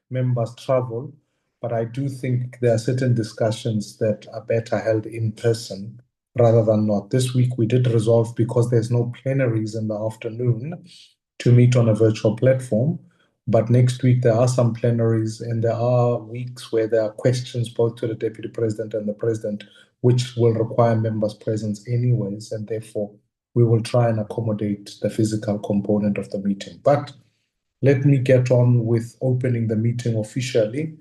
members travel, but I do think there are certain discussions that are better held in person rather than not. This week we did resolve, because there's no plenaries in the afternoon, to meet on a virtual platform. But next week there are some plenaries, and there are weeks where there are questions both to the Deputy President and the President, which will require members' presence anyways, and therefore we will try and accommodate the physical component of the meeting. But let me get on with opening the meeting officially.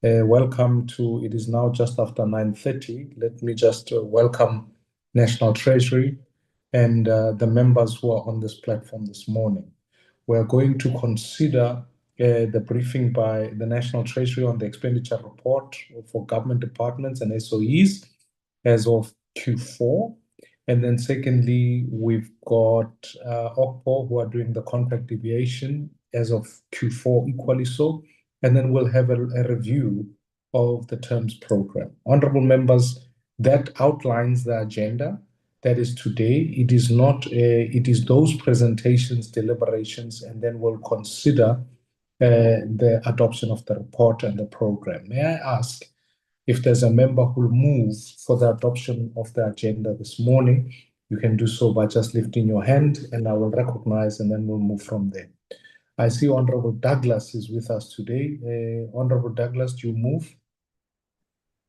Welcome to, it is now just after 9:30. Let me just welcome National Treasury and the members who are on this platform this morning. We're going to consider the briefing by the National Treasury on the expenditure report for government departments and SOEs as of Q4. And then secondly, we've got OCPO, who are doing the contract deviation as of Q4 equally so. And then we'll have a review of the terms program. Honorable members, that outlines the agenda. That is today. It is not, it is those presentations, deliberations, and then we'll consider the adoption of the report and the program. May I ask if there's a member who will move for the adoption of the agenda this morning? You can do so by just lifting your hand, and I will recognize, and then we'll move from there. I see Honorable Douglas is with us today. Honorable Douglas, do you move?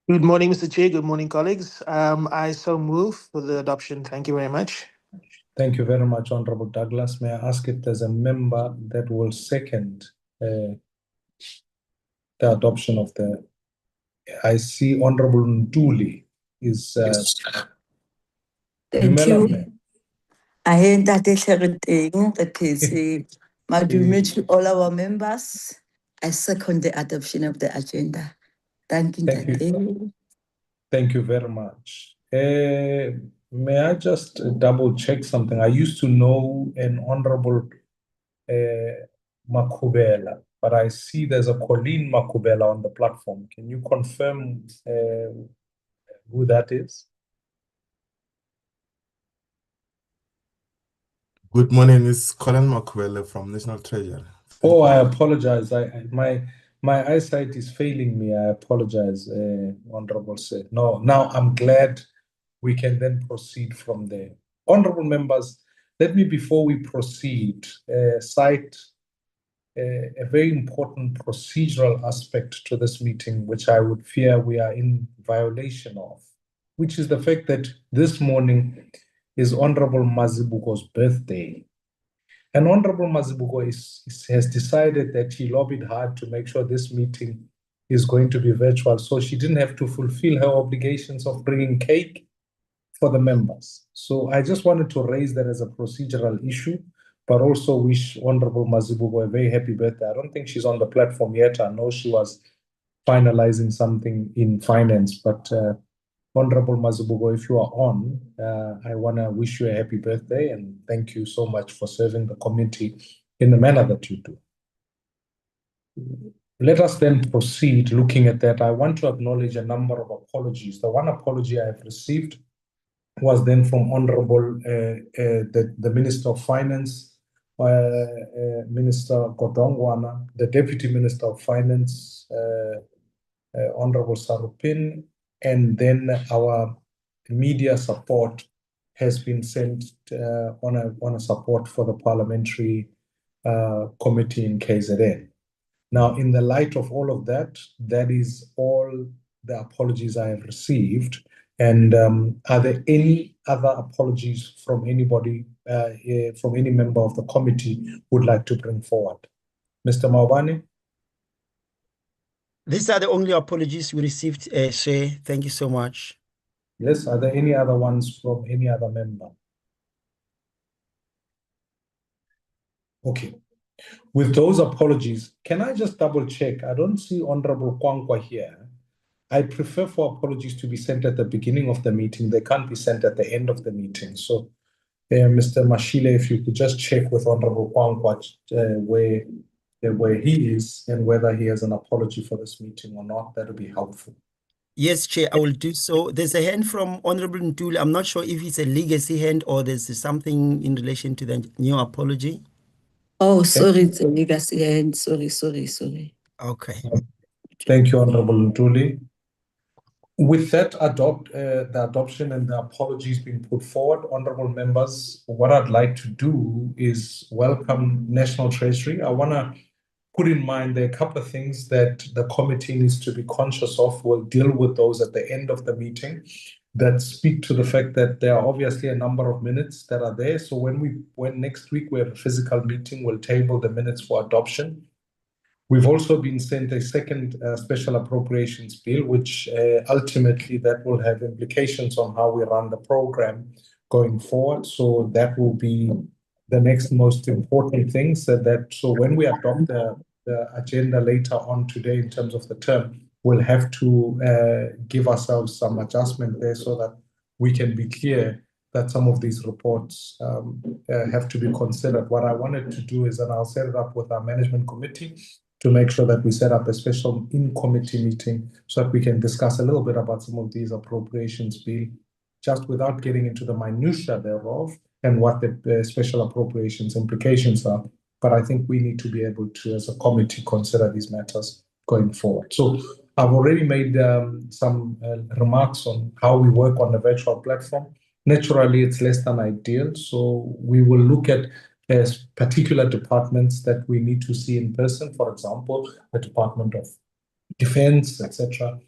Good morning, Mr. Chair. Good morning, colleagues. I so move for the adoption. Thank you very much. Thank you very much, Honorable Douglas. May I ask if there's a member that will second the adoption of the... I see Honorable Nduli is... Thank you. I heard that to all our members. I second the adoption of the agenda. Thank you. Thank you very much. May I just double check something? I used to know an Honorable Makubela, but I see there's a Colleen Makubela on the platform. Can you confirm who that is? Good morning, it's Colin Makubela from National Treasury. Oh, I apologize. My eyesight is failing me. I apologize, Honorable Sir. No, now I'm glad we can then proceed from there. Honorable members, let me, before we proceed, cite a very important procedural aspect to this meeting, which I would fear we are in violation of, which is the fact that this morning is Honorable Mazibuko's birthday. And Honorable Mazibuko has decided that he lobbied hard to make sure this meeting is going to be virtual, so she didn't have to fulfill her obligations of bringing cake for the members. So I just wanted to raise that as a procedural issue, but also wish Honorable Mazibuko a very happy birthday. I don't think she's on the platform yet. I know she was finalizing something in finance, but Honorable Mazibuko, if you are on, I want to wish you a happy birthday and thank you so much for serving the committee in the manner that you do. Let us then proceed looking at that. I want to acknowledge a number of apologies. The one apology I have received was then from Honorable the Minister of Finance, Minister Godongwana, the Deputy Minister of Finance, Honorable Sarupin, and then our media support has been sent on a support for the parliamentary committee in KZN. Now, in the light of all of that, that is all the apologies I have received. And are there any other apologies from anybody, from any member of the committee who would like to bring forward? Mr. Maubane? These are the only apologies we received, Chair. Thank you so much. Yes, are there any other ones from any other member? Okay. With those apologies, can I just double check? I don't see Honorable Kwankwa here. I prefer for apologies to be sent at the beginning of the meeting. They can't be sent at the end of the meeting. So, Mr. Mashile, if you could just check with Honorable Kwankwa where he is and whether he has an apology for this meeting or not, that would be helpful. Yes, Chair, I will do so. There's a hand from Honorable Ntuli. I'm not sure if it's a legacy hand or there's something in relation to the new apology. Oh, sorry, it's a legacy hand. Sorry. Okay. Thank you, Honorable Ntuli. With that the adoption and the apologies being put forward, honorable members, what I'd like to do is welcome National Treasury. I want to put in mind there are a couple of things that the committee needs to be conscious of. We'll deal with those at the end of the meeting that speak to the fact that there are obviously a number of minutes that are there. So when next week we have a physical meeting, we'll table the minutes for adoption. We've also been sent a second special appropriations bill, which ultimately that will have implications on how we run the program going forward. So that will be the next most important thing. So when we adopt the agenda later on today in terms of the term, we'll have to give ourselves some adjustment there so that we can be clear that some of these reports have to be considered. What I wanted to do is, and I'll set it up with our management committee, to make sure that we set up a special in-committee meeting so that we can discuss a little bit about some of these appropriations bill, just without getting into the minutiae thereof and what the special appropriations implications are. But I think we need to be able to, as a committee, consider these matters going forward. So I've already made some remarks on how we work on the virtual platform. Naturally, it's less than ideal, so we will look at as particular departments that we need to see in person, for example, the Department of Defense, etc.,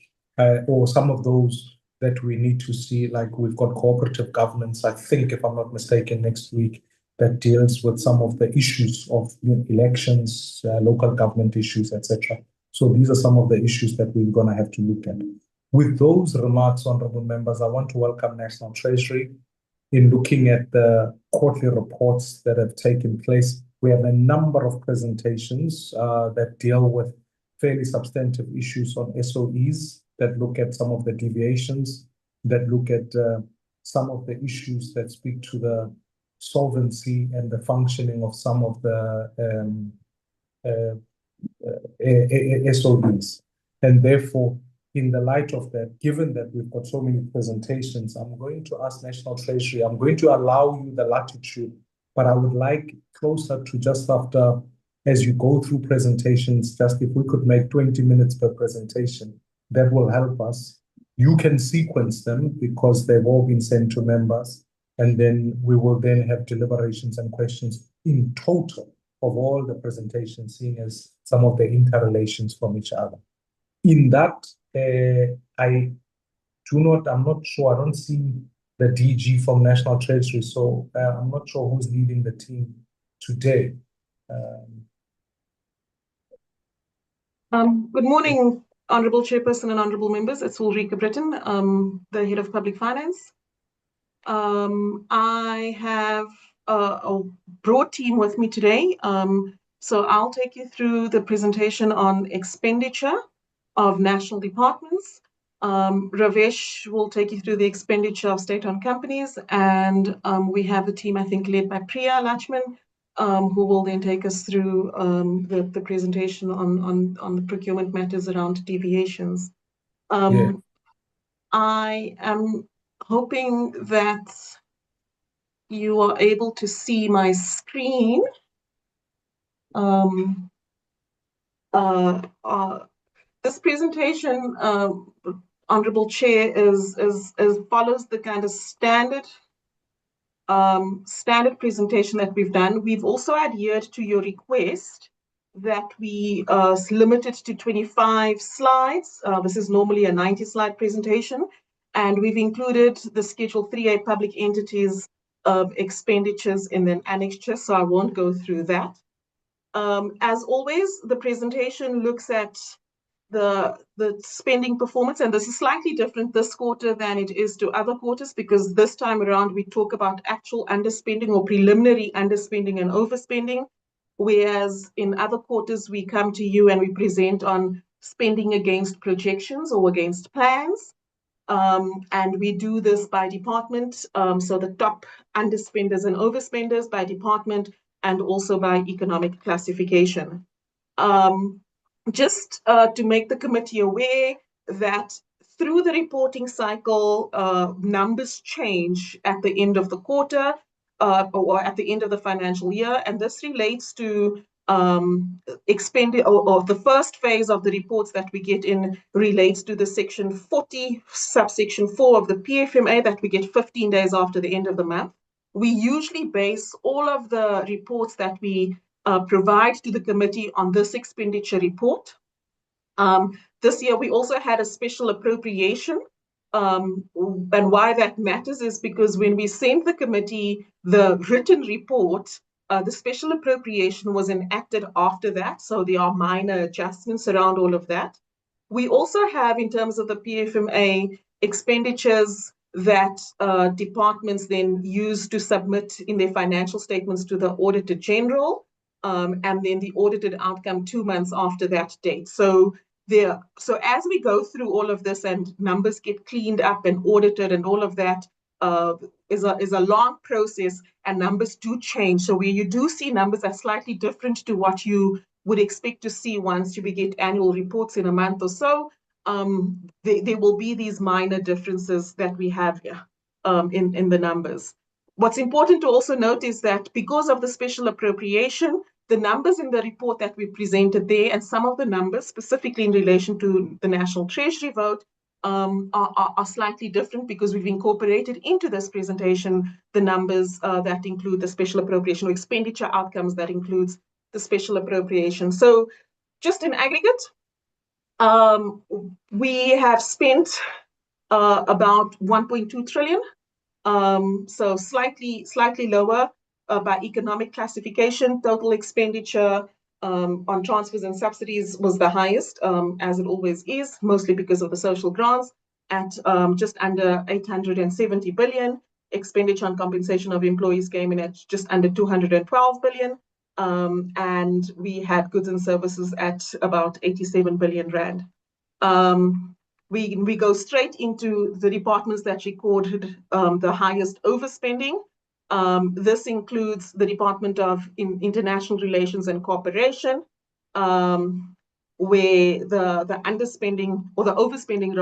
or some of those that we need to see, like we've got cooperative governance, I think, if I'm not mistaken, next week, that deals with some of the issues of elections, local government issues, etc. So these are some of the issues that we're going to have to look at. With those remarks, honorable members, I want to welcome National Treasury. In looking at the quarterly reports that have taken place, we have a number of presentations that deal with fairly substantive issues on SOEs, that look at some of the deviations, that look at some of the issues that speak to the solvency and the functioning of some of the SOEs. And therefore, in the light of that, given that we've got so many presentations, I'm going to ask National Treasury, I'm going to allow you the latitude, but I would like closer to just after, as you go through presentations, just if we could make 20 minutes per presentation, that will help us. You can sequence them because they've all been sent to members, and then we will then have deliberations and questions in total of all the presentations, seeing as some of the interrelations from each other. In that, I'm not sure, I don't see the DG from National Treasury, so I'm not sure who's leading the team today. Good morning, Honourable Chairperson and Honourable Members. It's Ulrika Britton, the Head of Public Finance. I have a broad team with me today, so I'll take you through the presentation on expenditure of national departments. Ravesh will take you through the expenditure of state-owned companies, and we have the team, I think, led by Priya Lachman, who will then take us through the presentation on the procurement matters around deviations. I am hoping that you are able to see my screen. This presentation, Honourable Chair, is follows the kind of standard presentation that we've done. We've also adhered to your request that we limit it to 25 slides. This is normally a 90-slide presentation, and we've included the Schedule 3A public entities expenditures in an annexure, so I won't go through that. As always, the presentation looks at the spending performance, and this is slightly different this quarter than it is to other quarters, because this time around we talk about actual underspending or preliminary underspending and overspending, whereas in other quarters we come to you and we present on spending against projections or against plans. And we do this by department, so the top underspenders and overspenders by department, and also by economic classification. Just to make the committee aware that through the reporting cycle, numbers change at the end of the quarter or at the end of the financial year, and this relates to or the first phase of the reports that we get in relates to the section 40, subsection 4 of the PFMA that we get 15 days after the end of the month. We usually base all of the reports that we provide to the committee on this expenditure report. This year, we also had a special appropriation. And why that matters is because when we sent the committee the written report, the special appropriation was enacted after that. So there are minor adjustments around all of that. We also have, in terms of the PFMA, expenditures that departments then use to submit in their financial statements to the Auditor General, and then the audited outcome 2 months after that date. So as we go through all of this and numbers get cleaned up and audited and all of that is a long process, and numbers do change. So where you do see numbers that are slightly different to what you would expect to see once we get annual reports in a month or so, there will be these minor differences that we have here in the numbers. What's important to also note is that because of the special appropriation, the numbers in the report that we presented there, and some of the numbers specifically in relation to the National Treasury vote, are slightly different because we've incorporated into this presentation the numbers that include the special appropriation or expenditure outcomes that includes the special appropriation. So just in aggregate, we have spent about 1.2 trillion. So slightly lower by economic classification. Total expenditure on transfers and subsidies was the highest, as it always is, mostly because of the social grants, at just under 870 billion. Expenditure on compensation of employees came in at just under 212 billion. And we had goods and services at about 87 billion rand. We go straight into the departments that recorded the highest overspending. This includes the Department of International Relations and Cooperation, where the underspending or the overspending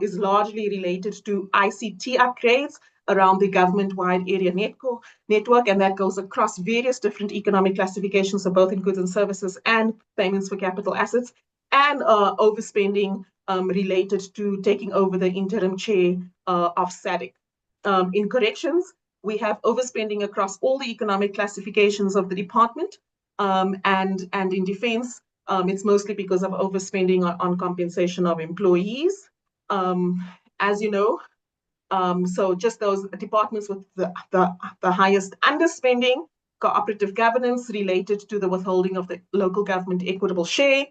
is largely related to ICT upgrades around the government-wide area network, and that goes across various different economic classifications, so both in goods and services and payments for capital assets, and overspending related to taking over the interim chair of SADC. In corrections, we have overspending across all the economic classifications of the department, and in defense, it's mostly because of overspending on compensation of employees. As you know, so just those departments with the highest underspending: cooperative governance related to the withholding of the local government equitable share.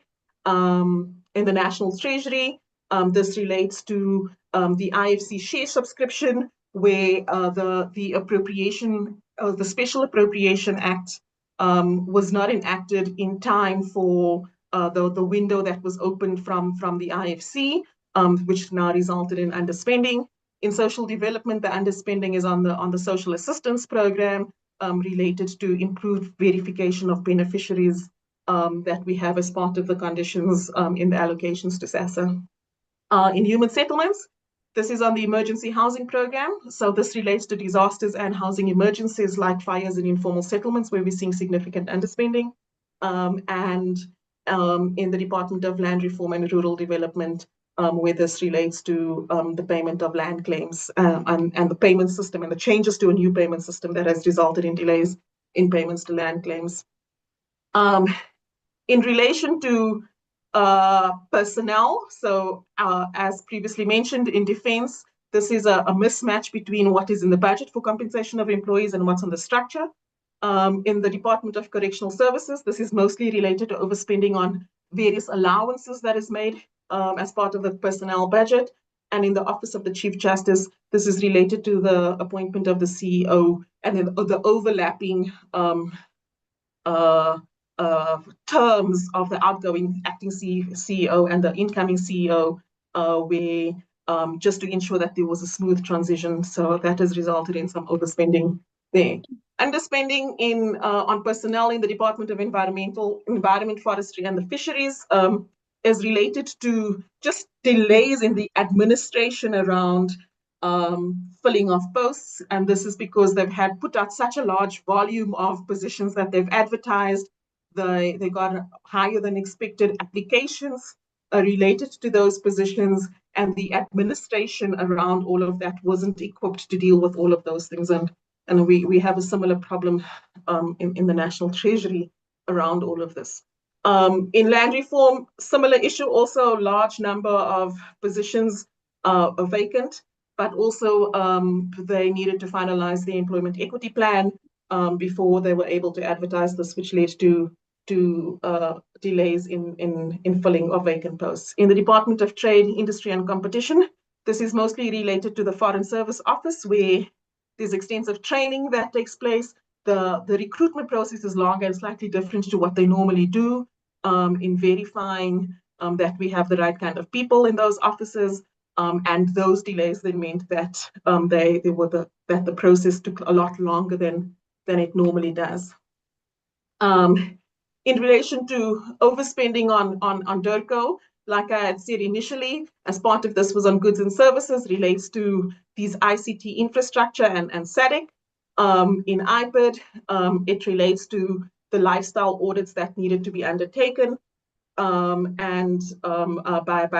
In the National Treasury, this relates to the IFC share subscription, where the appropriation, the Special Appropriation Act was not enacted in time for the window that was opened from the IFC, which now resulted in underspending. In social development, the underspending is on the social assistance program related to improved verification of beneficiaries that we have as part of the conditions in the allocations to SASSA. In human settlements, this is on the emergency housing program. So this relates to disasters and housing emergencies like fires and informal settlements, where we're seeing significant underspending. And in the Department of Land Reform and Rural Development, where this relates to the payment of land claims and the payment system and the changes to a new payment system that has resulted in delays in payments to land claims. In relation to personnel, so as previously mentioned, in defense, this is a mismatch between what is in the budget for compensation of employees and what's on the structure. In the Department of Correctional Services, this is mostly related to overspending on various allowances that is made as part of the personnel budget. And in the Office of the Chief Justice, this is related to the appointment of the CEO and then the overlapping terms of the outgoing acting CEO and the incoming CEO, where just to ensure that there was a smooth transition. So that has resulted in some overspending there. Underspending on personnel in the Department of Environment, Forestry and the Fisheries is related to just delays in the administration around filling of posts. And this is because they've had put out such a large volume of positions that they've advertised. They got higher than expected applications related to those positions, and the administration around all of that wasn't equipped to deal with all of those things. And we have a similar problem in the National Treasury around all of this. In land reform, similar issue, also large number of positions are vacant, but also they needed to finalize the employment equity plan before they were able to advertise this, which led to delays in filling of vacant posts. In the Department of Trade, Industry and Competition, this is mostly related to the Foreign Service Office, where there's extensive training that takes place. The recruitment process is long and slightly different to what they normally do in verifying that we have the right kind of people in those offices. And those delays then meant that that the process took a lot longer than it normally does. In relation to overspending on DIRCO, like I had said initially, as part of this was on goods and services, relates to these ICT infrastructure and SADC. In IPID, it relates to the lifestyle audits that needed to be undertaken by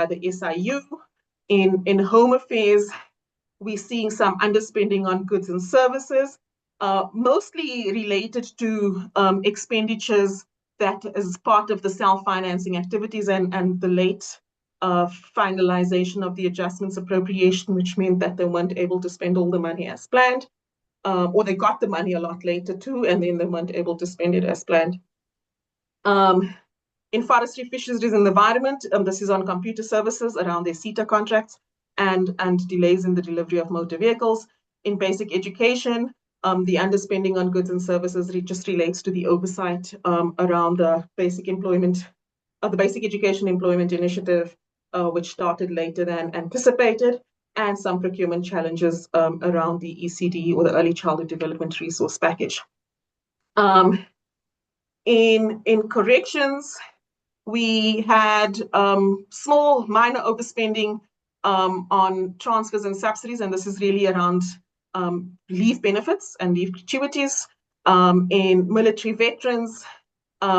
the SIU. In Home Affairs, we're seeing some underspending on goods and services, mostly related to expenditures that is part of the self-financing activities and the late finalization of the adjustments appropriation, which meant that they weren't able to spend all the money as planned, or they got the money a lot later too, and then they weren't able to spend it as planned. In forestry, fisheries and environment, this is on computer services around their CETA contracts and delays in the delivery of motor vehicles. In basic education, the underspending on goods and services just relates to the oversight around the basic education employment initiative, which started later than anticipated, and some procurement challenges around the ECD, or the Early Childhood Development Resource Package. In corrections, we had small minor overspending on transfers and subsidies, and this is really around leave benefits and leave gratuities. In military veterans,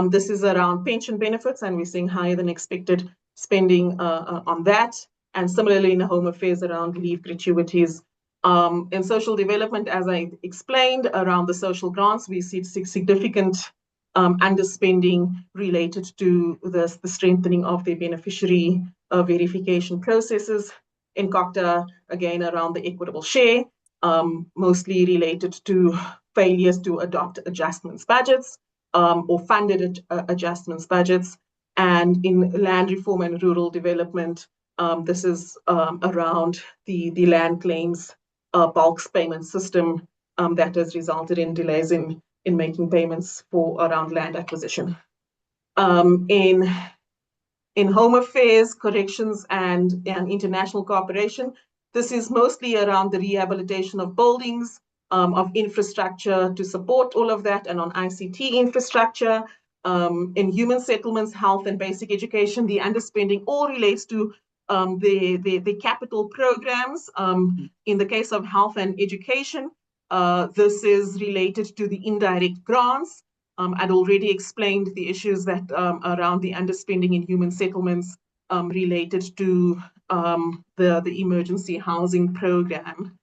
this is around pension benefits, and we're seeing higher than expected spending on that. And similarly in Home Affairs around leave gratuities. In social development, as I explained, around the social grants, we see significant underspending related to the strengthening of the beneficiary verification processes. In COCTA, again, around the equitable share, mostly related to failures to adopt adjustments budgets or funded adjustments budgets. And in land reform and rural development, this is around the land claims bulk payment system that has resulted in delays in making payments for around land acquisition. In Home Affairs, corrections, and international cooperation, this is mostly around the rehabilitation of buildings, of infrastructure to support all of that, and on ICT infrastructure. In human settlements, health, and basic education, the underspending all relates to the capital programs. In the case of health and education, this is related to the indirect grants. I'd already explained the issues that around the underspending in human settlements related to the emergency housing program.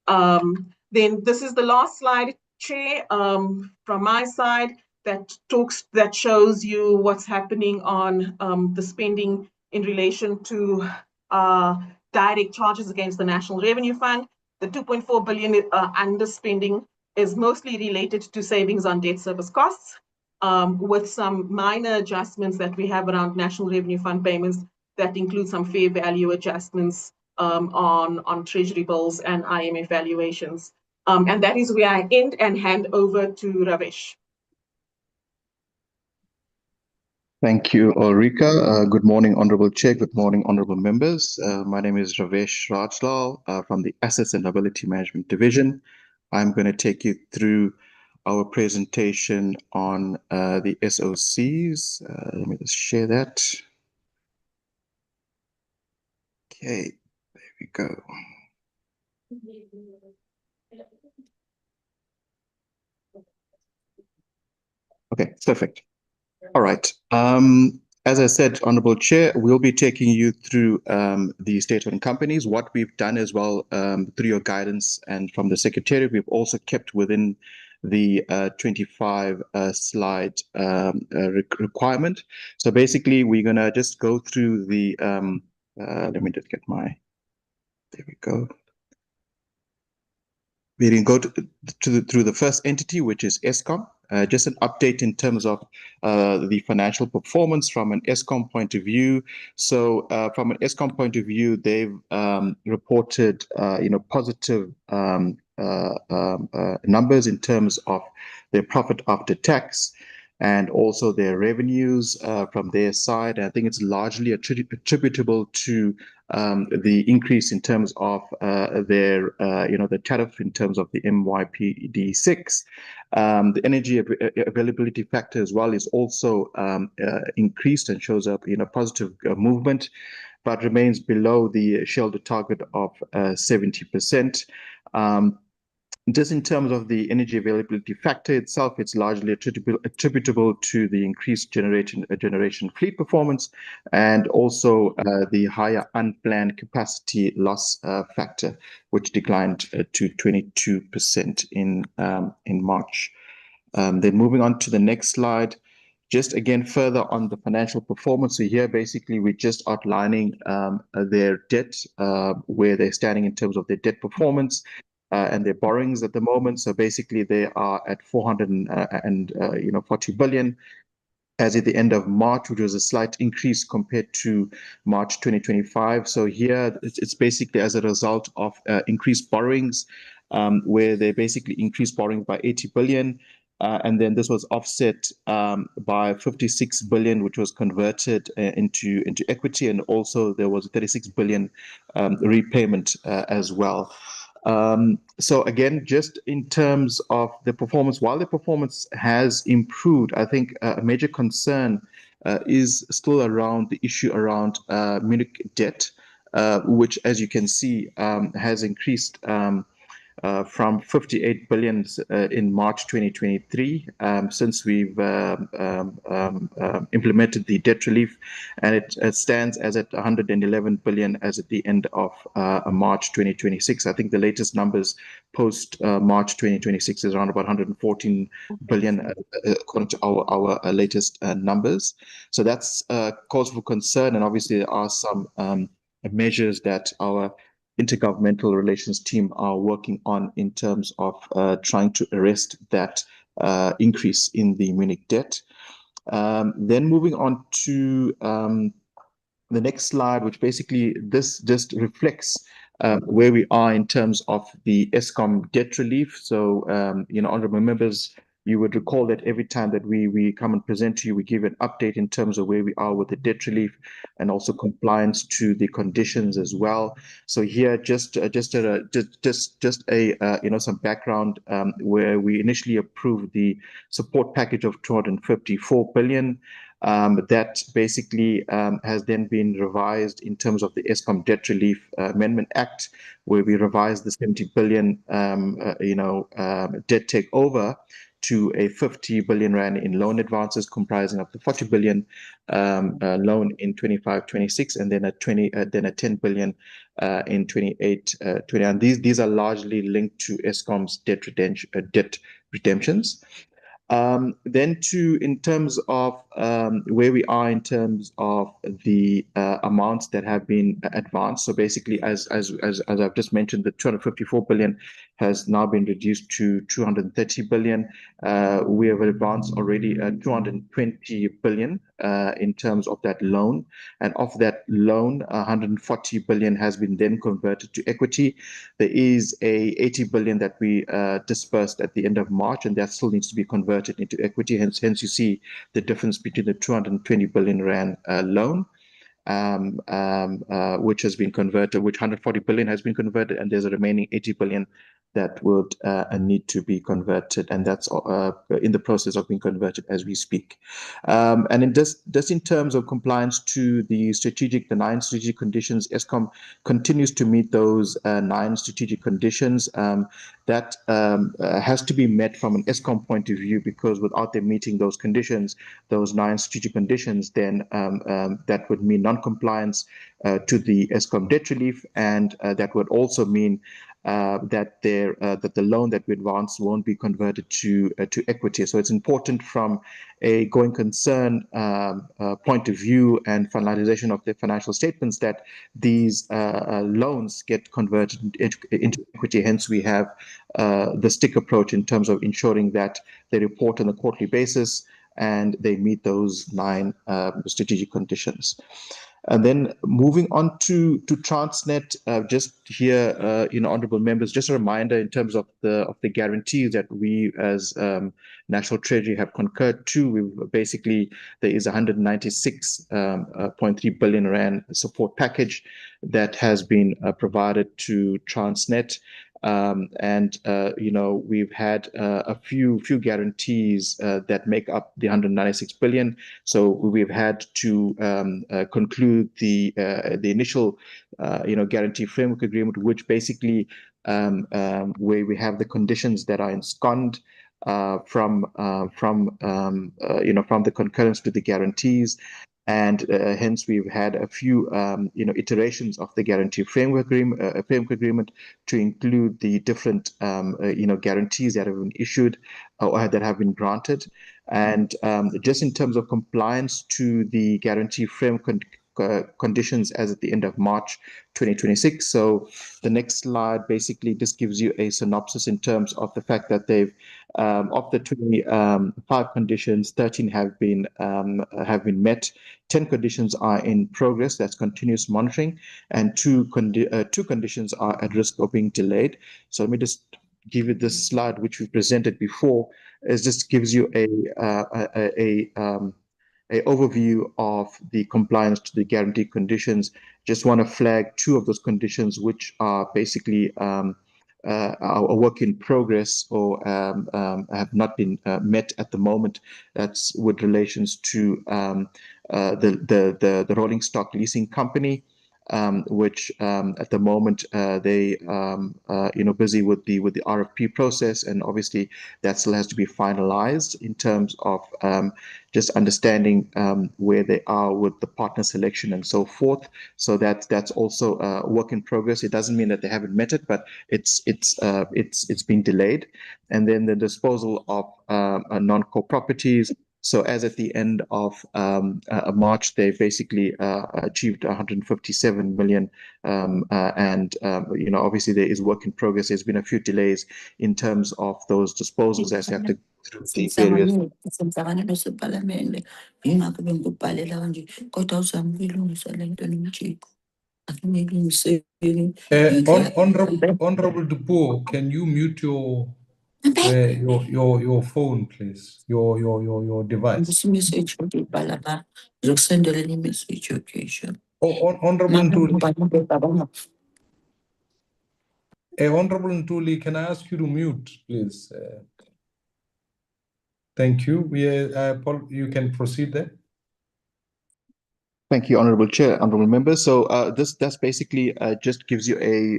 Then this is the last slide, Chair, from my side, that shows you what's happening on the spending in relation to direct charges against the National Revenue Fund. The 2.4 billion underspending is mostly related to savings on debt service costs, with some minor adjustments that we have around National Revenue Fund payments that include some fair value adjustments on Treasury bills and IMF valuations. And that is where I end and hand over to Ravesh. Thank you, Ulrika. Good morning, Honorable Chair. Good morning, Honorable Members. My name is Ravesh Rajlal from the Assets and Liability Management Division. I'm going to take you through our presentation on the SOCs. Let me just share that. Okay, there we go. Okay, perfect. All right. As I said, Honorable Chair, we'll be taking you through the state-owned companies. What we've done as well, through your guidance and from the Secretariat, we've also kept within the 25 slide requirement. So basically, we're going to just go through the, let me just get my, there we go. We can go through the first entity, which is Eskom. Just an update in terms of the financial performance from an Eskom point of view. So from an Eskom point of view, they've reported positive numbers in terms of their profit after tax and also their revenues from their side. I think it's largely attributable to the increase in terms of their, the tariff in terms of the MYPD6. The energy availability factor as well is also increased and shows up in a positive movement, but remains below the shareholder target of 70%. Just in terms of the energy availability factor itself, it's largely attributable to the increased generation fleet performance and also the higher unplanned capacity loss factor, which declined to 22% in March. Then moving on to the next slide, just again further on the financial performance. So here basically we're just outlining their debt, where they're standing in terms of their debt performance. And their borrowings at the moment. So basically they are at 440 billion as at the end of March, which was a slight increase compared to March 2025. So here it's basically as a result of increased borrowings, where they basically increased borrowing by 80 billion. And then this was offset by 56 billion, which was converted into equity. And also there was a 36 billion repayment as well. So again, just in terms of the performance, while the performance has improved, I think a major concern is still around the issue around Munich debt, which, as you can see, has increased from 58 billion in March 2023, since we've implemented the debt relief, and it stands as at 111 billion as at the end of March 2026. I think the latest numbers post March 2026 is around about 114 billion, according to our latest numbers. So that's cause for concern, and obviously there are some measures that our intergovernmental relations team are working on in terms of trying to arrest that increase in the Munich debt. Then moving on to the next slide, which basically this just reflects where we are in terms of the Eskom debt relief. So, honorable members, you would recall that every time that we come and present to you, we give an update in terms of where we are with the debt relief and also compliance to the conditions as well. So here, just some background, where we initially approved the support package of 254 billion. That basically has then been revised in terms of the Eskom Debt Relief Amendment Act, where we revised the 70 billion, debt takeover to a 50 billion rand in loan advances, comprising of the 40 billion loan in 25-26, and then a 10 billion in 28-29. And these are largely linked to Eskom's debt redemptions. Then in terms of where we are in terms of the amounts that have been advanced. So basically, as I've just mentioned, the 254 billion has now been reduced to 230 billion. We have advanced already 220 billion in terms of that loan. And of that loan, 140 billion has been then converted to equity. There is a 80 billion that we dispersed at the end of March, and that still needs to be converted into equity. Hence you see the difference between the 220 billion rand loan, which has been converted, which 140 billion has been converted, and there's a remaining 80 billion that would need to be converted, and that's in the process of being converted as we speak. And in just in terms of compliance to the 9 strategic conditions, Eskom continues to meet those 9 strategic conditions. That has to be met from an Eskom point of view, because without them meeting those conditions, those 9 strategic conditions, then that would mean non-compliance to the Eskom debt relief, and that would also mean that the loan that we advance won't be converted to equity. So it's important from a going concern point of view and finalization of the financial statements that these loans get converted into equity. Hence, we have the stick approach in terms of ensuring that they report on a quarterly basis and they meet those 9 strategic conditions. And then moving on to Transnet, just here, honourable members, just a reminder in terms of the guarantees that we as National Treasury have concurred to. We've basically, there is 196.3 billion rand support package that has been provided to Transnet. We've had a few guarantees that make up the 196 billion. So we've had to conclude the initial, guarantee framework agreement, which basically where we have the conditions that are ensconced from the concurrence to the guarantees. And hence, we've had a few, iterations of the guarantee framework agreement to include the different, guarantees that have been issued or that have been granted. And just in terms of compliance to the guarantee framework conditions as at the end of March 2026. So the next slide basically just gives you a synopsis in terms of the fact that they've of the 25 conditions, 13 have been met. 10 conditions are in progress, that's continuous monitoring, and two conditions are at risk of being delayed. So let me just give you this slide, which we presented before. It just gives you a overview of the compliance to the guarantee conditions. Just want to flag 2 of those conditions, which are basically a work in progress or have not been met at the moment. That's with relations to the rolling stock leasing company, which at the moment they busy with the RFP process, and obviously that still has to be finalized in terms of just understanding where they are with the partner selection and so forth. So that's also a work in progress. It doesn't mean that they haven't met it, but it's been delayed. And then the disposal of non-core properties. So as at the end of March, they basically achieved 157 million. Obviously there is work in progress. There's been a few delays in terms of those disposals as they have to go through the various. Honorable Dupo, can you mute your phone, please? Your device. Honorable Ntuli, can I ask you to mute, please? Thank you. You can proceed there. Thank you, Honourable Chair, Honourable Members. So that's basically just gives you a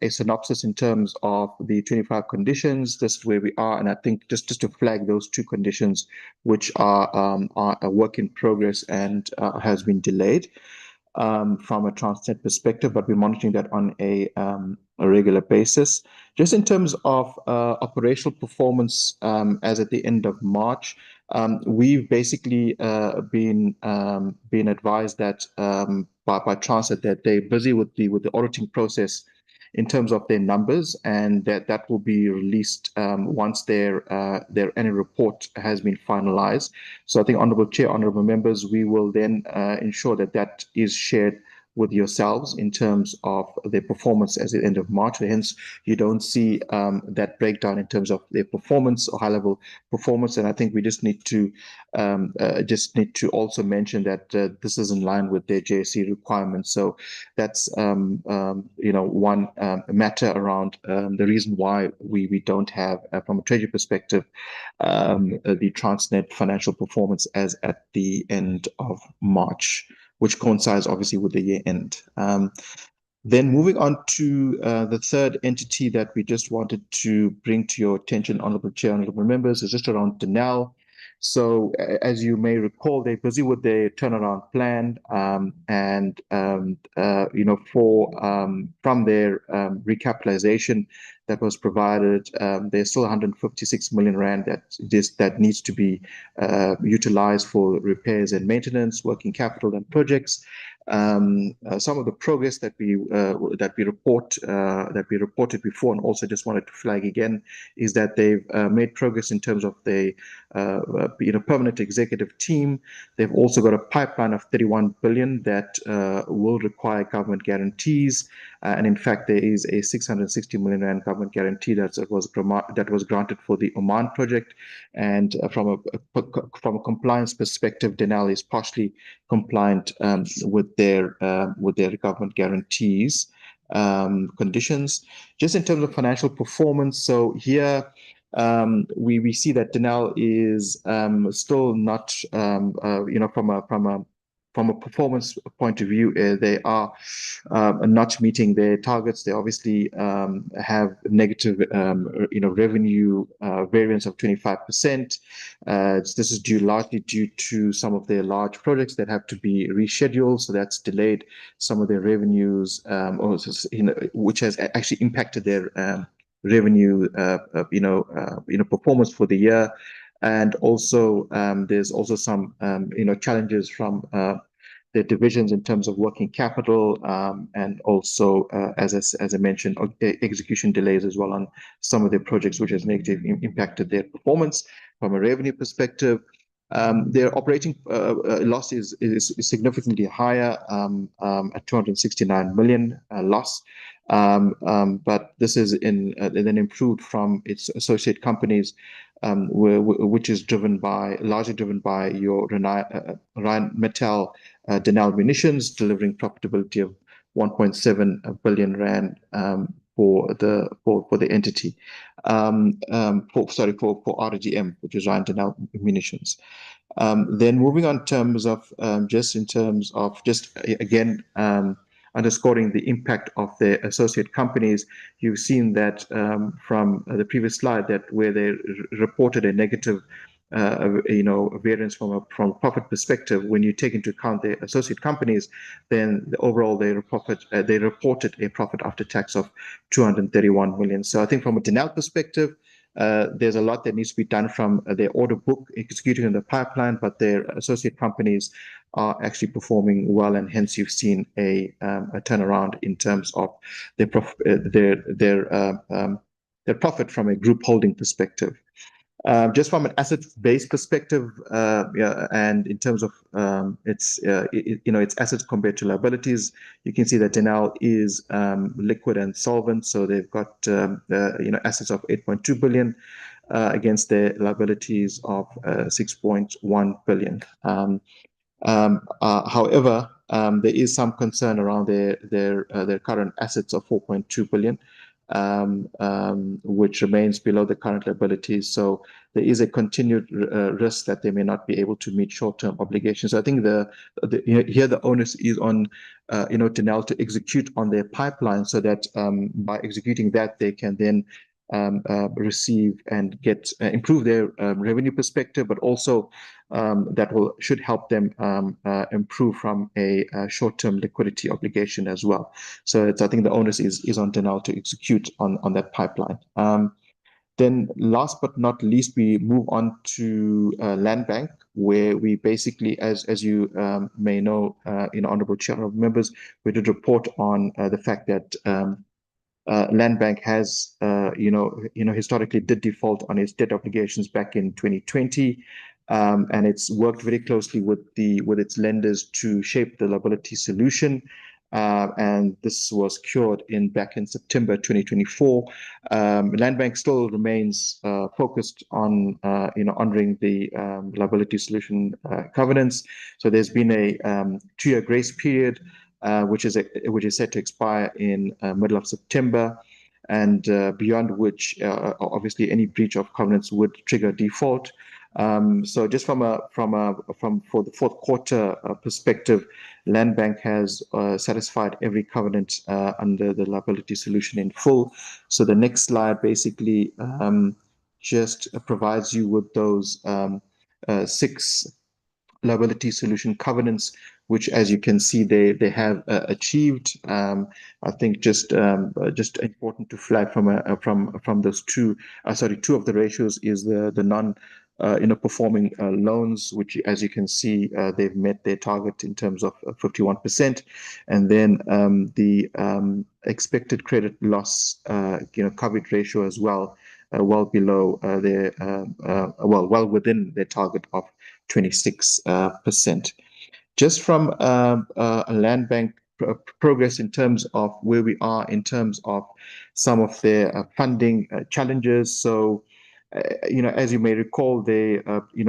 synopsis in terms of the 25 conditions, just where we are. And I think just to flag those 2 conditions, which are a work in progress and has been delayed from a Transnet perspective, but we're monitoring that on a regular basis. Just in terms of operational performance as at the end of March, we've basically been advised that by Transnet that they're busy with the auditing process in terms of their numbers, and that will be released once their annual report has been finalized. So I think, Honourable Chair, Honourable Members, we will then ensure that is shared with yourselves in terms of their performance as the end of March. Hence, you don't see that breakdown in terms of their performance or high-level performance. And I think we just need to also mention that this is in line with their JSE requirements. So that's one matter around the reason why we don't have, from a Treasury perspective, the Transnet financial performance as at the end of March, which coincides obviously with the year end. Then moving on to the third entity that we just wanted to bring to your attention, Honorable Chair, Honorable Members, is just around Denel. So as you may recall, they're busy with their turnaround plan, from their recapitalization that was provided, there's still 156 million rand that needs to be utilized for repairs and maintenance, working capital, and projects. Some of the progress that we reported before, and also just wanted to flag again, is that they've made progress in terms of the permanent executive team. They've also got a pipeline of 31 billion that will require government guarantees, and in fact there is a 660 million rand government guarantee that was granted for the Oman project. And from a compliance perspective, Denel is partially compliant with their government guarantees conditions. Just in terms of financial performance, so here we see that Denel is still not, from a performance point of view, they are not meeting their targets. They obviously have negative, revenue variance of 25%. This is largely due to some of their large projects that have to be rescheduled. So that's delayed some of their revenues, which has actually impacted their revenue, performance for the year. And also, there's also some, challenges from the divisions in terms of working capital, and also, as I mentioned, execution delays as well on some of their projects, which has negatively impacted their performance. From a revenue perspective, their operating loss is significantly higher, at 269 million loss. But this is then improved from its associate companies, which is largely driven by your Rheinmetall Denel Munitions, delivering profitability of 1.7 billion rand for the entity, for RGM, which is Rheinmetall Munitions. Then moving on in terms of again underscoring the impact of their associate companies, you've seen that from the previous slide that where they reported a negative variance from a profit perspective. When you take into account their associate companies, then overall they reported a profit after tax of 231 million. So I think from a Denel perspective, there's a lot that needs to be done from their order book executing in the pipeline, but their associate companies are actually performing well, and hence you've seen a turnaround in terms of their profit from a group holding perspective. Just from an asset-based perspective, and in terms of its assets compared to liabilities, you can see that Denel is liquid and solvent. So they've got assets of 8.2 billion against their liabilities of 6.1 billion. However, there is some concern around their current assets of 4.2 billion. Which remains below the current liabilities. So there is a continued risk that they may not be able to meet short-term obligations. So I think here the onus is on Denel to execute on their pipeline, so that by executing that they can then receive and improve their revenue perspective, but also that should help them improve from a short-term liquidity obligation as well. So I think the onus is on Denel to execute on that pipeline. Then last but not least, we move on to Land Bank, where we basically, as you may know, Honorable Chair, Honorable Members, we did report on the fact that Land Bank has, historically did default on its debt obligations back in 2020, and it's worked very closely with its lenders to shape the liability solution. and this was cured back in September 2024. Land Bank still remains focused on honoring the liability solution covenants. So there's been a 2-year grace period, which is set to expire in middle of September, and beyond which obviously any breach of covenants would trigger default. So just for the fourth quarter perspective, Land Bank has satisfied every covenant under the liability solution in full. So the next slide basically just provides you with those 6 liability solution covenants, which, as you can see, they have achieved. I think just important to flag from those two of the ratios is the non performing loans, which, as you can see, they've met their target in terms of 51%, and then the expected credit loss coverage ratio as well, well below well within their target of 26%. Just from a land bank progress in terms of where we are in terms of some of their funding challenges. So, as you may recall, the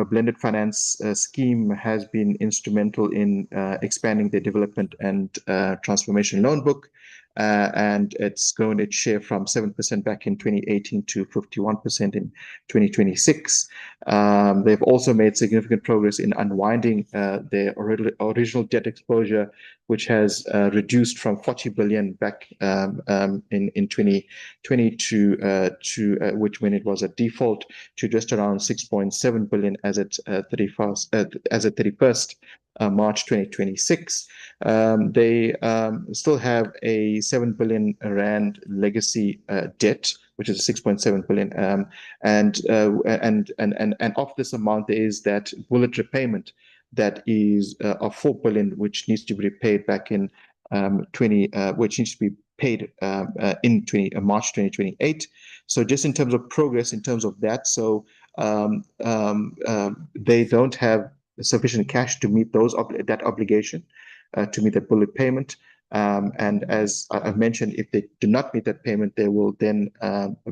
blended finance scheme has been instrumental in expanding the development and transformation loan book. And it's grown its share from 7% back in 2018 to 51% in 2026. They've also made significant progress in unwinding their original debt exposure, which has reduced from 40 billion back in 2020 to which, when it was at default, to just around 6.7 billion as at 31st March 2026. They still have a 7 billion rand legacy debt, which is 6.7 billion, and of this amount there is that bullet repayment that is of 4 billion, which needs to be repaid back in which needs to be paid in March 2028. So just in terms of progress, in terms of that, so they don't have sufficient cash to meet that obligation, to meet that bullet payment. And as I mentioned, if they do not meet that payment, they will then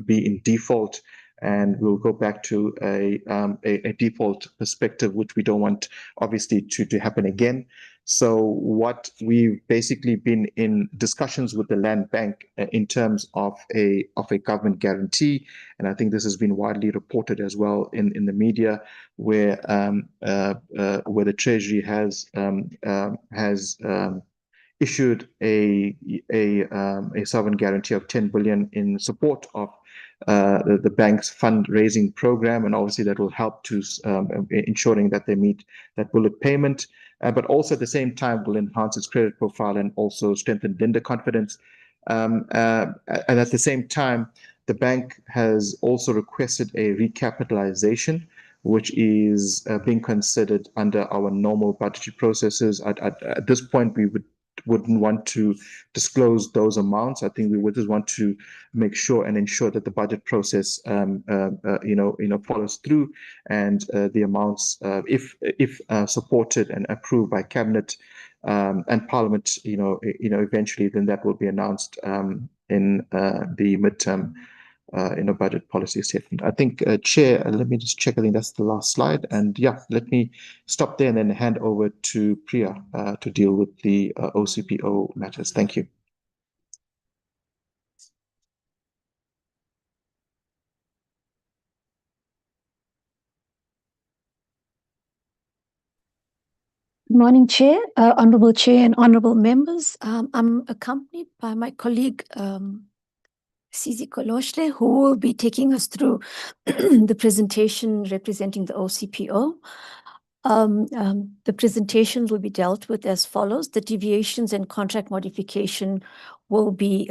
be in default, and we'll go back to a default perspective, which we don't want, obviously, to happen again. So what we've basically been in discussions with the Land Bank in terms of a government guarantee, and I think this has been widely reported as well in the media, where the Treasury has issued a sovereign guarantee of 10 billion in support of the bank's fundraising program, and obviously that will help to ensuring that they meet that bullet payment, but also at the same time will enhance its credit profile and also strengthen lender confidence. And at the same time, the bank has also requested a recapitalization, which is being considered under our normal budgetary processes. At this point, we wouldn't want to disclose those amounts. I think we would just want to make sure and ensure that the budget process, follows through, and the amounts, if supported and approved by Cabinet and Parliament, eventually, then that will be announced in the midterm budget policy statement. I think, Chair, let me just check. I think that's the last slide. And yeah, let me stop there and then hand over to Priya to deal with the OCPO matters. Thank you. Good morning, Chair, Honourable Chair and Honourable Members. I'm accompanied by my colleague, Sizi Koloshle, who will be taking us through the presentation representing the OCPO. The presentations will be dealt with as follows. The deviations and contract modification will be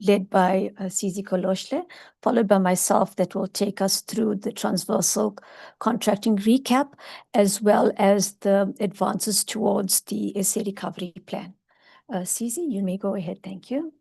led by Sizi Koloshle, followed by myself, that will take us through the transversal contracting recap, as well as the advances towards the SA recovery plan. Sizi, you may go ahead. Thank you.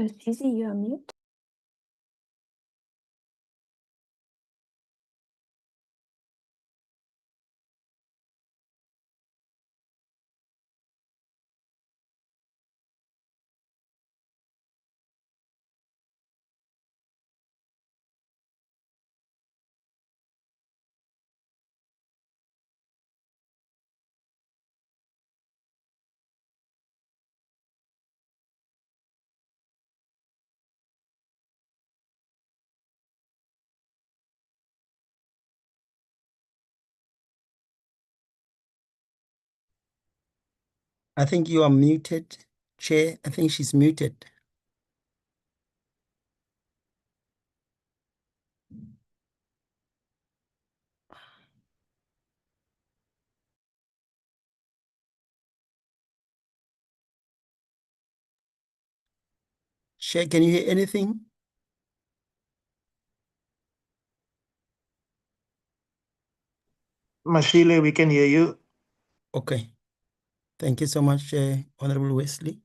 Susie, you're on mute. I think you are muted, Chair. I think she's muted. Chair, can you hear anything? Mashile, we can hear you. Okay. Thank you so much, Honorable Wesley.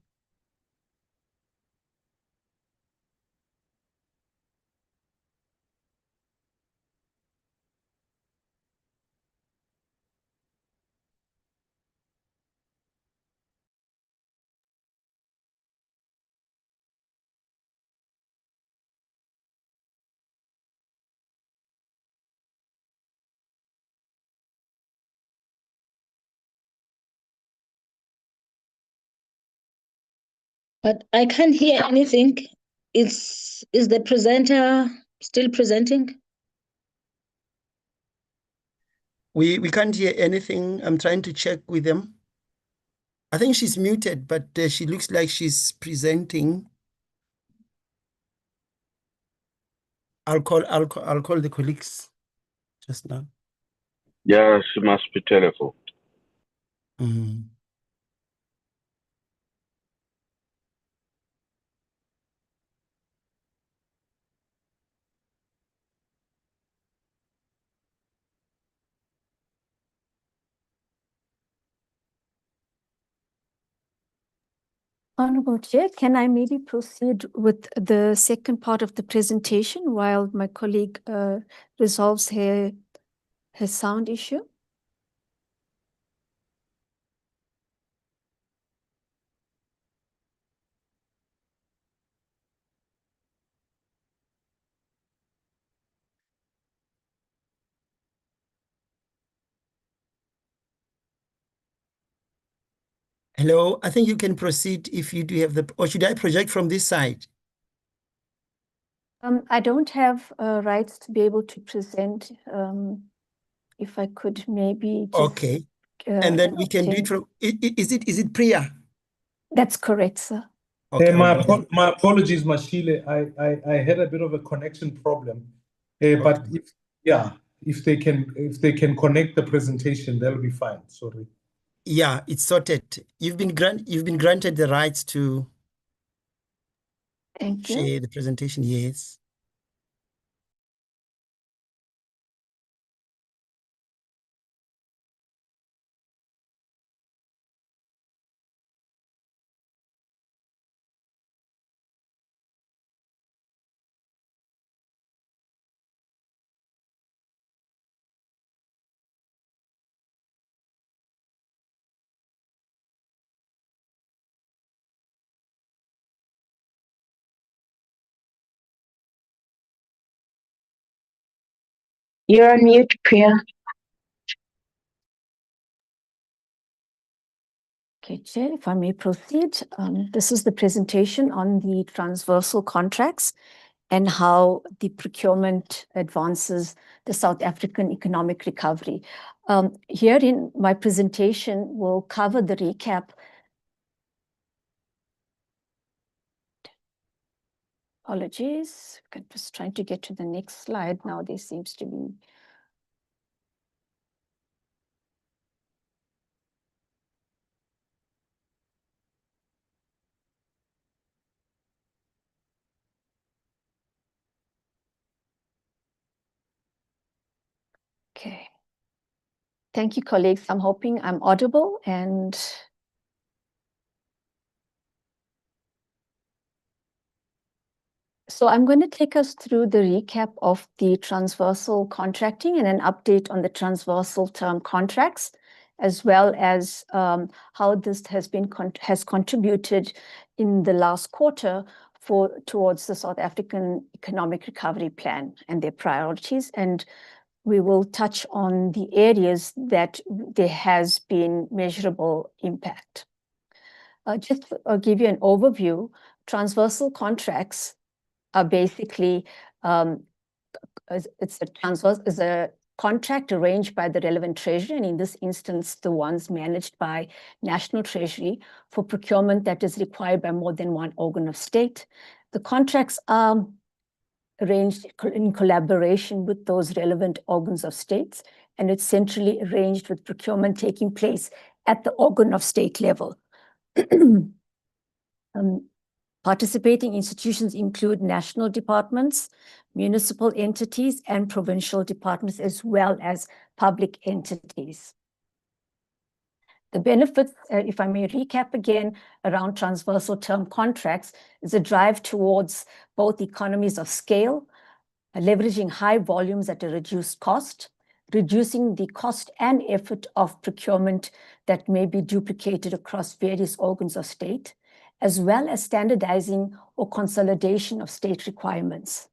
But I can't hear anything. Is the presenter still presenting? We can't hear anything. I'm trying to check with them. I think she's muted, but she looks like she's presenting. I'll call the colleagues just now. Yeah, she must be telephone. Mhm. Honorable Chair, can I maybe proceed with the second part of the presentation while my colleague resolves her sound issue? Hello, I think you can proceed if you do have or should I project from this side? I don't have rights to be able to present. If I could maybe just, Okay, and then we can do it from, is it Priya? That's correct, sir. Okay, My apologies, Mashile. I had a bit of a connection problem. But if they can connect the presentation, that'll be fine. Sorry. Yeah, it's sorted. You've been granted the rights to Thank you. share the presentation. Yes. You're on mute, Priya. Okay, Chair, if I may proceed. This is the presentation on the transversal contracts and how the procurement advances the South African economic recovery. Here in my presentation, we'll cover the recap. Apologies, I'm just trying to get to the next slide. Now there seems to be. Okay. Thank you, colleagues. I'm hoping I'm audible and So I'm going to take us through the recap of the transversal contracting and an update on the transversal term contracts, as well as how this has contributed in the last quarter towards the South African Economic Recovery Plan and their priorities. And we will touch on the areas that there has been measurable impact. Just to give you an overview, transversal contracts are basically it's a contract arranged by the relevant treasury, and in this instance, the ones managed by National Treasury for procurement that is required by more than one organ of state. The contracts are arranged in collaboration with those relevant organs of states, and it's centrally arranged with procurement taking place at the organ of state level. Participating institutions include national departments, municipal entities, and provincial departments, as well as public entities. The benefits, if I may recap again, around transversal term contracts is a drive towards both economies of scale, leveraging high volumes at a reduced cost, reducing the cost and effort of procurement that may be duplicated across various organs of state, as well as standardizing or consolidation of state requirements.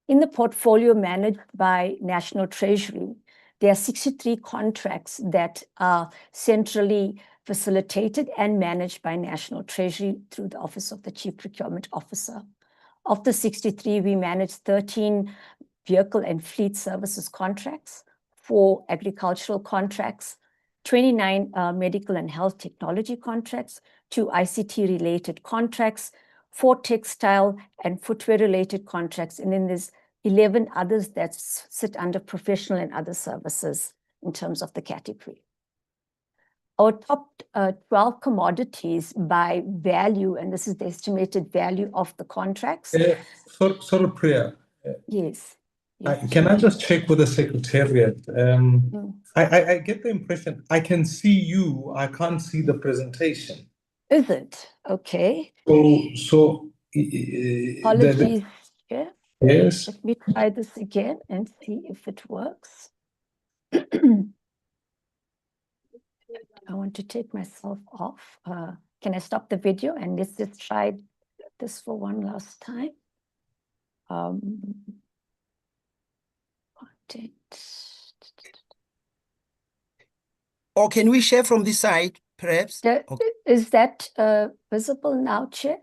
In the portfolio managed by National Treasury, there are 63 contracts that are centrally facilitated and managed by National Treasury through the Office of the Chief Procurement Officer. Of the 63, we manage 13 vehicle and fleet services contracts, 4 agricultural contracts, 29 medical and health technology contracts, 2 ICT-related contracts, 4 textile and footwear-related contracts, and then there's 11 others that sit under professional and other services in terms of the category. Our top 12 commodities by value, and this is the estimated value of the contracts. Sorry, Priya. Yes. Can I just check with the Secretariat? I get the impression I can see you, I can't see the presentation. Is it? Okay. So apologies. Yes. Let me try this again and see if it works. I want to take myself off. Can I stop the video and let's just try this for one last time? Or can we share from this side, perhaps? Is that visible now, Chair?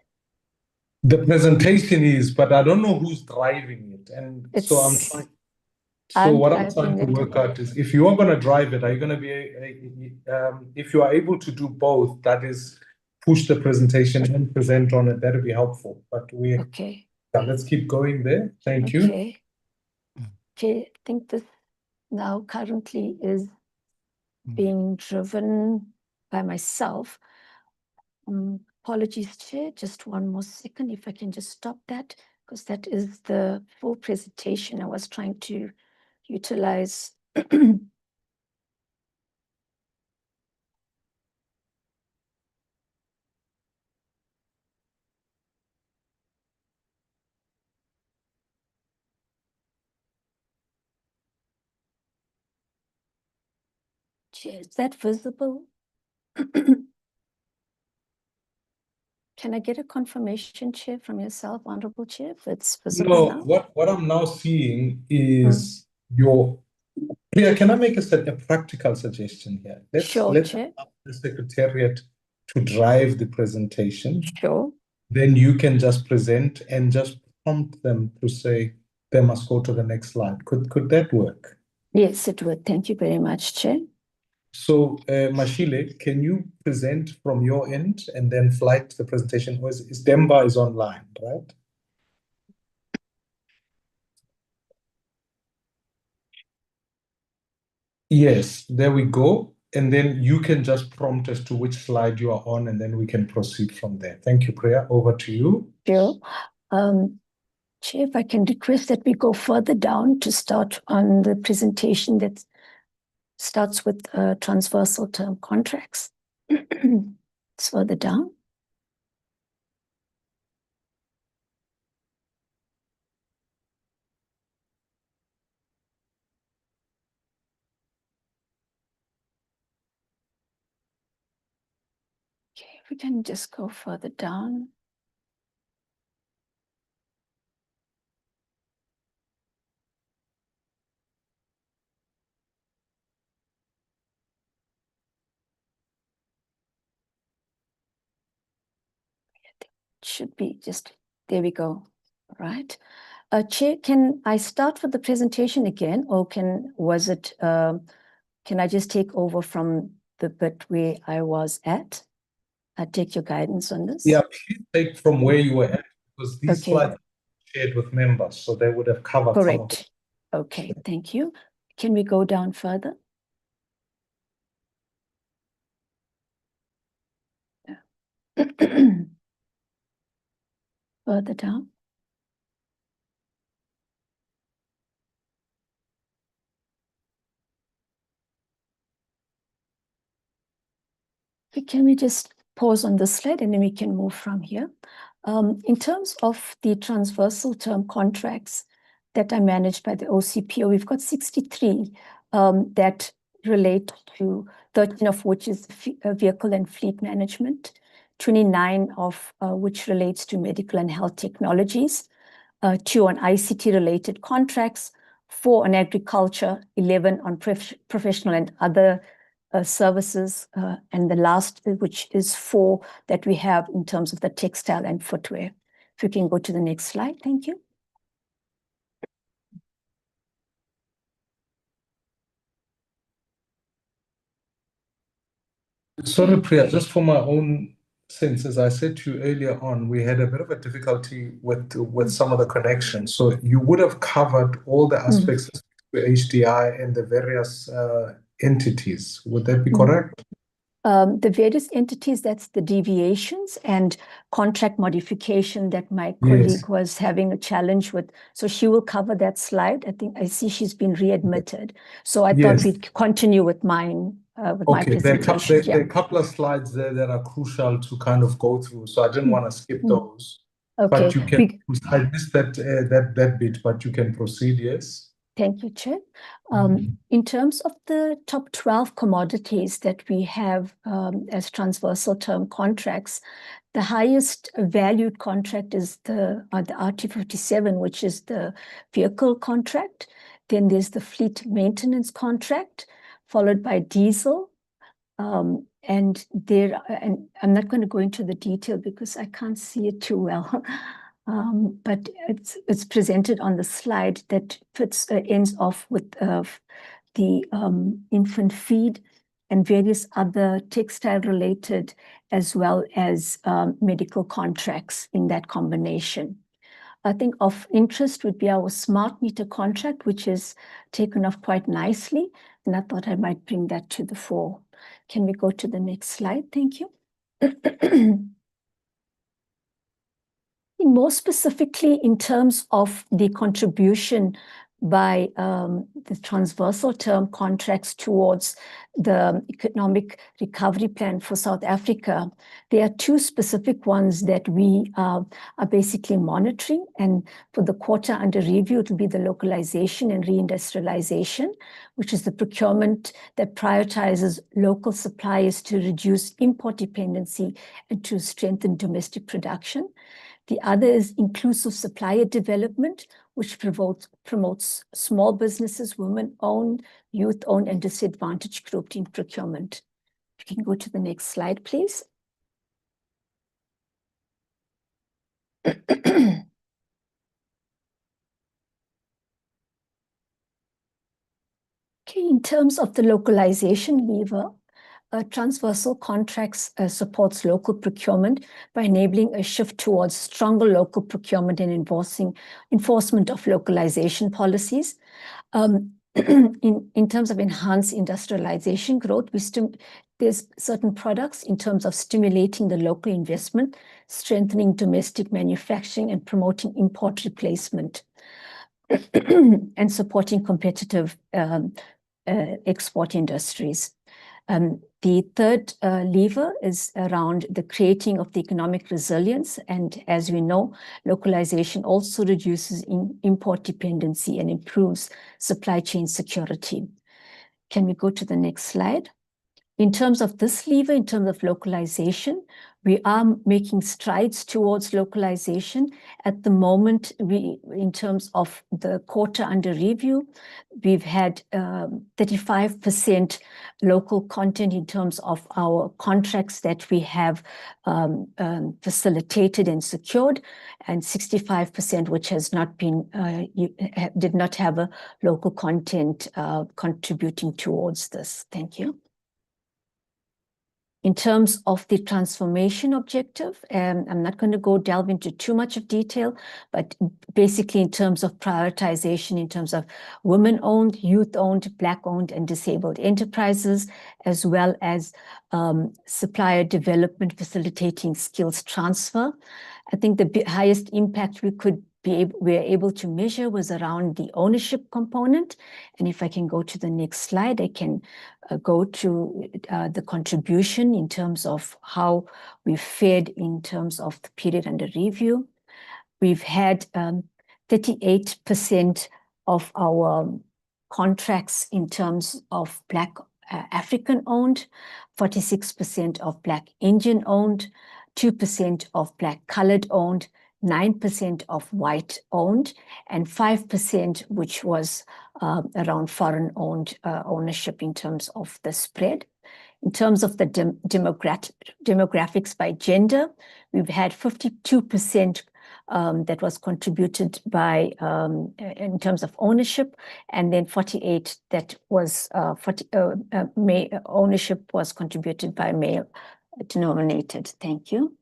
The presentation is, but I don't know who's driving it. And so I'm trying. So what I'm trying to work out is, if you are going to drive it, are you going to be, if you are able to do both, that is, push the presentation and present on it, that would be helpful. But okay. Let's keep going there. Thank you. Okay, I think this now currently is being driven by myself. Apologies, Chair, just one more second, if I can just stop that, because that is the full presentation I was trying to utilize. Chair, is that visible? Can I get a confirmation, Chair, from yourself, Honorable Chair, if it's visible now? What I'm now seeing is your... Priya, can I make a practical suggestion here? Let's Chair. ask the Secretariat to drive the presentation. Sure. Then you can just present and just prompt them to say they must go to the next slide. Could that work? Yes, it would. Thank you very much, Chair. So, Mashile, can you present from your end and then flight the presentation? Is Demba is online, right? Yes, there we go. And then you can just prompt us to which slide you are on, and then we can proceed from there. Thank you, Priya. Over to you. Sure. Chair, if I can request that we go further down to start on the presentation that starts with transversal term contracts. It's further down. Okay, we can just go further down. Should be just, there we go, right? Chair, can I start with the presentation again, or can I just take over from the bit where I was at? I take your guidance on this. Yeah, please take from where you were at, because these Okay. slides are shared with members, so they would have covered some of Correct. Okay, thank you. Can we go down further? Further down. Can we just pause on this slide and then we can move from here? In terms of the transversal term contracts that are managed by the OCPO, we've got 63 that relate to 13 of which is vehicle and fleet management, 29 of which relates to medical and health technologies, 2 on ICT related contracts, 4 on agriculture, 11 on professional and other services, and the last, which is 4 that we have in terms of the textile and footwear. If you can go to the next slide, thank you. Sorry, Priya, just for my own sense, as I said to you earlier on, we had a bit of a difficulty with some of the connections. So you would have covered all the aspects of HDI and the various entities. Would that be correct? The various entities, that's the deviations and contract modification that my colleague was having a challenge with. So she will cover that slide. I see she's been readmitted. So I thought we'd continue with mine. My presentation. There are a couple of slides there that are crucial to kind of go through, so I didn't want to skip those. Okay. But you can, I missed that bit, but you can proceed, yes? Thank you, Chair. In terms of the top 12 commodities that we have as transversal term contracts, the highest valued contract is the RT57, which is the vehicle contract. Then there's the fleet maintenance contract, followed by diesel. And I'm not going to go into the detail because I can't see it too well. But it's presented on the slide that ends off with the infant feed and various other textile related as well as medical contracts in that combination. I think of interest would be our smart meter contract, which is taken off quite nicely. And I thought I might bring that to the fore. Can we go to the next slide? Thank you. More specifically, in terms of the contribution by the transversal term contracts towards the economic recovery plan for South Africa, there are 2 specific ones that we are basically monitoring. And for the quarter under review, it will be the localization and reindustrialization, which is the procurement that prioritizes local suppliers to reduce import dependency and to strengthen domestic production. The other is inclusive supplier development, which promotes small businesses, women-owned, youth-owned, and disadvantaged group in procurement. You can go to the next slide, please. Okay, in terms of the localization lever, transversal contracts supports local procurement by enabling a shift towards stronger local procurement and enforcement of localization policies. In terms of enhanced industrialization growth, there's certain products in terms of stimulating the local investment, strengthening domestic manufacturing, and promoting import replacement, and supporting competitive export industries. The third lever is around the creating of the economic resilience. And as we know, localization also reduces import dependency and improves supply chain security. Can we go to the next slide? In terms of this lever, in terms of localization, we are making strides towards localization. At the moment, in terms of the quarter under review, we've had 35% local content in terms of our contracts that we have facilitated and secured, and 65% which has not been, did not have a local content contributing towards this. Thank you. In terms of the transformation objective, I'm not going to delve into too much of detail, but basically in terms of prioritization, in terms of women-owned, youth-owned, Black-owned, and disabled enterprises, as well as supplier development, facilitating skills transfer. I think the highest impact we're able to measure was around the ownership component. And if I can go to the next slide, I can go to the contribution in terms of how we fared in terms of the period under review. We've had 38% of our contracts in terms of Black African owned, 46% of Black Indian owned, 2% of Black colored owned, 9% of white owned, and 5% which was around foreign owned ownership in terms of the spread. In terms of the demographics by gender, we've had 52% that was contributed by in terms of ownership, and then 48 that was ownership was contributed by male denominated. Thank you.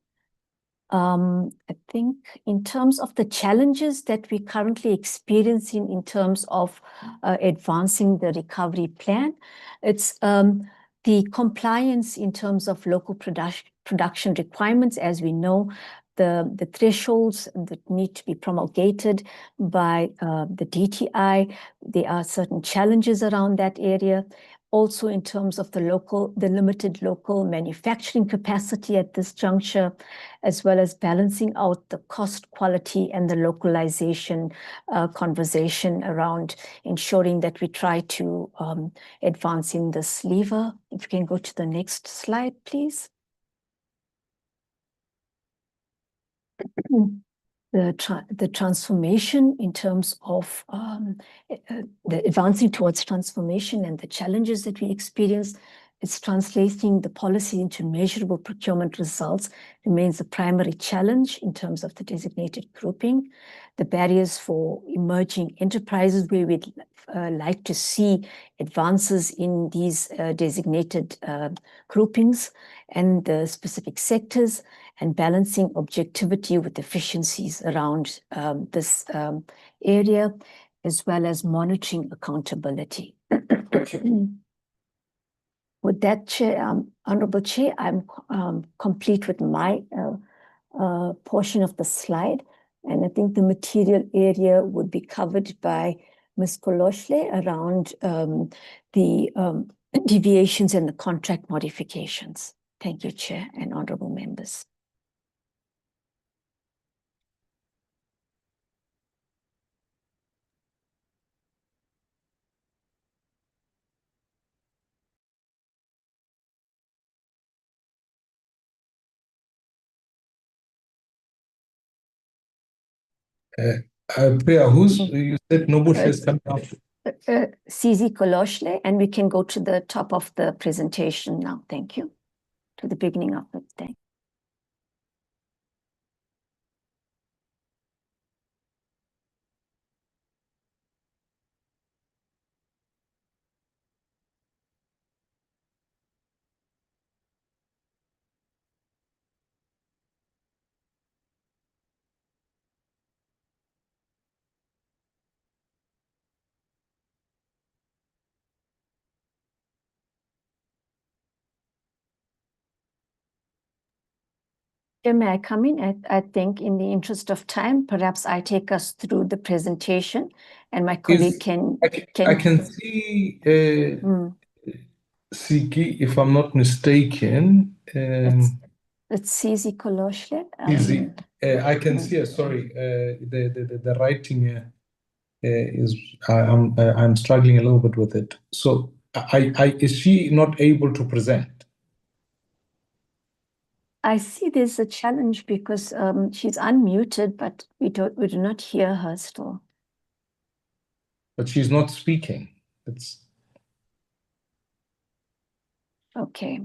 I think in terms of the challenges that we're currently experiencing in terms of advancing the recovery plan, it's the compliance in terms of local production requirements. As we know, the thresholds that need to be promulgated by the DTI, there are certain challenges around that area. Also in terms of the limited local manufacturing capacity at this juncture, as well as balancing out the cost, quality, and the localization conversation around ensuring that we try to advance in this lever. If you can go to the next slide, please. The transformation in terms of the advancing towards transformation and the challenges that we experience, it's translating the policy into measurable procurement results remains a primary challenge in terms of the designated grouping. The barriers for emerging enterprises, where we'd like to see advances in these designated groupings and the specific sectors, and balancing objectivity with efficiencies around this area, as well as monitoring accountability. With that, Chair, Honorable Chair, I'm complete with my portion of the slide, and I think the material area would be covered by Ms. Koloshle around the deviations and the contract modifications. Thank you, Chair and honorable members. Priya, you said Nobush is coming up? CZ Koloshle, and we can go to the top of the presentation now. Thank you. To the beginning of the day. May I come in? I think in the interest of time, perhaps I take us through the presentation and my colleague can... I can see Siki, if I'm not mistaken. It's CZ Koloshle. I can see her, sorry. The writing is, I'm struggling a little bit with it. So Is she not able to present? I see there's a challenge because she's unmuted, but we do not hear her still. But she's not speaking. Okay.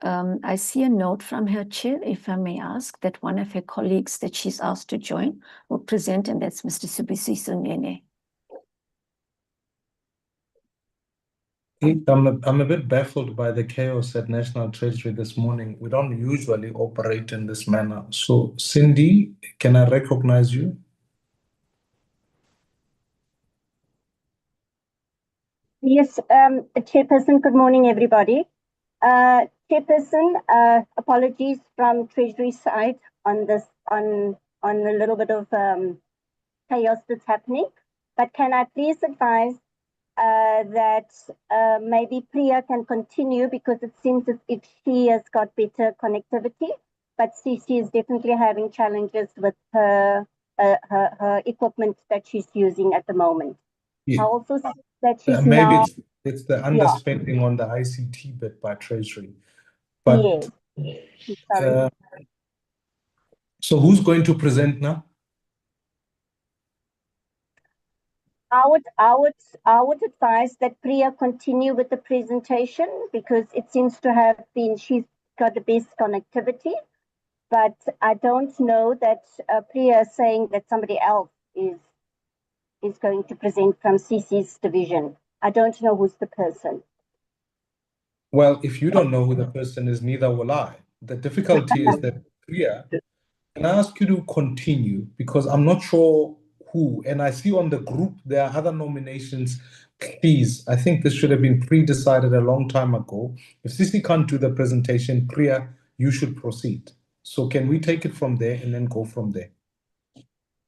I see a note from her chair, if I may ask, that one of her colleagues that she's asked to join will present, and that's Mr. Sibusiso Nene. I'm a bit baffled by the chaos at National Treasury this morning. We don't usually operate in this manner. So, Cindy, can I recognize you? Yes, Chairperson, good morning, everybody. Chairperson, apologies from Treasury side on this, on a little bit of chaos that's happening. But can I please advise that maybe Priya can continue, because it seems as if she has got better connectivity, but she is definitely having challenges with her equipment that she's using at the moment. Yeah. I also see that she's Maybe now... it's the underspending on the ICT bit by Treasury. But yes. Sorry. So who's going to present now? I would advise that Priya continue with the presentation, because it seems to have been, she's got the best connectivity, but I don't know that Priya is saying that somebody else is going to present from CC's division. I don't know who's the person. Well, if you don't know who the person is, neither will I. The difficulty is that Priya, can I ask you to continue, because I'm not sure who, and I see on the group there are other nominations. Please, I think this should have been pre-decided a long time ago. If Sisi can't do the presentation, Priya, you should proceed. So can we take it from there and then go from there?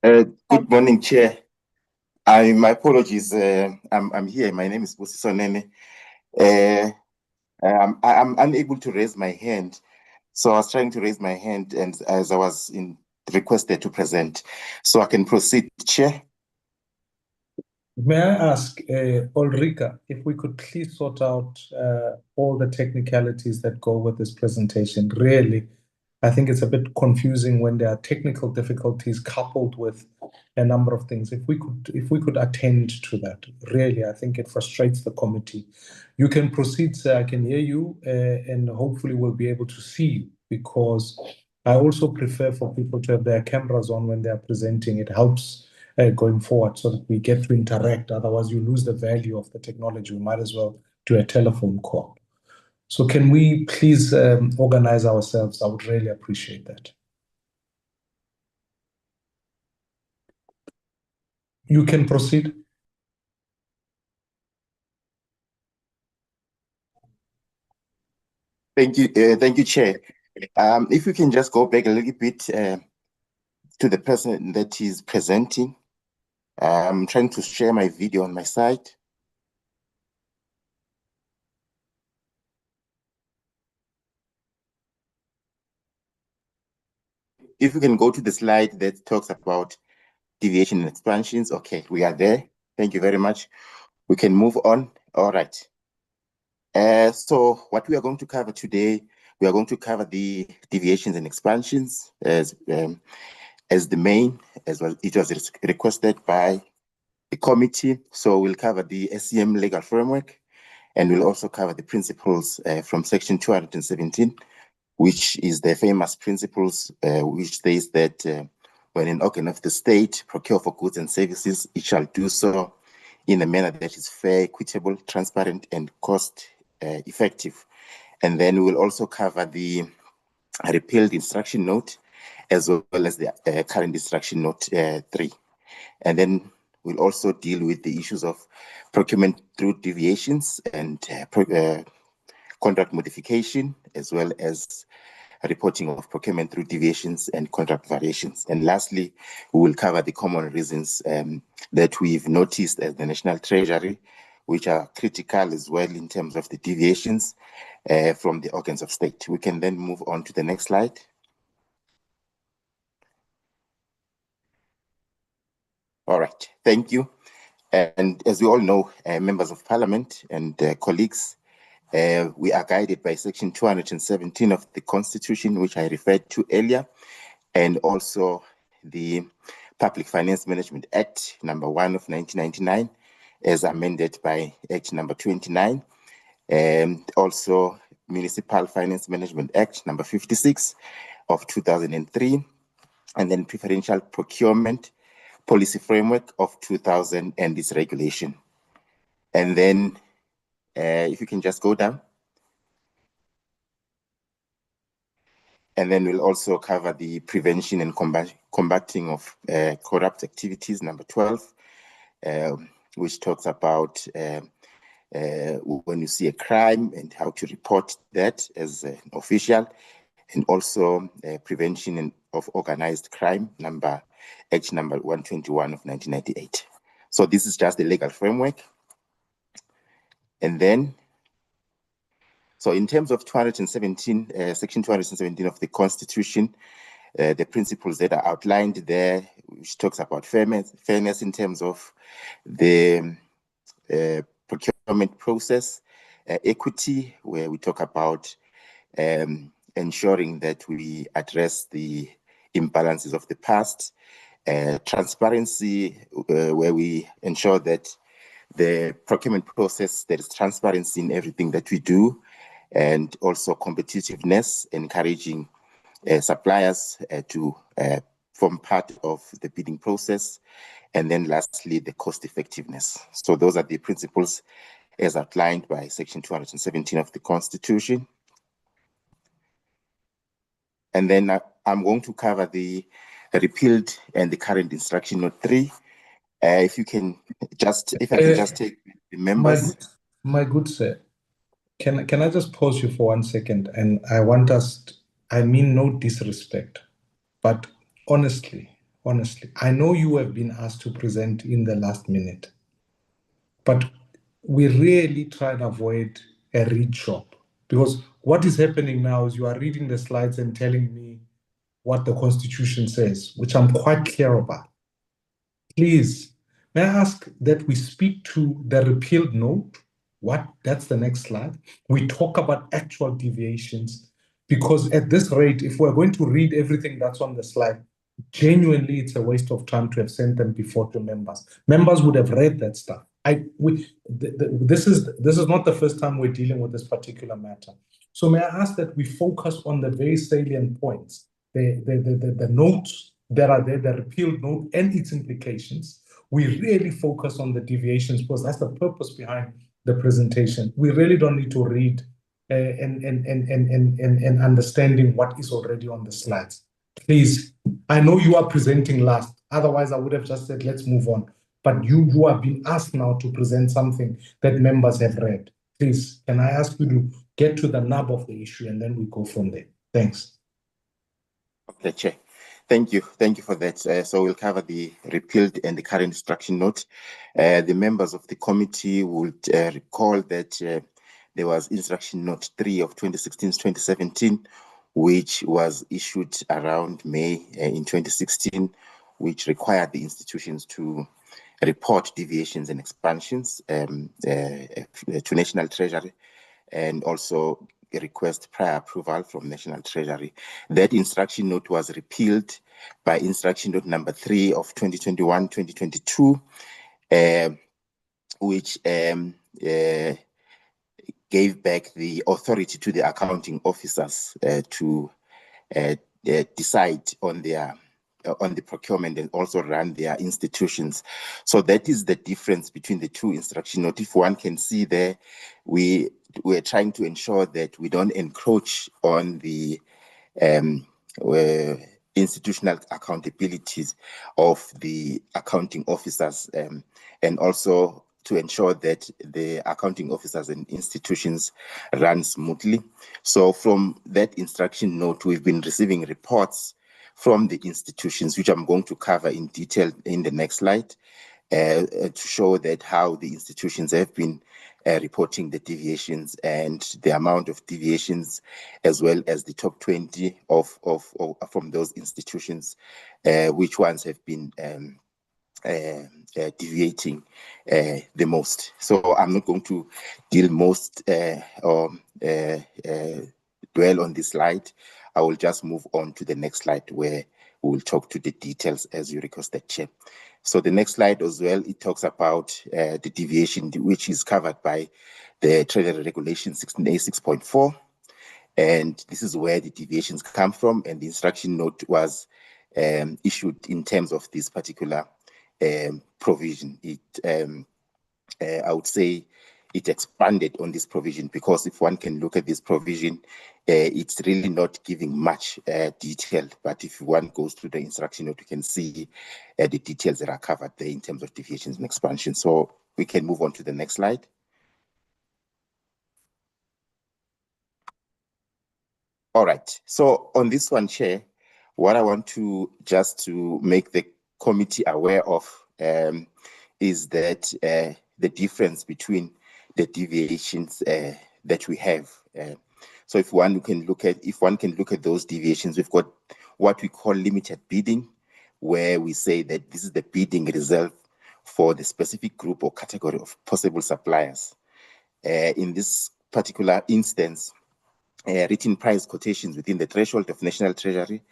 Good morning, Chair. My apologies. I'm here. My name is Sibusiso Nene. I'm unable to raise my hand, so I was trying to raise my hand, and as I was requested to present, so I can proceed, Chair. May I ask, Ulrika, if we could please sort out all the technicalities that go with this presentation. Really, I think it's a bit confusing when there are technical difficulties coupled with a number of things. If we could attend to that, really, I think it frustrates the committee. You can proceed, sir. I can hear you, and hopefully we'll be able to see you, because I also prefer for people to have their cameras on when they are presenting. It helps going forward, so that we get to interact. Otherwise, you lose the value of the technology. We might as well do a telephone call. So can we please organize ourselves? I would really appreciate that. You can proceed. Thank you, Chair. If we can just go back a little bit to the person that is presenting. I'm trying to share my video on my side. If we can go to the slide that talks about deviation and expansions. Okay, we are there. Thank you very much. We can move on. All right. So what we are going to cover today, we are going to cover the deviations and expansions as the main, as well. It was requested by the committee. So we'll cover the SCM legal framework, and we'll also cover the principles from section 217, which is the famous principles, which states that when an organ of the state procure for goods and services, it shall do so in a manner that is fair, equitable, transparent, and cost effective. And then we will also cover the repealed instruction note, as well as the current instruction note 3. And then we'll also deal with the issues of procurement through deviations and contract modification, as well as reporting of procurement through deviations and contract variations. And lastly, we will cover the common reasons that we've noticed as the National Treasury, which are critical as well in terms of the deviations from the organs of state. We can then move on to the next slide. All right, thank you. And as we all know, members of parliament and colleagues, we are guided by section 217 of the Constitution, which I referred to earlier, and also the Public Finance Management Act number 1 of 1999, as amended by Act number 29, and also Municipal Finance Management Act number 56 of 2003, and then Preferential Procurement Policy Framework of 2000 and its regulation. And then if you can just go down. And then we'll also cover the prevention and combating of corrupt activities, number 12, which talks about when you see a crime and how to report that as an official, and also prevention of organized crime, Act number 121 of 1998. So this is just the legal framework. And then, so in terms of 217, section 217 of the Constitution, the principles that are outlined there, which talks about fairness in terms of the procurement process, equity, where we talk about ensuring that we address the imbalances of the past, transparency, where we ensure that the procurement process, there is transparency in everything that we do, and also competitiveness, encouraging suppliers to form part of the bidding process, and then lastly, the cost effectiveness. So those are the principles as outlined by section 217 of the Constitution. And then I'm going to cover the repealed and the current instruction note 3. If you can just, if I can just take the members. My good sir, can I just pause you for 1 second? And I want us, I mean no disrespect, but honestly, I know you have been asked to present in the last minute, but we really try to avoid a read shop, because what is happening now is you are reading the slides and telling me what the Constitution says, which I'm quite clear about. Please, may I ask that we speak to the repealed note? That's the next slide. We talk about actual deviations, because at this rate, if we're going to read everything that's on the slide, genuinely, it's a waste of time to have sent them before to members. Members would have read that stuff. This is not the first time we're dealing with this particular matter. So may I ask that we focus on the very salient points, the notes that are there, the repealed note and its implications. We really focus on the deviations, because that's the purpose behind the presentation. We really don't need to read and understanding what is already on the slides. Please, I know you are presenting last. Otherwise, I would have just said, let's move on. But you have been asked now to present something that members have read. Please, can I ask you to get to the nub of the issue, and then we go from there. Thanks. Okay, Chair. Thank you. Thank you for that. So we'll cover the repealed and the current instruction note. The members of the committee would recall that there was instruction note 3 of 2016-2017, which was issued around May in 2016, which required the institutions to report deviations and expansions to National Treasury, and also request prior approval from National Treasury. That instruction note was repealed by instruction note number 3 of 2021-2022, which gave back the authority to the accounting officers to decide on the procurement and also run their institutions. So that is the difference between the two instruction notes. If one can see there, we're trying to ensure that we don't encroach on the institutional accountabilities of the accounting officers, and also to ensure that the accounting officers and institutions run smoothly. So from that instruction note, we've been receiving reports from the institutions, which I'm going to cover in detail in the next slide, to show that how the institutions have been reporting the deviations and the amount of deviations, as well as the top 20 from those institutions, which ones have been deviating the most. So I'm not going to deal most or dwell on this slide. I will just move on to the next slide where we will talk to the details as you requested, Chair. So the next slide as well, it talks about the deviation, which is covered by the Treasury Regulation 16A 6.4. And this is where the deviations come from, and the instruction note was issued in terms of this particular provision. I would say it expanded on this provision, because if one can look at this provision, it's really not giving much detail. But if one goes through the instruction note, you can see the details that are covered there in terms of deviations and expansion. So we can move on to the next slide. All right. So on this one, Chair, what I want to just to make the committee aware of is that the difference between the deviations that we have. So if one can look at those deviations, we've got what we call limited bidding, where we say that this is the bidding reserved for the specific group or category of possible suppliers. In this particular instance, written price quotations within the threshold of National Treasury,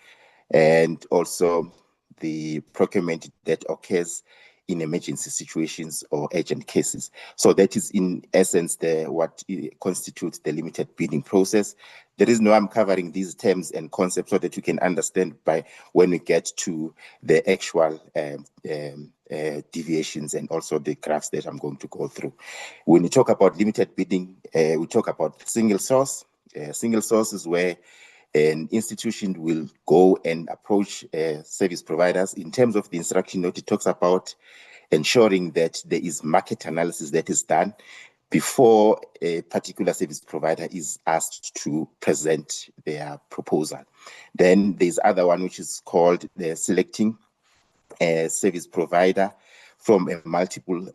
and also the procurement that occurs in emergency situations or urgent cases. So that is in essence what constitutes the limited bidding process. The reason why I'm covering these terms and concepts so that you can understand by when we get to the actual deviations and also the graphs that I'm going to go through. When we talk about limited bidding, we talk about single source. Single source is where an institution will go and approach service providers. In terms of the instruction note, it talks about ensuring that there is market analysis that is done before a particular service provider is asked to present their proposal. Then there's other one which is called selecting a service provider from a multiple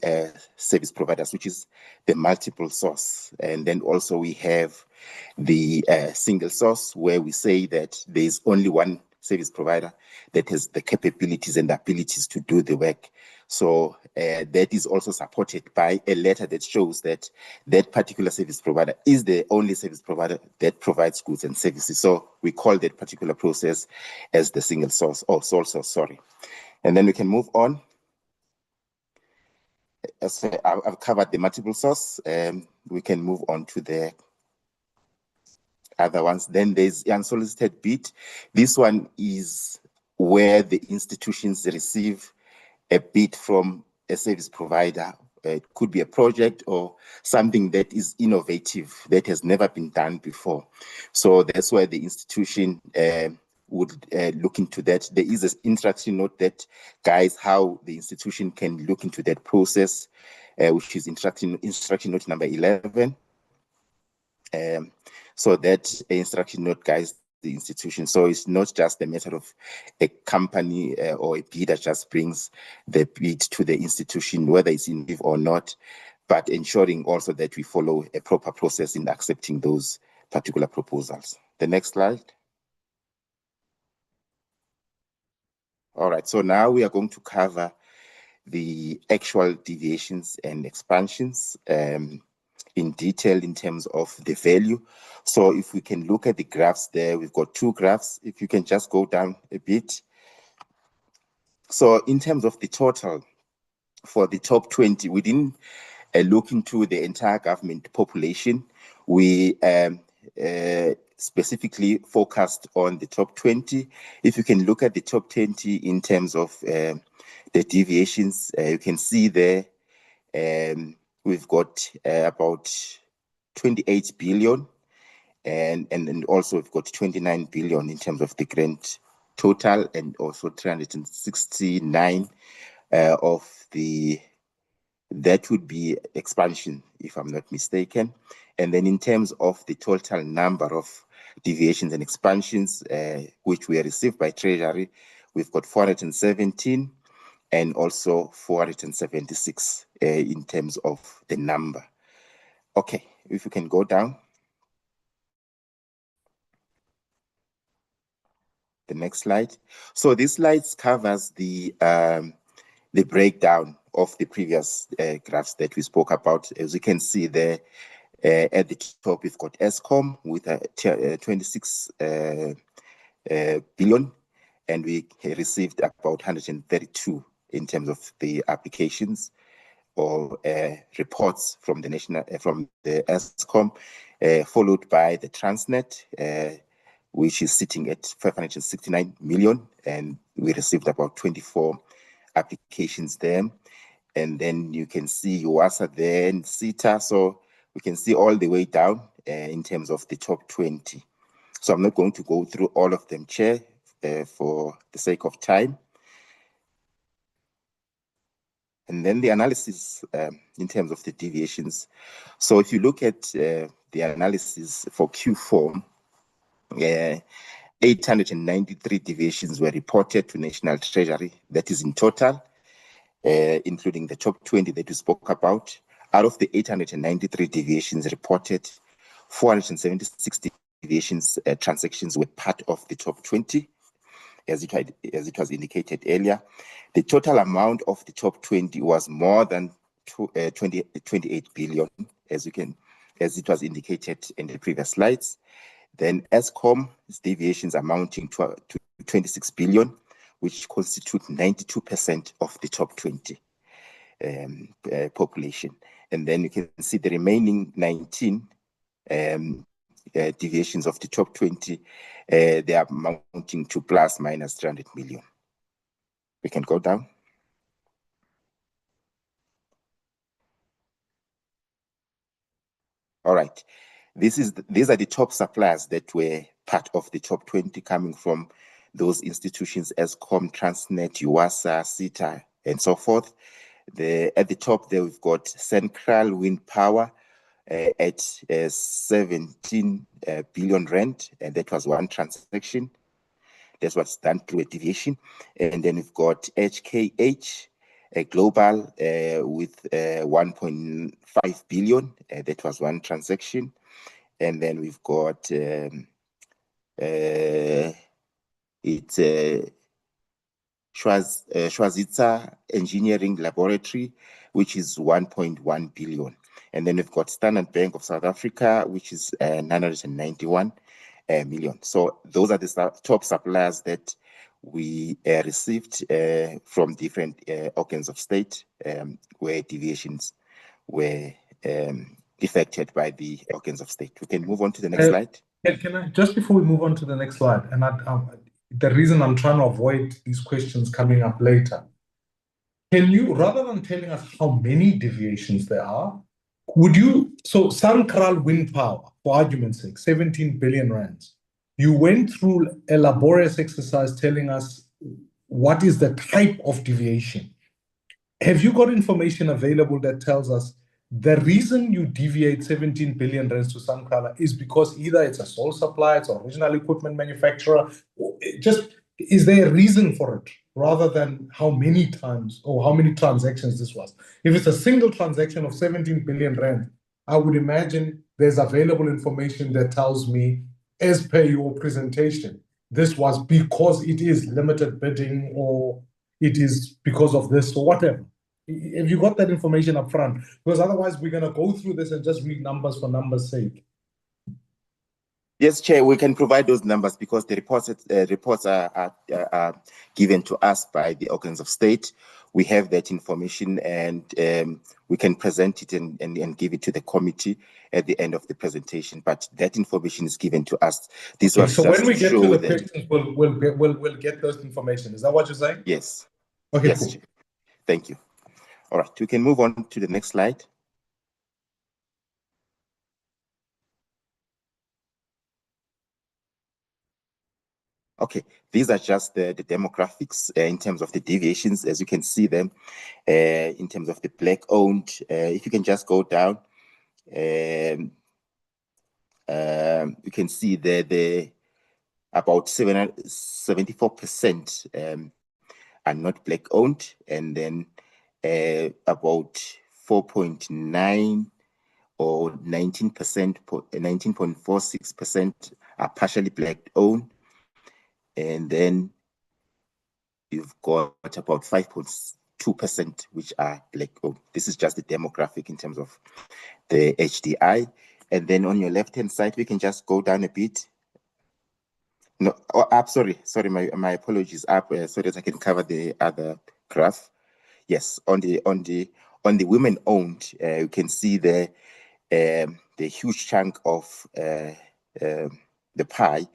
service providers, which is the multiple source. And then also we have the single source, where we say that there is only one service provider that has the capabilities and abilities to do the work. So that is also supported by a letter that shows that that particular service provider is the only service provider that provides goods and services. So we call that particular process as the single source or sole source, sorry. And then we can move on. As I've covered the multiple source, we can move on to the other ones. Then there's unsolicited bid. This one is where the institutions receive a bid from a service provider. It could be a project or something that is innovative, that has never been done before. So that's where the institution would look into that. There is an instruction note that guides how the institution can look into that process, which is instruction note number 11. So that instruction note guides the institution. So it's not just a matter of a company or a bidder just brings the bid to the institution, whether it's in or not, but ensuring also that we follow a proper process in accepting those particular proposals. The next slide. All right, so now we are going to cover the actual deviations and expansions in detail in terms of the value. So if we can look at the graphs there, we've got two graphs. If you can just go down a bit. So in terms of the total for the top 20, we didn't look into the entire government population. We specifically focused on the top 20. If you can look at the top 20 in terms of the deviations, you can see there we've got about 28 billion, and also we've got 29 billion in terms of the grant total, and also 369 of the, that would be expansion, if I'm not mistaken. And then in terms of the total number of deviations and expansions which were received by Treasury, we've got 417 and also 476 in terms of the number. Okay, if you can go down. The next slide. So this slide covers the the breakdown of the previous graphs that we spoke about. As you can see there, at the top, we've got Eskom with 26 billion, and we received about 132 in terms of the applications or reports from the Eskom, followed by the Transnet, which is sitting at 569 million, and we received about 24 applications there. And then you can see UASA there and CETA, so we can see all the way down in terms of the top 20. So I'm not going to go through all of them, Chair, for the sake of time. And then the analysis in terms of the deviations. So if you look at the analysis for Q4, 893 deviations were reported to National Treasury. That is in total, including the top 20 that we spoke about. Out of the 893 deviations reported, 476 deviations transactions were part of the top 20, as it was indicated earlier. The total amount of the top 20 was more than 28 billion, as it was indicated in the previous slides. Then Eskom's deviations amounting to 26 billion, which constitute 92% of the top 20 population. And then you can see the remaining 19 deviations of the top 20, they are amounting to plus minus 300 million. We can go down. All right. These are the top suppliers that were part of the top 20, coming from those institutions: Eskom, Transnet, UASA, CETA, and so forth. At the top there, we've got Central Wind Power at 17 billion rand, and that was one transaction. That's what's done through a deviation. And then we've got HKH Global with 1.5 billion. That was one transaction. And then we've got Schwazitza Engineering Laboratory, which is 1.1 billion. And then we've got Standard Bank of South Africa, which is 991 million. So those are the top suppliers that we received from different organs of state, where deviations were affected by the organs of state. We can move on to the next slide. Can I, just before we move on to the next slide, and the reason I'm trying to avoid these questions coming up later, can you, rather than telling us how many deviations there are, would you, so Sankral Wind Power, for argument's sake, 17 billion rands, you went through a laborious exercise telling us what is the type of deviation. Have you got information available that tells us the reason you deviate 17 billion rands to Sankral is because either it's a sole supplier, it's an original equipment manufacturer, just is there a reason for it rather than how many times or how many transactions this was? If it's a single transaction of 17 billion rand, I would imagine there's available information that tells me, as per your presentation, this was because it is limited bidding or it is because of this or whatever. Have you got that information up front? Because otherwise we're going to go through this and just read numbers for numbers' sake. Yes, Chair, we can provide those numbers because the reports are given to us by the organs of state. We have that information, and we can present it and give it to the committee at the end of the presentation. But that information is given to us. This was so just when we get to the that questions, we'll get those information. Is that what you're saying? Yes. Okay, yes, cool. Chair. Thank you. All right, we can move on to the next slide. Okay, these are just the demographics in terms of the deviations, as you can see them in terms of the black-owned. If you can just go down, you can see the about 74% are not black-owned, and then about 4.9 or 19.46% are partially black-owned. And then you've got about 5.6% 2%, which are black owned. This is just the demographic in terms of the HDI. And then on your left-hand side, we can just go down a bit. No, up, sorry, my apologies, up, so that I can cover the other graph. Yes, on the women-owned, you can see the huge chunk of the pie,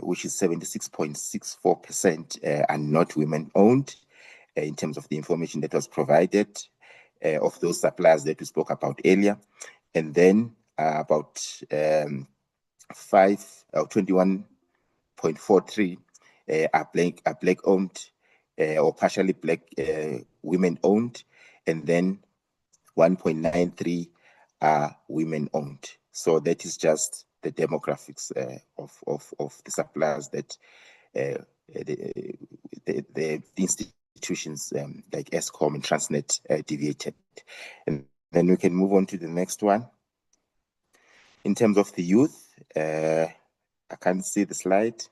which is 76.64%, are not women-owned in terms of the information that was provided of those suppliers that we spoke about earlier. And then about 21.43 are black-owned or partially black women-owned, and then 1.93 are women-owned. So that is just the demographics of the suppliers that the institutions like Eskom and Transnet deviated. And then we can move on to the next one. In terms of the youth, I can't see the slide.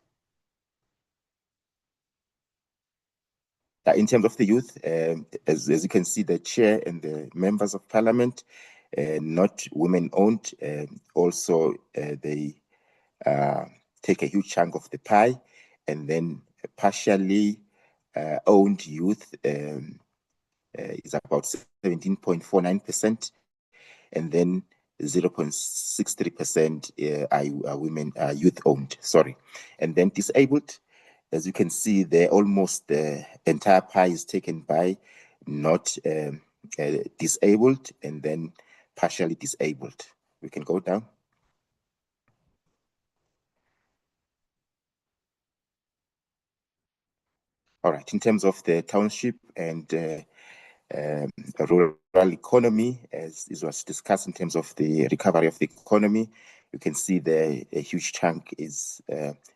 In terms of the youth, as you can see, the chair and the members of parliament, not women-owned, also they take a huge chunk of the pie, and then partially owned youth is about 17.49%, and then 0.63% are women, youth-owned, sorry. And then disabled, as you can see, almost the entire pie is taken by not disabled and then partially disabled. We can go down. All right, in terms of the township and rural economy, as was discussed in terms of the recovery of the economy, you can see a huge chunk is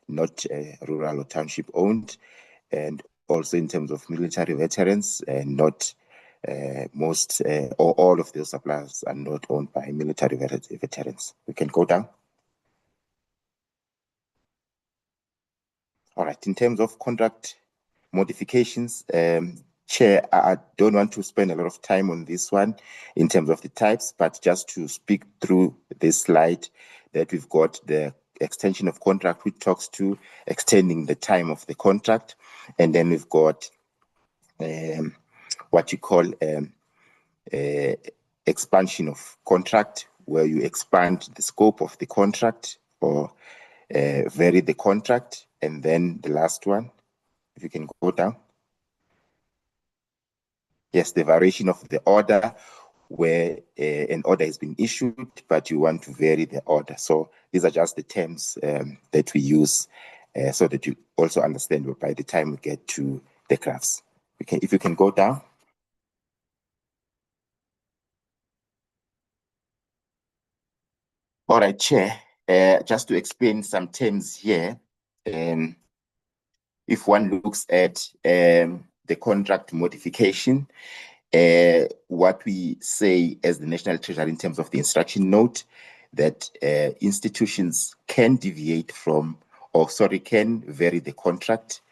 not rural or township owned, and also in terms of military veterans, not most or all of those suppliers are not owned by military veterans. We can go down. All right, in terms of contract modifications, Chair, I don't want to spend a lot of time on this one in terms of the types, but just to speak through this slide, that we've got the extension of contract, which talks to extending the time of the contract. And then we've got what you call expansion of contract, where you expand the scope of the contract or vary the contract. And then the last one, if you can go down. Yes, the variation of the order, where an order has been issued, but you want to vary the order. So these are just the terms that we use so that you also understand by the time we get to the graphs. If you can go down. All right, Chair, just to explain some terms here, if one looks at the contract modification, what we say as the National Treasury in terms of the instruction note, that institutions can deviate from, can vary the contract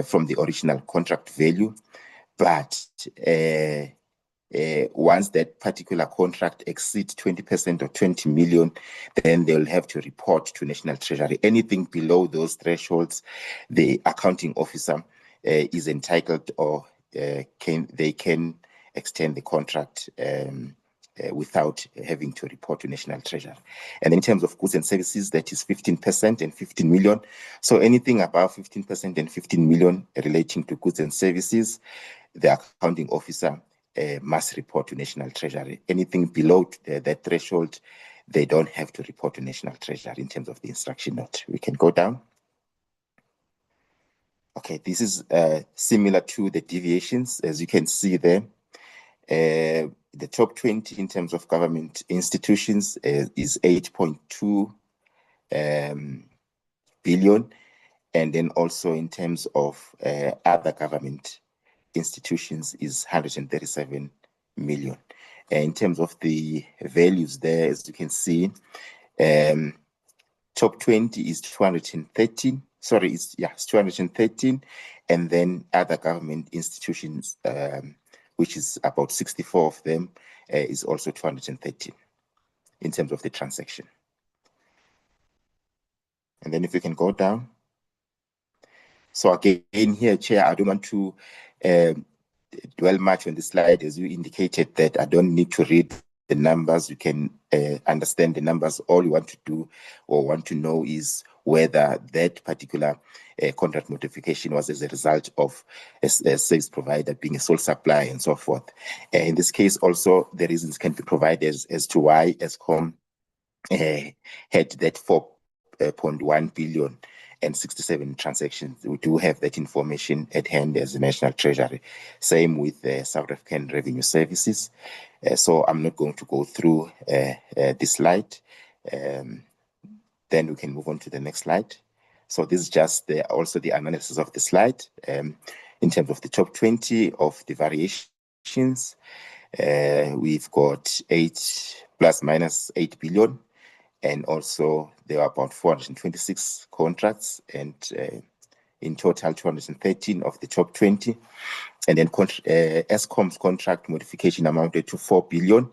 from the original contract value, but once that particular contract exceeds 20% or 20 million, then they'll have to report to National Treasury. Anything below those thresholds, the accounting officer is entitled or they can extend the contract without having to report to National Treasury. And in terms of goods and services, that is 15% and 15 million. So anything above 15% and 15 million relating to goods and services, the accounting officer must report to National Treasury. Anything below that threshold, they don't have to report to National Treasury in terms of the instruction note. We can go down. Okay, this is similar to the deviations, as you can see there. The top 20 in terms of government institutions is 8.2 billion. And then also in terms of other government institutions is 137 million. In terms of the values there, as you can see, top 20 is 213, it's 213, and then other government institutions which is about 64 of them, is also 213 in terms of the transaction. And then if we can go down. So again here, Chair, I don't want to dwell much on the slide, as you indicated that I don't need to read the numbers. You can understand the numbers. All you want to do or want to know is whether that particular contract modification was as a result of a service provider being a sole supplier and so forth. In this case, also, the reasons can be provided as to why Eskom had that 4.1 billion and 67 transactions. We do have that information at hand as the National Treasury. Same with South African Revenue Services. So I'm not going to go through this slide. Then we can move on to the next slide. So this is just also the analysis of the slide in terms of the top 20 of the variations. We've got 8 plus minus 8 billion. And also there are about 426 contracts, and in total 213 of the top 20. And then Eskom's contract modification amounted to 4 billion,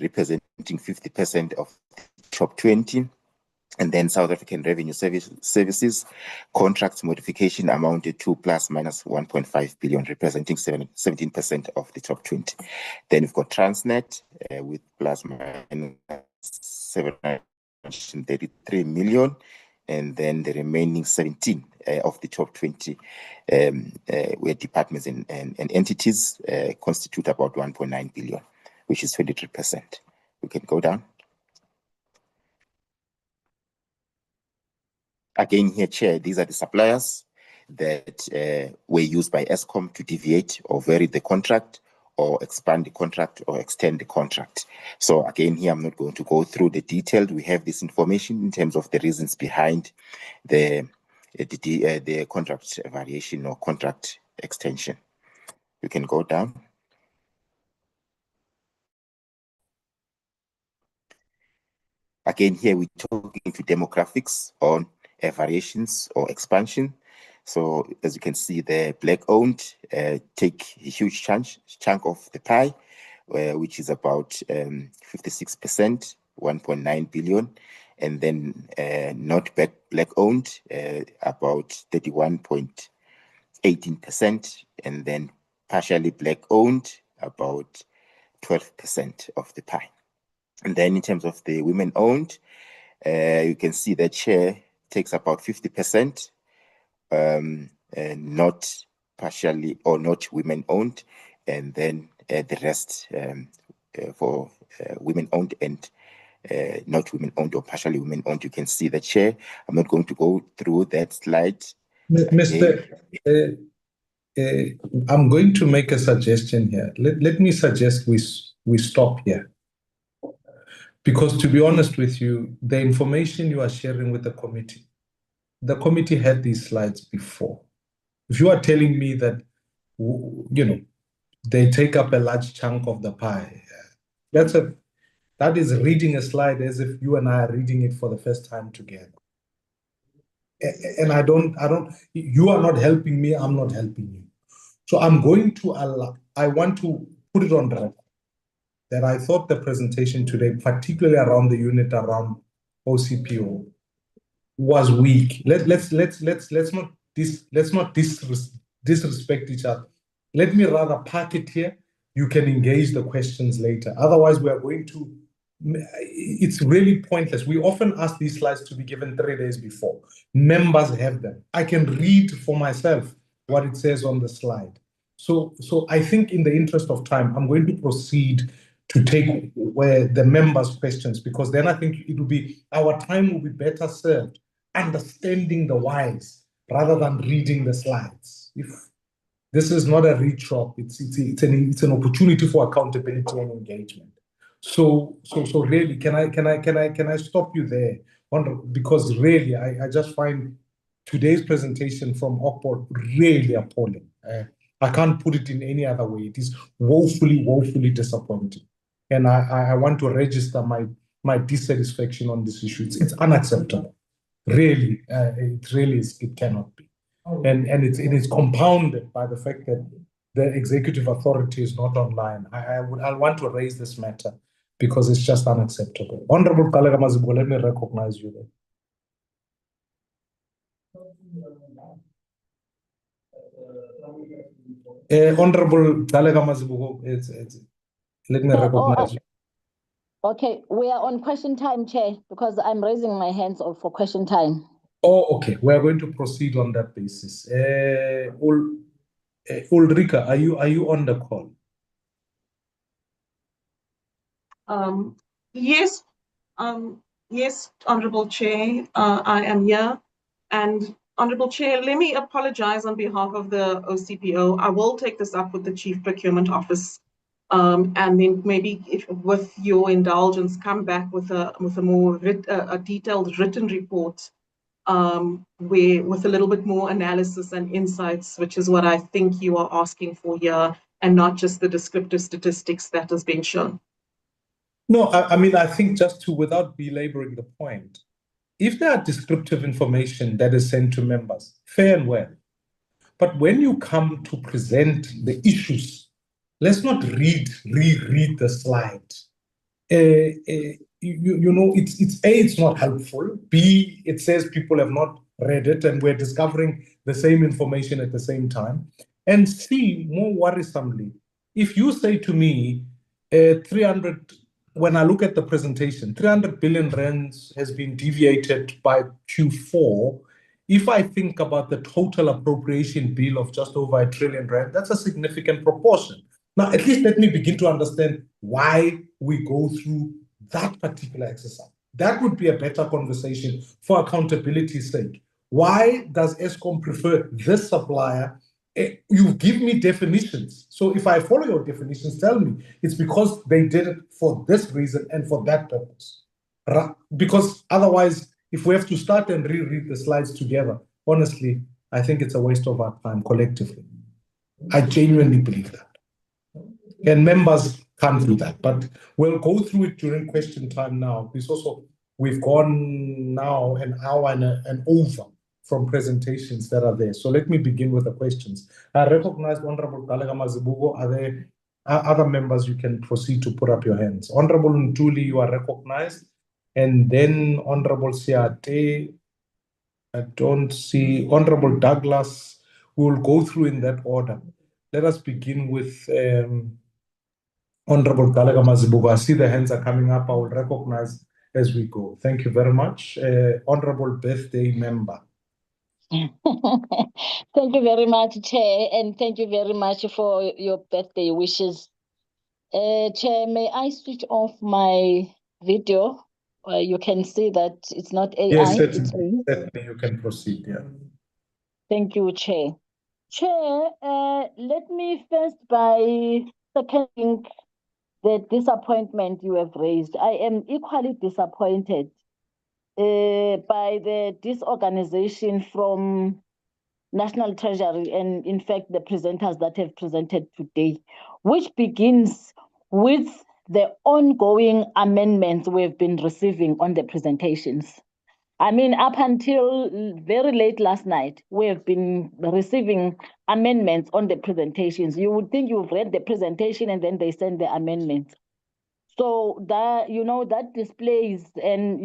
representing 50% of the top 20. And then South African Revenue Services contract modification amounted to plus minus 1.5 billion, representing 17% of the top 20. Then we've got Transnet with plus minus 733 million, and then the remaining 17 of the top 20 where departments and entities constitute about 1.9 billion, which is 23%. We can go down. Again here, Chair, these are the suppliers that were used by Eskom to deviate or vary the contract or expand the contract or extend the contract. So again, here I'm not going to go through the detail. We have this information in terms of the reasons behind the contract variation or contract extension. You can go down. Again, here we're talking to demographics on variations or expansion. So as you can see, the black-owned take a huge chunk of the pie, which is about 56%, 1.9 billion, and then not black-owned, about 31.18%, and then partially black-owned, about 12% of the pie. And then in terms of the women-owned, you can see that share takes about 50%, not partially or not women-owned, and then the rest for women-owned and not women-owned or partially women-owned. You can see that share. I'm not going to go through that slide. Mr. I'm going to make a suggestion here. Let me suggest we stop here. Because to be honest with you, the information you are sharing with the committee had these slides before. If you are telling me that, they take up a large chunk of the pie, that is reading a slide as if you and I are reading it for the first time together. And you are not helping me, I'm not helping you. So I want to put it on record that I thought the presentation today, particularly around the unit around OCPO, was weak. Let's not disrespect each other. Let me rather park it here. You can engage the questions later. Otherwise, we are going to. It's really pointless. We often ask these slides to be given 3 days before. Members have them. I can read for myself what it says on the slide. So I think in the interest of time, I'm going to proceed to take where the members' questions, because then I think our time will be better served understanding the whys rather than reading the slides. If this is not a read shop, it's an opportunity for accountability and engagement. So really, can I stop you there? Because really, I just find today's presentation from Okpor really appalling. I can't put it in any other way. It is woefully disappointing. And I want to register my dissatisfaction on this issue. It's unacceptable. Really, it cannot be. And it is compounded by the fact that the executive authority is not online. I want to raise this matter because it's just unacceptable. Honorable Kalega Mazibuko, let me recognize you there. Honorable Kalega Mazibuko, let me recognize you. Okay, we are on question time, Chair, because I'm raising my hands for question time. Oh, okay. We are going to proceed on that basis. Ulrika, are you on the call? Yes, yes, Honorable Chair, I am here. And Honorable Chair, let me apologize on behalf of the OCPO. I will take this up with the Chief Procurement Office, and then maybe, if, with your indulgence, come back with a more detailed written report, where with a little bit more analysis and insights, which is what I think you are asking for here, and not just the descriptive statistics that has been shown. No, I mean, I think just to, without belaboring the point, if there are descriptive information that is sent to members, fair and well. But when you come to present the issues, let's not reread the slide. You know, it's A, it's not helpful. B, it says people have not read it and we're discovering the same information at the same time. And C, more worrisomely, if you say to me, 300, when I look at the presentation, 300 billion rands has been deviated by Q4. If I think about the total appropriation bill of just over R1 trillion, that's a significant proportion. Now, at least let me begin to understand why we go through that particular exercise. That would be a better conversation for accountability's sake. Why does ESCOM prefer this supplier? You give me definitions. So if I follow your definitions, tell me it's because they did it for this reason and for that purpose. Because otherwise, if we have to start and reread the slides together, honestly, I think it's a waste of our time collectively. I genuinely believe that. And members can't do that, but we'll go through it during question time now. Because also, we've gone now an hour and over from presentations that are there. So let me begin with the questions. I recognize Honorable Kalega Mazibuko. Are there other members you can proceed to put up your hands? Honorable Ntuli, you are recognized. And then Honorable Siate, I don't see. Honorable Douglas, we will go through in that order. Let us begin with Honorable Kalega Mazibuko. I see the hands are coming up. I will recognize as we go. Thank you very much. Honorable birthday member. Thank you very much, Chair, and thank you very much for your birthday wishes. Chair, may I switch off my video? You can see that it's not AI. Yes, certainly you can proceed. Yeah. Thank you, Chair. Chair, let me first by seconding the disappointment you have raised. I am equally disappointed by the disorganization from National Treasury and, in fact, the presenters that have presented today, which begins with the ongoing amendments we've been receiving on the presentations. I mean, up until very late last night, we have been receiving amendments on the presentations. You would think you've read the presentation and then they send the amendments. So that, that displays an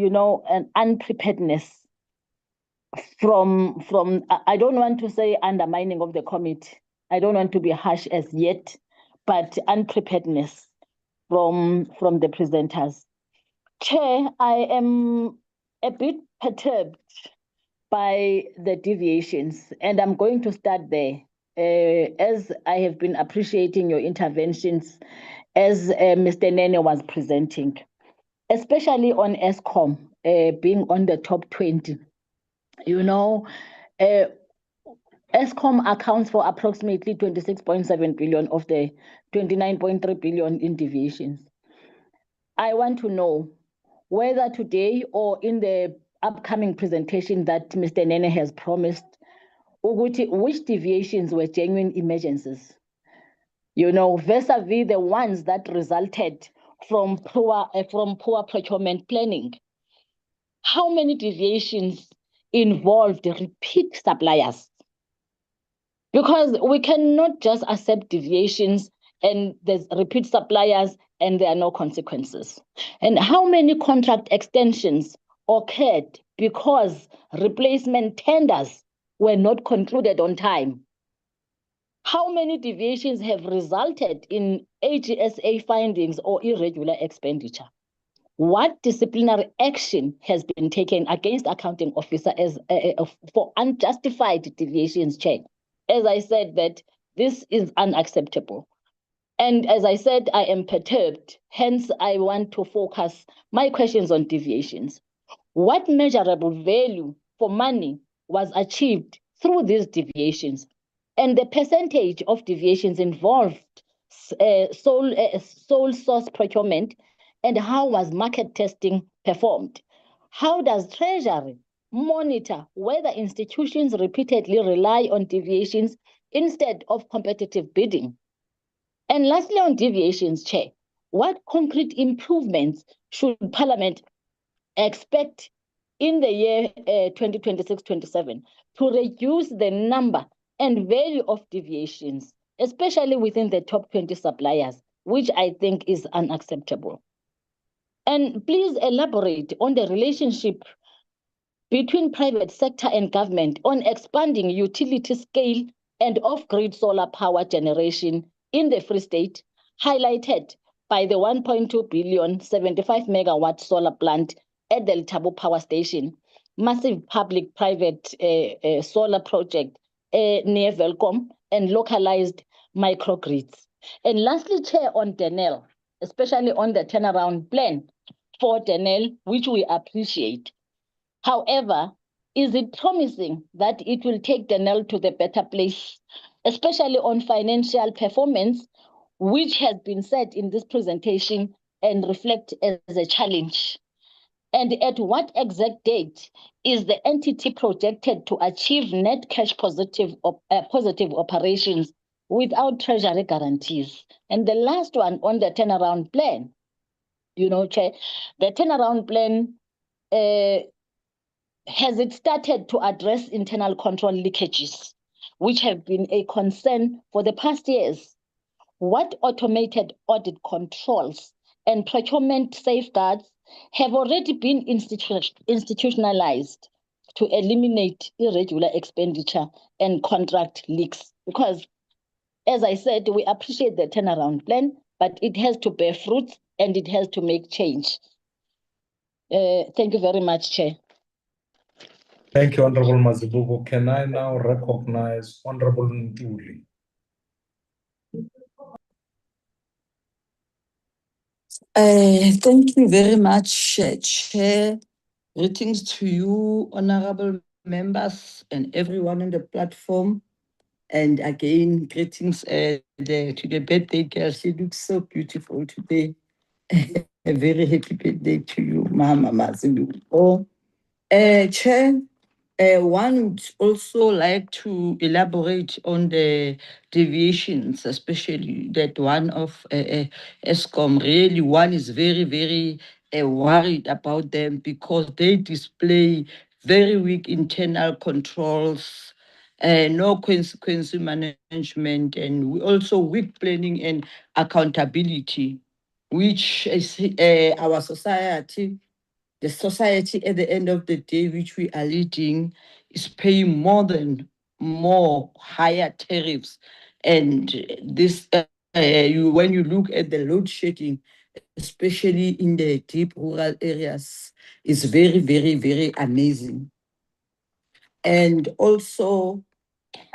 unpreparedness from I don't want to say undermining of the committee. I don't want to be harsh as yet, but unpreparedness from the presenters. Chair, I am a bit perturbed by the deviations, and I'm going to start there. As I have been appreciating your interventions as Mr. Nene was presenting, especially on ESCOM being on the top 20. ESCOM accounts for approximately 26.7 billion of the 29.3 billion in deviations. I want to know whether today or in the upcoming presentation that Mr. Nene has promised, which deviations were genuine emergencies, vis-a-vis the ones that resulted from poor procurement planning. How many deviations involved repeat suppliers? Because we cannot just accept deviations and there's repeat suppliers and there are no consequences. And how many contract extensions occurred because replacement tenders were not concluded on time? How many deviations have resulted in AGSA findings or irregular expenditure? What disciplinary action has been taken against accounting officer for unjustified deviations, Chair? As I said, that this is unacceptable. And as I said, I am perturbed. Hence, I want to focus my questions on deviations. What measurable value for money was achieved through these deviations? And the percentage of deviations involved sole source procurement, and how was market testing performed? How does Treasury monitor whether institutions repeatedly rely on deviations instead of competitive bidding? And lastly, on deviations, Chair, what concrete improvements should Parliament expect in the year 2026-27 to reduce the number and value of deviations, especially within the top 20 suppliers, which I think is unacceptable? And please elaborate on the relationship between private sector and government on expanding utility scale and off-grid solar power generation in the Free State, highlighted by the 1.2 billion 75 megawatt solar plant at the Letabo Power Station, massive public-private solar project near Velcom, and localized microgrids. And lastly, Chair, on Denel, especially on the turnaround plan for Denel, which we appreciate. However, is it promising that it will take Denel to the better place, especially on financial performance, which has been said in this presentation and reflect as a challenge? And at what exact date is the entity projected to achieve net cash positive operations without Treasury guarantees? And the last one on the turnaround plan, Chair, the turnaround plan, has it started to address internal control leakages, which have been a concern for the past years? What automated audit controls and procurement safeguards have already been institutionalized to eliminate irregular expenditure and contract leaks? Because, as I said, we appreciate the turnaround plan, but it has to bear fruit and it has to make change. Thank you very much, Chair. Thank you, Honorable Mazibuko. Can I now recognize Honorable Ntuli? Thank you very much, Chair. Greetings to you, honorable members, and everyone on the platform. And again, greetings to the birthday girl. She looks so beautiful today. A very happy birthday to you, Mama Mazibuko. Chair, one would also like to elaborate on the deviations, especially that one of ESCOM. Really, one is very, very worried about them because they display very weak internal controls, no consequence management, and also weak planning and accountability, which is our society. The society at the end of the day, which we are leading, is paying more higher tariffs. And this, when you look at the load shedding, especially in the deep rural areas, is very, very, very amazing. And also,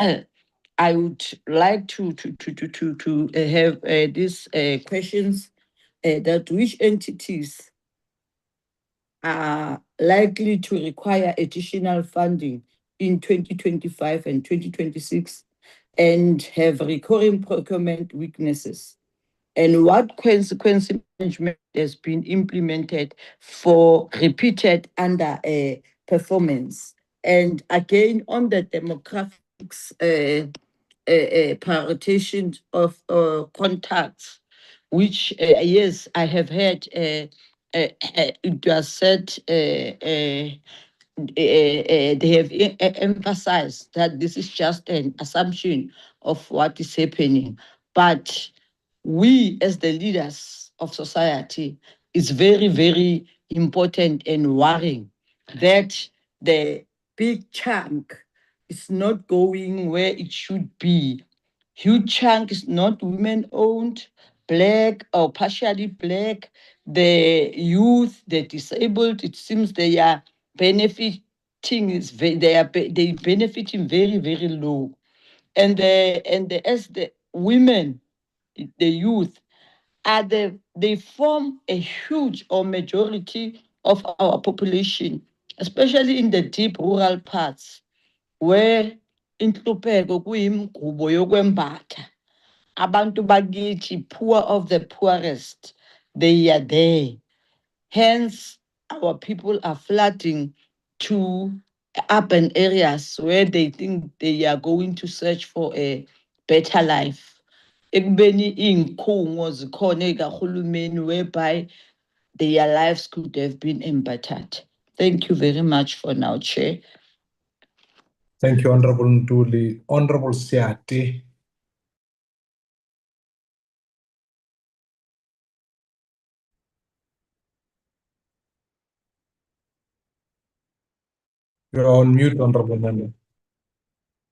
I would like to have these questions that which entities are likely to require additional funding in 2025 and 2026 and have recurring procurement weaknesses, and what consequence management has been implemented for repeated under performance. And again, on the demographics prioritization of contacts, which, yes, I have heard it was said they have emphasized that this is just an assumption of what is happening. But we, as the leaders of society, it's very, very important and worrying that the big chunk is not going where it should be. Huge chunk is not women-owned, Black or partially Black. The youth, the disabled, it seems they are benefiting they benefiting very, very low. And as the women, the youth, they form a huge or majority of our population, especially in the deep rural parts, where inhlupheko kuyimigubo yokwembatha. Abantu bakithi, poor of the poorest, they are there. Hence, our people are flooding to urban areas where they think they are going to search for a better life. Ekubeni iy'nkhungo zikhona ey'kahulumeni whereby their lives could have been embittered. Thank you very much for now, Chair. Thank you, Honorable Ntuli. Honorable Siati. You're on mute, Honorable Member.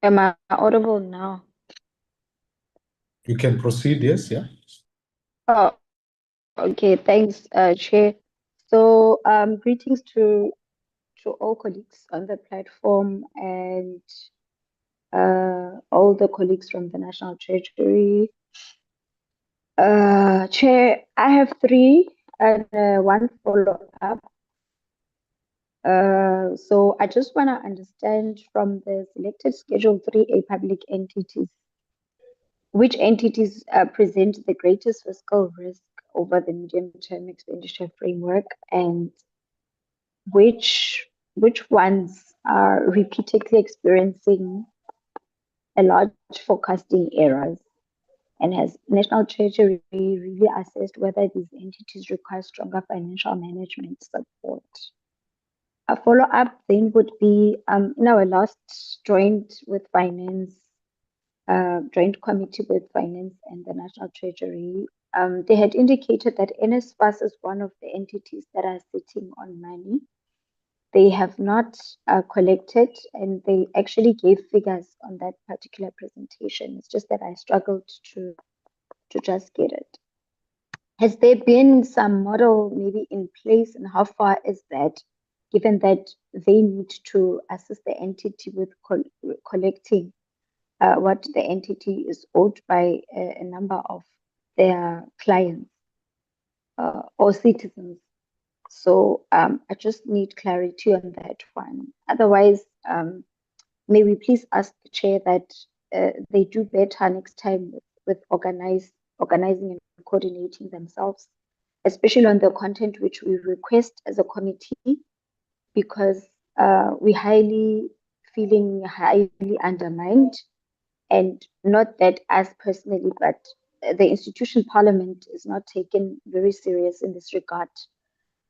Am I audible now? You can proceed, yes, yeah. Oh, okay. Thanks, Chair. So, greetings to all colleagues on the platform and all the colleagues from the National Treasury. Chair, I have three and one follow-up. So I just want to understand from the selected Schedule 3A public entities, which entities present the greatest fiscal risk over the medium-term expenditure framework, and which ones are repeatedly experiencing a large forecasting errors? And has National Treasury really assessed whether these entities require stronger financial management support? A follow-up then would be in our last joint committee with Finance and the National Treasury, they had indicated that NSFAS is one of the entities that are sitting on money. They have not collected, and they actually gave figures on that particular presentation. It's just that I struggled to just get it. Has there been some model maybe in place, and how far is that, given that they need to assist the entity with collecting what the entity is owed by a number of their clients or citizens? So I just need clarity on that one. Otherwise, may we please ask the Chair that they do better next time with organizing and coordinating themselves, especially on the content which we request as a committee, because we're feeling highly undermined, and not that us personally, but the institution Parliament is not taken very serious in this regard.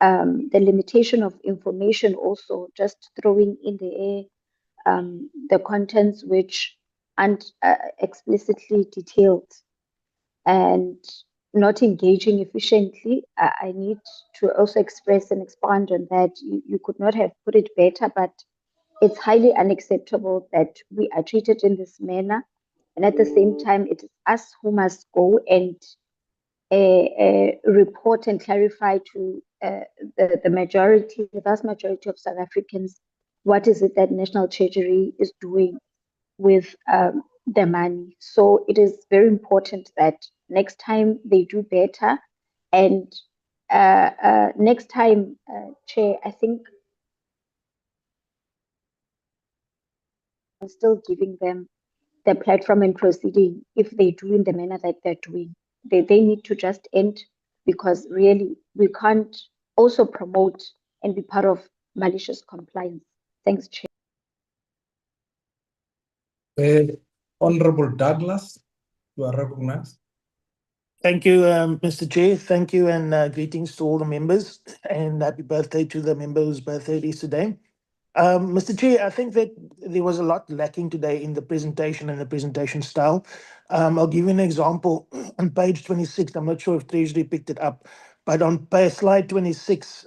The limitation of information also, just throwing in the air the contents which aren't explicitly detailed and not engaging efficiently. I need to also express and expand on that. You could not have put it better, but it's highly unacceptable that we are treated in this manner. And at the same time, it is us who must go and report and clarify to the vast majority of South Africans, what is it that National Treasury is doing with the money. So it is very important that next time they do better. And next time, Chair, I think I'm still giving them the platform and proceeding if they do in the manner that they're doing. They need to just end, because really we can't also promote and be part of malicious compliance. Thanks, Chair. Honorable Douglas, you are recognized. Thank you, Mr. Chair. Thank you, and greetings to all the members, and happy birthday to the member whose birthday it is today. Mr. Chair, I think that there was a lot lacking today in the presentation and the presentation style. I'll give you an example. On page 26, I'm not sure if Treasury picked it up, but on slide 26,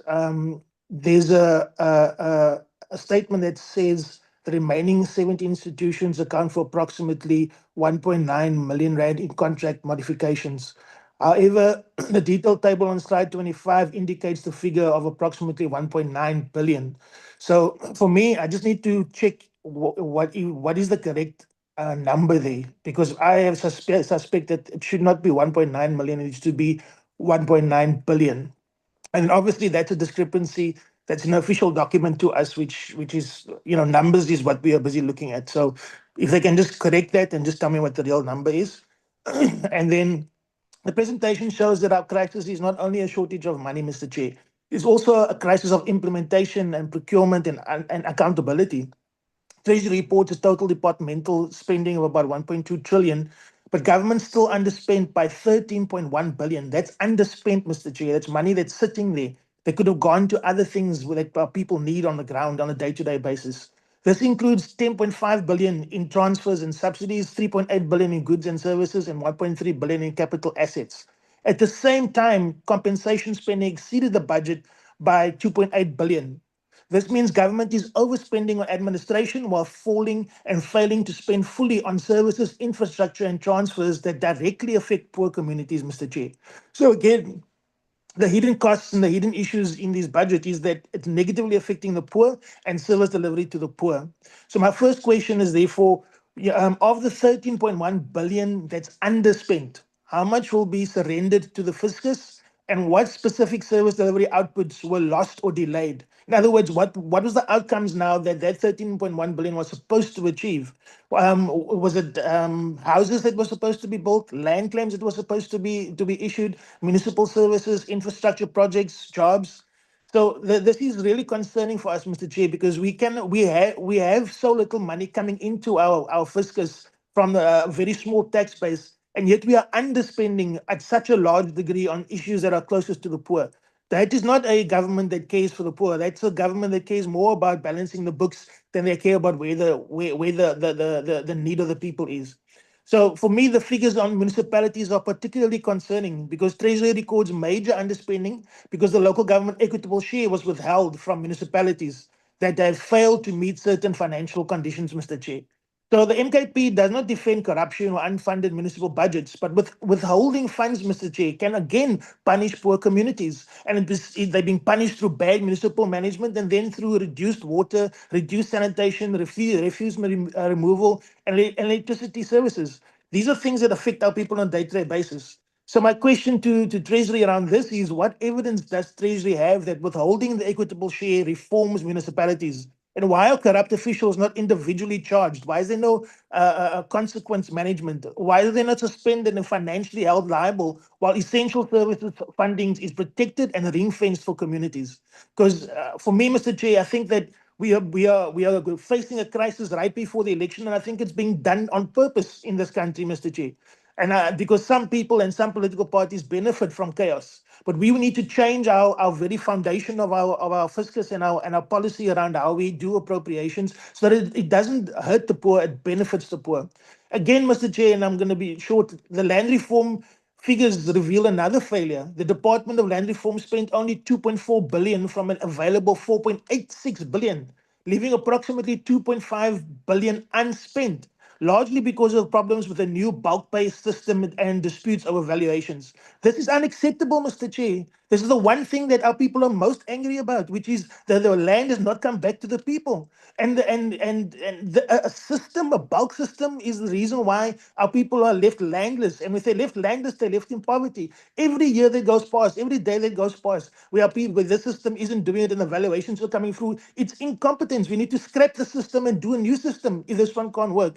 there's a statement that says the remaining 70 institutions account for approximately 1.9 million rand in contract modifications. However, the detailed table on slide 25 indicates the figure of approximately 1.9 billion. So for me, I just need to check what is the correct number there, because I have suspect that it should not be 1.9 million, it needs to be 1.9 billion. And obviously that's a discrepancy. That's an official document to us, which is, numbers is what we are busy looking at. So if they can just correct that and just tell me what the real number is. And then the presentation shows that our crisis is not only a shortage of money, Mr. Chair, it's also a crisis of implementation and procurement and accountability. Treasury reports a total departmental spending of about 1.2 trillion, but government still underspent by 13.1 billion. That's underspent, Mr. Chair. That's money that's sitting there. They could have gone to other things that people need on the ground on a day-to-day basis. This includes 10.5 billion in transfers and subsidies, 3.8 billion in goods and services, and 1.3 billion in capital assets. At the same time, compensation spending exceeded the budget by 2.8 billion. This means government is overspending on administration while falling and failing to spend fully on services, infrastructure, and transfers that directly affect poor communities, Mr. Chair. So again, the hidden costs and the hidden issues in this budget is that it's negatively affecting the poor and service delivery to the poor. So my first question is therefore, of the 13.1 billion that's underspent, how much will be surrendered to the fiscus, and what specific service delivery outputs were lost or delayed? In other words, what was the outcomes now that 13.1 billion was supposed to achieve? Was it houses that were supposed to be built, land claims that were supposed to be issued, municipal services, infrastructure projects, jobs? So this is really concerning for us, Mr. Chair, because we have so little money coming into our fiscus from a very small tax base, and yet we are underspending at such a large degree on issues that are closest to the poor. That is not a government that cares for the poor. That's a government that cares more about balancing the books than they care about where the need of the people is. So for me, the figures on municipalities are particularly concerning because Treasury records major underspending because the local government equitable share was withheld from municipalities that have failed to meet certain financial conditions, Mr. Chair. So the MKP does not defend corruption or unfunded municipal budgets, but with withholding funds, Mr. Chair, can again punish poor communities. And they're being punished through bad municipal management and then through reduced water, reduced sanitation, refuse removal, and electricity services. These are things that affect our people on a day-to-day basis. So my question to Treasury around this is, what evidence does Treasury have that withholding the equitable share reforms municipalities? And why are corrupt officials not individually charged? Why is there no consequence management? Why are they not suspended and financially held liable while essential services funding is protected and ring-fenced for communities? Because for me, Mr. Chair, I think that we are facing a crisis right before the election, and I think it's being done on purpose in this country, Mr. Chair. And because some people and some political parties benefit from chaos. But we need to change our very foundation of our fiscus and our policy around how we do appropriations so that it doesn't hurt the poor, it benefits the poor. Again, Mr. Chair, and I'm going to be short, the land reform figures reveal another failure. The Department of Land Reform spent only 2.4 billion from an available 4.86 billion, leaving approximately 2.5 billion unspent, largely because of problems with the new bulk-based system and disputes over valuations. This is unacceptable, Mr. Chair. This is the one thing that our people are most angry about, which is that the land has not come back to the people. A system, a bulk system, is the reason why our people are left landless. And if they're left landless, they're left in poverty. Every year that goes past, every day that goes past, where this system isn't doing it and the valuations are coming through, it's incompetence. We need to scrap the system and do a new system if this one can't work.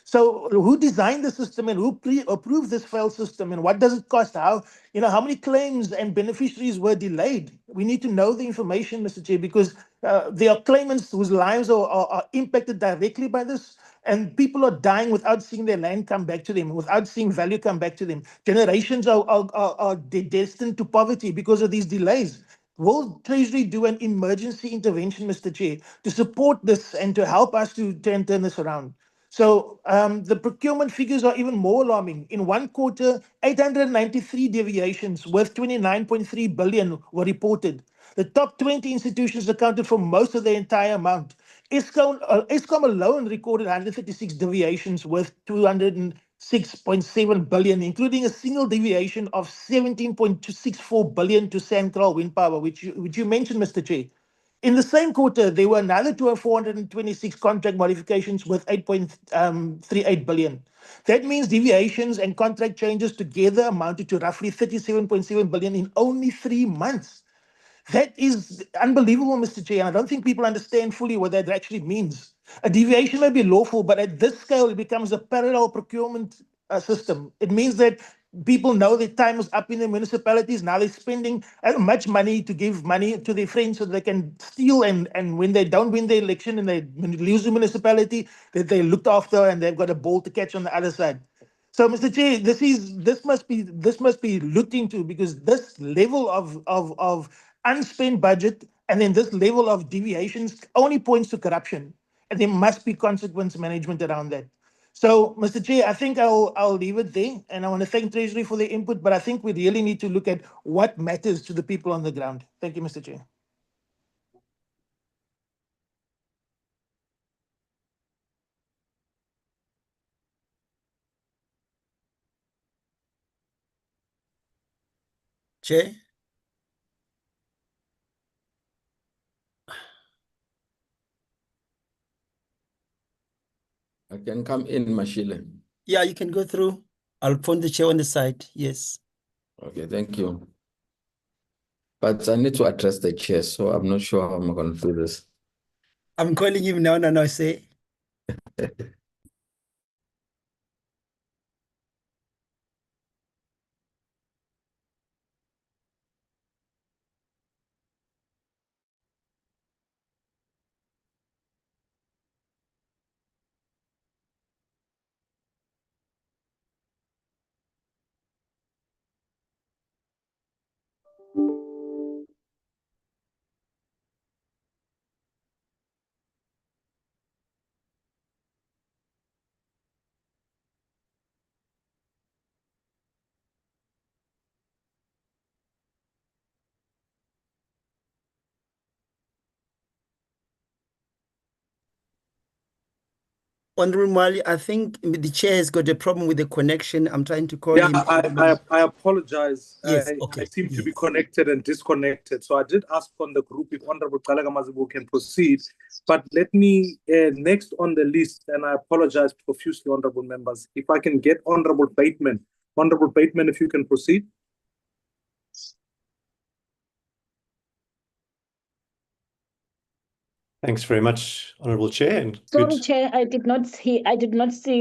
So who designed the system and who approved this failed system, and what does it cost? How many claims and beneficiaries were delayed? We need to know the information, Mr. Chair, because there are claimants whose lives are impacted directly by this, and people are dying without seeing their land come back to them, without seeing value come back to them. Generations are destined to poverty because of these delays. Will Treasury do an emergency intervention, Mr. Chair, to support this and to help us to turn this around? So the procurement figures are even more alarming. In one quarter, 893 deviations worth 29.3 billion were reported. The top 20 institutions accounted for most of the entire amount. Eskom alone recorded 136 deviations worth 206.7 billion, including a single deviation of 17.264 billion to Central Wind Power, which you mentioned, Mr. Chair. In the same quarter, there were another 426 contract modifications worth 8.38 billion. That means deviations and contract changes together amounted to roughly 37.7 billion in only 3 months. That is unbelievable, Mr. Chair. And I don't think people understand fully what that actually means. A deviation may be lawful, but at this scale, it becomes a parallel procurement system. It means that people know their time is up in the municipalities. Now they're spending much money to give money to their friends so they can steal. And when they don't win the election and they lose the municipality, that they looked after and they've got a ball to catch on the other side. So, Mr. Chair, this must be looked into, because this level of unspent budget and then this level of deviations only points to corruption, and there must be consequence management around that. So, Mr. Chair, I think I'll leave it there, and I want to thank Treasury for their input, but I think we really need to look at what matters to the people on the ground. Thank you, Mr. Chair. Chair? I can come in, Mashile. Yeah, you can go through. I'll point the chair on the side. Yes. Okay, thank you. But I need to address the chair, so I'm not sure how I'm going to do this. I'm calling him now, no, say. Honorable Mali, I think the chair has got a problem with the connection. I'm trying to call him. I apologize. Yes, I okay. seem to be connected and disconnected. So I did ask on the group if Honorable Kalaga Mazibu can proceed. But let me, next on the list, and I apologize profusely, Honorable members, if I can get Honorable Bateman. Honorable Bateman, if you can proceed. Thanks very much, Honourable Chair. And sorry, Chair, I did not see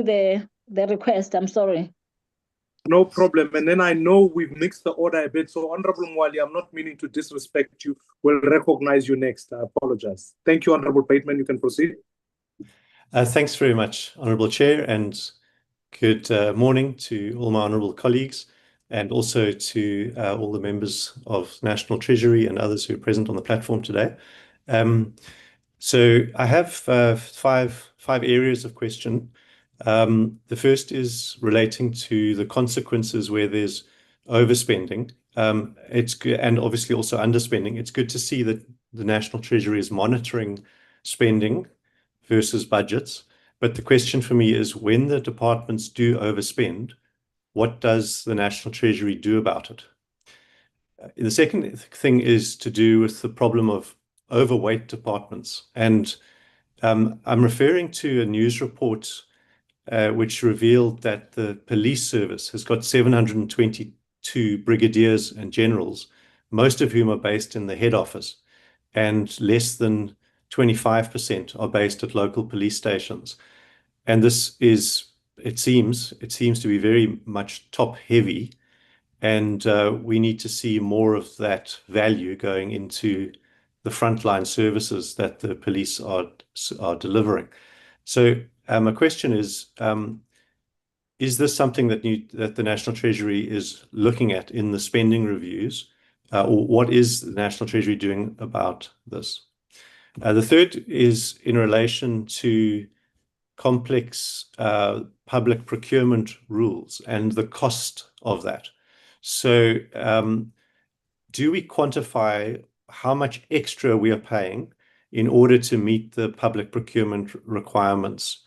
the request. I'm sorry. No problem. And then I know we've mixed the order a bit. So, Honorable Mwali, I'm not meaning to disrespect you. We'll recognize you next. I apologize. Thank you, Honorable Bateman. You can proceed. Thanks very much, Honourable Chair, and good morning to all my honourable colleagues, and also to all the members of National Treasury and others who are present on the platform today. So I have five areas of question. The first is relating to the consequences where there's overspending. It's good, and obviously also underspending. It's good to see that the National Treasury is monitoring spending versus budgets. But the question for me is, when the departments do overspend, what does the National Treasury do about it? The second thing is to do with the problem of overweight departments. And I'm referring to a news report which revealed that the police service has got 722 brigadiers and generals, most of whom are based in the head office, and less than 25% are based at local police stations. And this is, it seems to be very much top heavy, and we need to see more of that value going into the frontline services that the police are delivering. So my question is this something that the National Treasury is looking at in the spending reviews? or what is the National Treasury doing about this? The third is in relation to complex public procurement rules and the cost of that. So do we quantify how much extra we are paying in order to meet the public procurement requirements?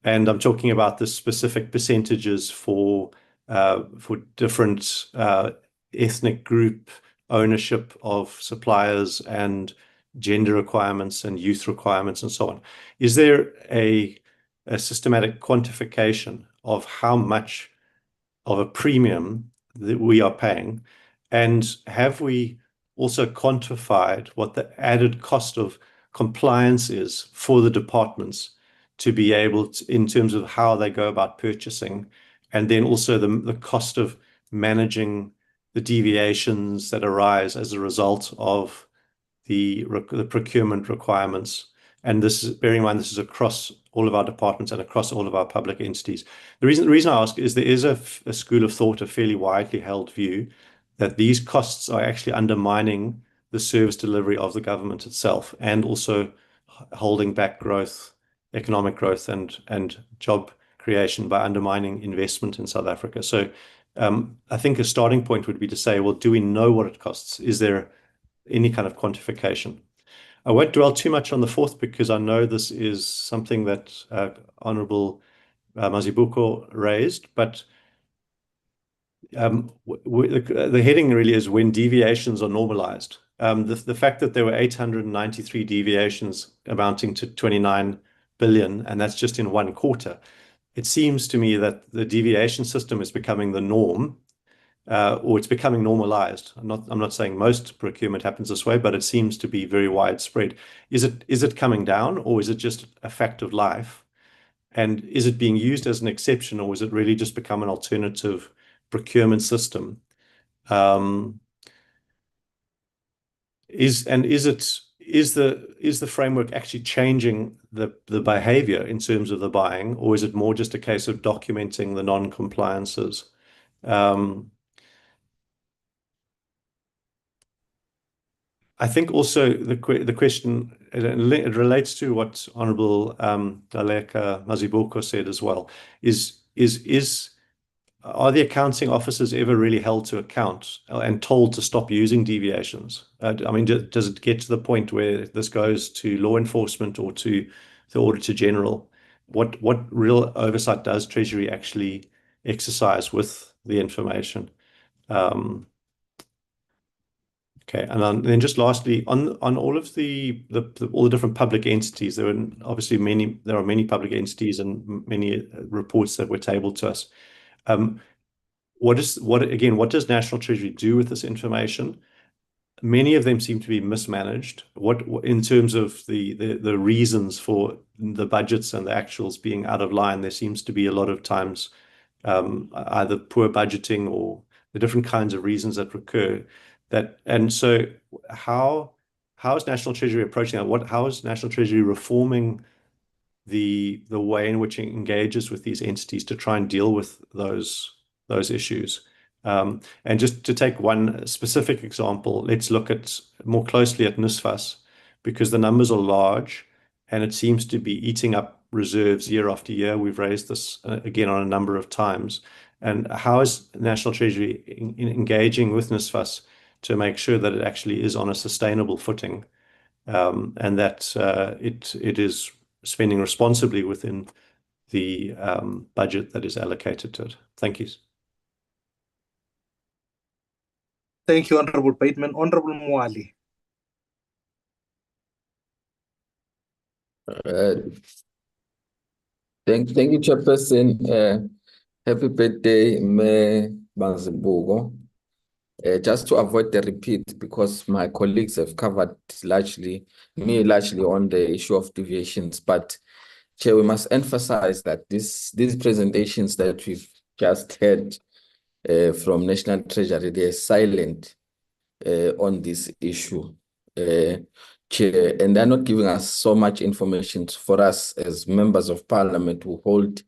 And I'm talking about the specific percentages for different ethnic group ownership of suppliers and gender requirements and youth requirements and so on. Is there a systematic quantification of how much of a premium that we are paying? And have we also quantified what the added cost of compliance is for the departments to be able to, in terms of how they go about purchasing, and then also the cost of managing the deviations that arise as a result of the procurement requirements? And this is, bearing in mind, this is across all of our departments and across all of our public entities. The reason I ask is there is a school of thought, a fairly widely held view, that these costs are actually undermining the service delivery of the government itself, and also holding back growth, economic growth, and job creation by undermining investment in South Africa. So I think a starting point would be to say, well, do we know what it costs? Is there any kind of quantification? I won't dwell too much on the fourth, because I know this is something that Honourable Mazibuko raised, but the heading really is when deviations are normalized. The fact that there were 893 deviations amounting to 29 billion, and that's just in one quarter, it seems to me that the deviation system is becoming the norm, or it's becoming normalized. I'm not saying most procurement happens this way, but it seems to be very widespread. Is it coming down, or is it just a fact of life? And is it being used as an exception, or is it really just become an alternative procurement system? Is the framework actually changing the behavior in terms of the buying, or is it more just a case of documenting the non-compliances? I think also the question, it relates to what Honourable Daleka Mazibuko said as well, are the accounting officers ever really held to account and told to stop using deviations? I mean, does it get to the point where this goes to law enforcement or to the Auditor General? What real oversight does Treasury actually exercise with the information? Okay, and then just lastly, on all of all the different public entities, there are obviously many public entities and many reports that were tabled to us. What does National Treasury do with this information? Many of them seem to be mismanaged. In terms of the reasons for the budgets and the actuals being out of line, there seems to be a lot of times either poor budgeting or the different kinds of reasons that recur. And so how is National Treasury approaching that? How is National Treasury reforming the way in which it engages with these entities to try and deal with those issues? And just to take one specific example, let's look more closely at NSFAS, because the numbers are large and it seems to be eating up reserves year after year. We've raised this again on a number of times. And how is National Treasury engaging with NSFAS to make sure that it actually is on a sustainable footing, and that it is spending responsibly within the budget that is allocated to it? Thank you. Thank you, Honourable Bateman. Honourable Mwali. Thank you, Chairperson. Happy birthday, Mayor Mazibuko. Just to avoid the repeat, because my colleagues have covered largely on the issue of deviations, but Chair, we must emphasize that these presentations that we've just heard from National Treasury, they're silent on this issue, Chair, and they're not giving us so much information for us as members of Parliament who hold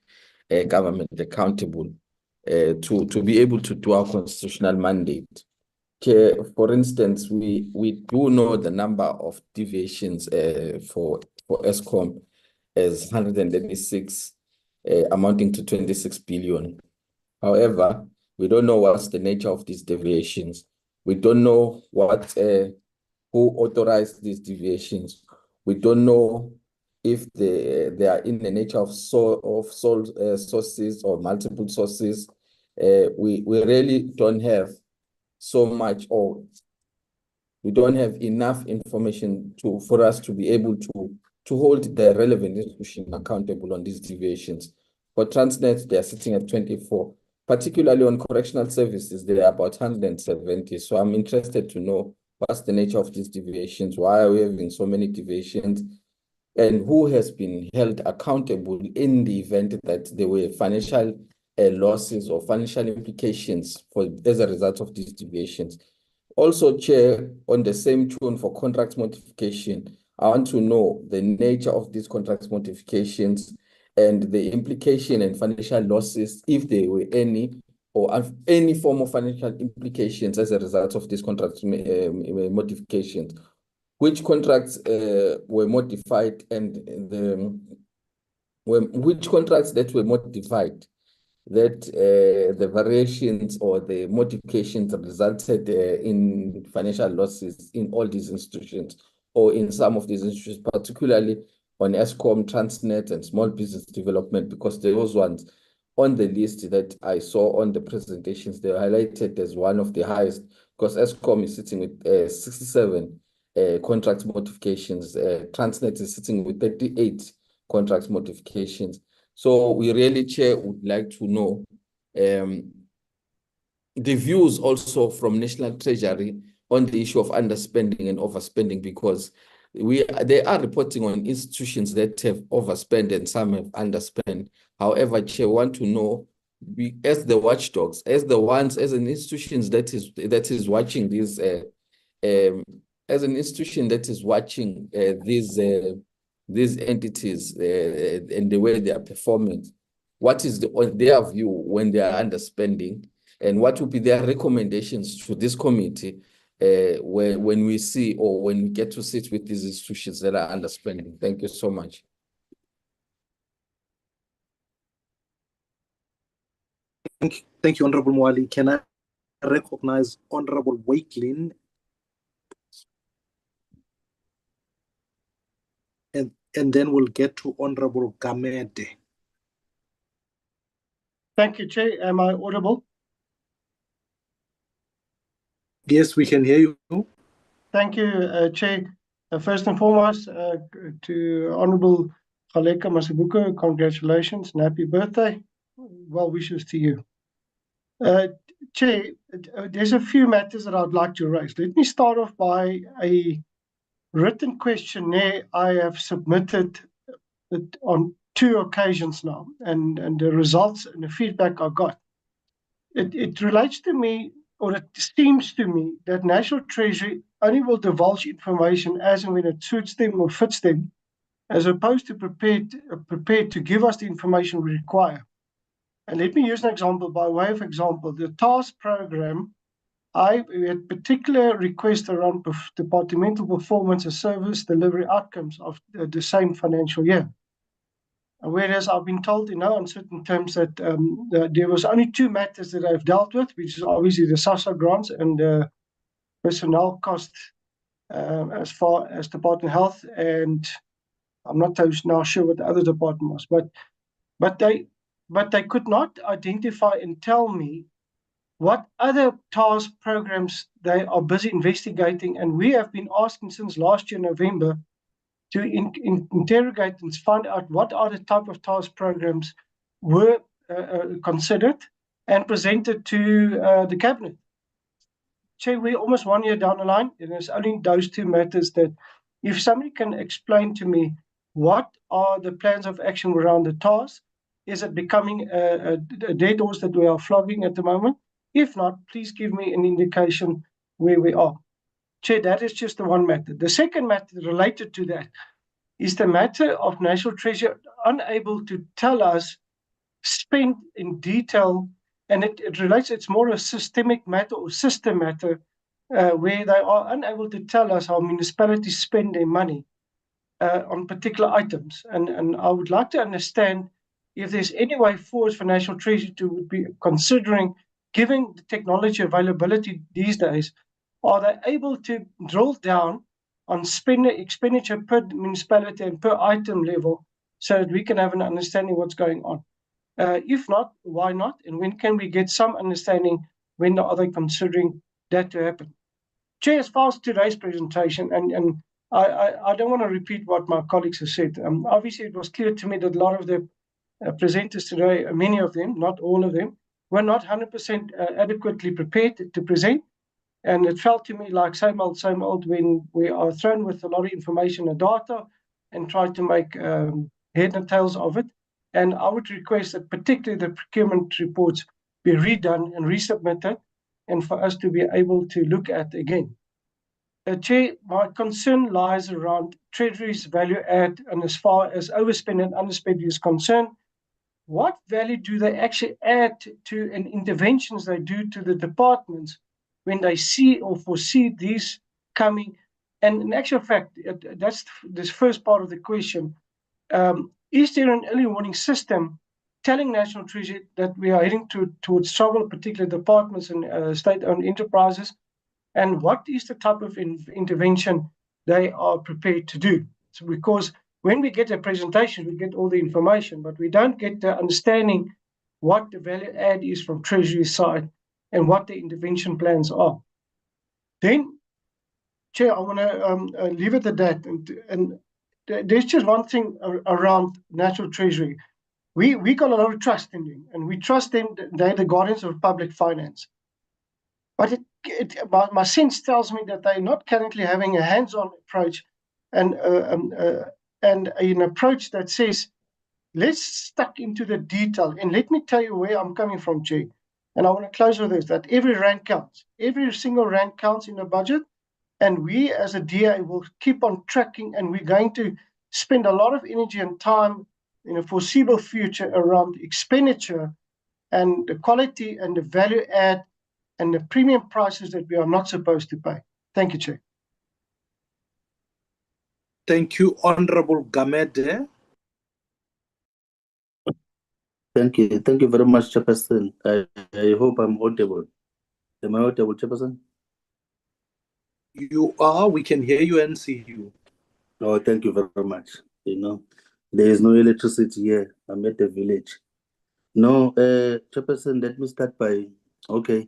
government accountable to be able to do our constitutional mandate. Chair, for instance, we do know the number of deviations for Eskom as 136, amounting to 26 billion. However, we don't know what's the nature of these deviations. We don't know what who authorized these deviations. We don't know if they are in the nature of sources or multiple sources. We really don't have so much, or we don't have enough information for us to be able to hold the relevant institution accountable on these deviations. For Transnet, they are sitting at 24. Particularly on correctional services, they are about 170. So I'm interested to know what's the nature of these deviations, why are we having so many deviations, and who has been held accountable in the event that there were financial losses or financial implications as a result of these deviations. Also, Chair, on the same tune for contract modification, I want to know the nature of these contract modifications and the implication and financial losses, if there were any, or any form of financial implications as a result of these contract modifications. Which contracts were modified, and which contracts that were modified that the variations or the modifications resulted in financial losses in all these institutions, or in some of these institutions, particularly on Eskom, Transnet, and small business development, because those ones on the list that I saw on the presentations, they were highlighted as one of the highest, because Eskom is sitting with 67 contract modifications. Transnet is sitting with 38 contract modifications. So we really, Chair, would like to know the views also from National Treasury on the issue of underspending and overspending, because they are reporting on institutions that have overspent and some have underspent. However, Chair, want to know, as the watchdogs, as an institution that is watching these, as an institution that is watching these entities and the way they are performing, what is their view when they are underspending, and what would be their recommendations to this committee when we see, or when we get to sit with these institutions that are underspending? Thank you so much. Thank you, Honorable Mwali. Can I recognize Honorable Wakelin? And then we'll get to Honorable Gamede. Thank you, Chair. Am I audible? Yes, we can hear you. Thank you, Chair. First and foremost, to Honorable Kgaleka Masabuko, congratulations and happy birthday. Well wishes to you. Chair, there's a few matters that I'd like to raise. Let me start off by a written questionnaire I have submitted on 2 occasions now, and the results and the feedback I got. It relates to me, or it seems to me, that National Treasury only will divulge information as and when it suits them or fits them, as opposed to prepared to give us the information we require. And let me use an example. By way of example, the task program, we had particular requests around departmental performance and service delivery outcomes of the same financial year. Whereas I've been told in no uncertain terms that there was only 2 matters that I've dealt with, which is obviously the SASSA grants and the personnel costs as far as Department of Health, and I'm not now sure what the other department was, but they could not identify and tell me what other task programs they are busy investigating, and we have been asking since last year November to interrogate and find out what are the type of task programs were considered and presented to the cabinet. Chair, we're almost 1 year down the line, and there's only those 2 matters that, if somebody can explain to me what are the plans of action around the task, is it becoming a dead horse that we are flogging at the moment? If not, please give me an indication where we are. Chair, that is just the one matter. The second matter related to that is the matter of National Treasury unable to tell us spend in detail, and it relates, it's more a systemic matter or system matter where they are unable to tell us how municipalities spend their money on particular items. And I would like to understand if there's any way forward for National Treasury to be considering, given the technology availability these days, are they able to drill down on expenditure per municipality and per item level so that we can have an understanding what's going on? If not, why not? And when can we get some understanding when are they considering that to happen? Chair, as far as today's presentation, and I don't want to repeat what my colleagues have said. Obviously, it was clear to me that a lot of the presenters today, many of them, not all of them, were not 100% adequately prepared to present. And it felt to me like same old when we are thrown with a lot of information and data and try to make head and tails of it. And I would request that particularly the procurement reports be redone and resubmitted and for us to be able to look at again. Chair, my concern lies around Treasury's value add, and as far as overspend and underspend is concerned, what value do they actually add to and interventions they do to the departments when they see or foresee these coming? And in actual fact, that's this first part of the question. Is there an early warning system telling National Treasury that we are heading towards trouble, particularly departments and state-owned enterprises? And what is the type of intervention they are prepared to do? So because when we get a presentation, we get all the information, but we don't get the understanding what the value add is from Treasury side and what the intervention plans are. Then, Chair, I want to leave it at that. And there's just one thing around National Treasury. We got a lot of trust in them, and we trust them. They're the guardians of public finance. But my sense tells me that they're not currently having a hands-on approach and an approach that says, let's stuck into the detail. And let me tell you where I'm coming from, Chair. And I want to close with this, that every rand counts. Every single rand counts in the budget. And we as a DA will keep on tracking, and we're going to spend a lot of energy and time in a foreseeable future around expenditure and the quality and the value add and the premium prices that we are not supposed to pay. Thank you, Chair. Thank you, Honorable Gamede. Thank you. Thank you very much, Chairperson. I hope I'm audible. Am I audible, Chairperson? You are. We can hear you and see you. Oh, thank you very much. You know, there is no electricity here. I'm at the village. No, Chairperson, let me start by, okay.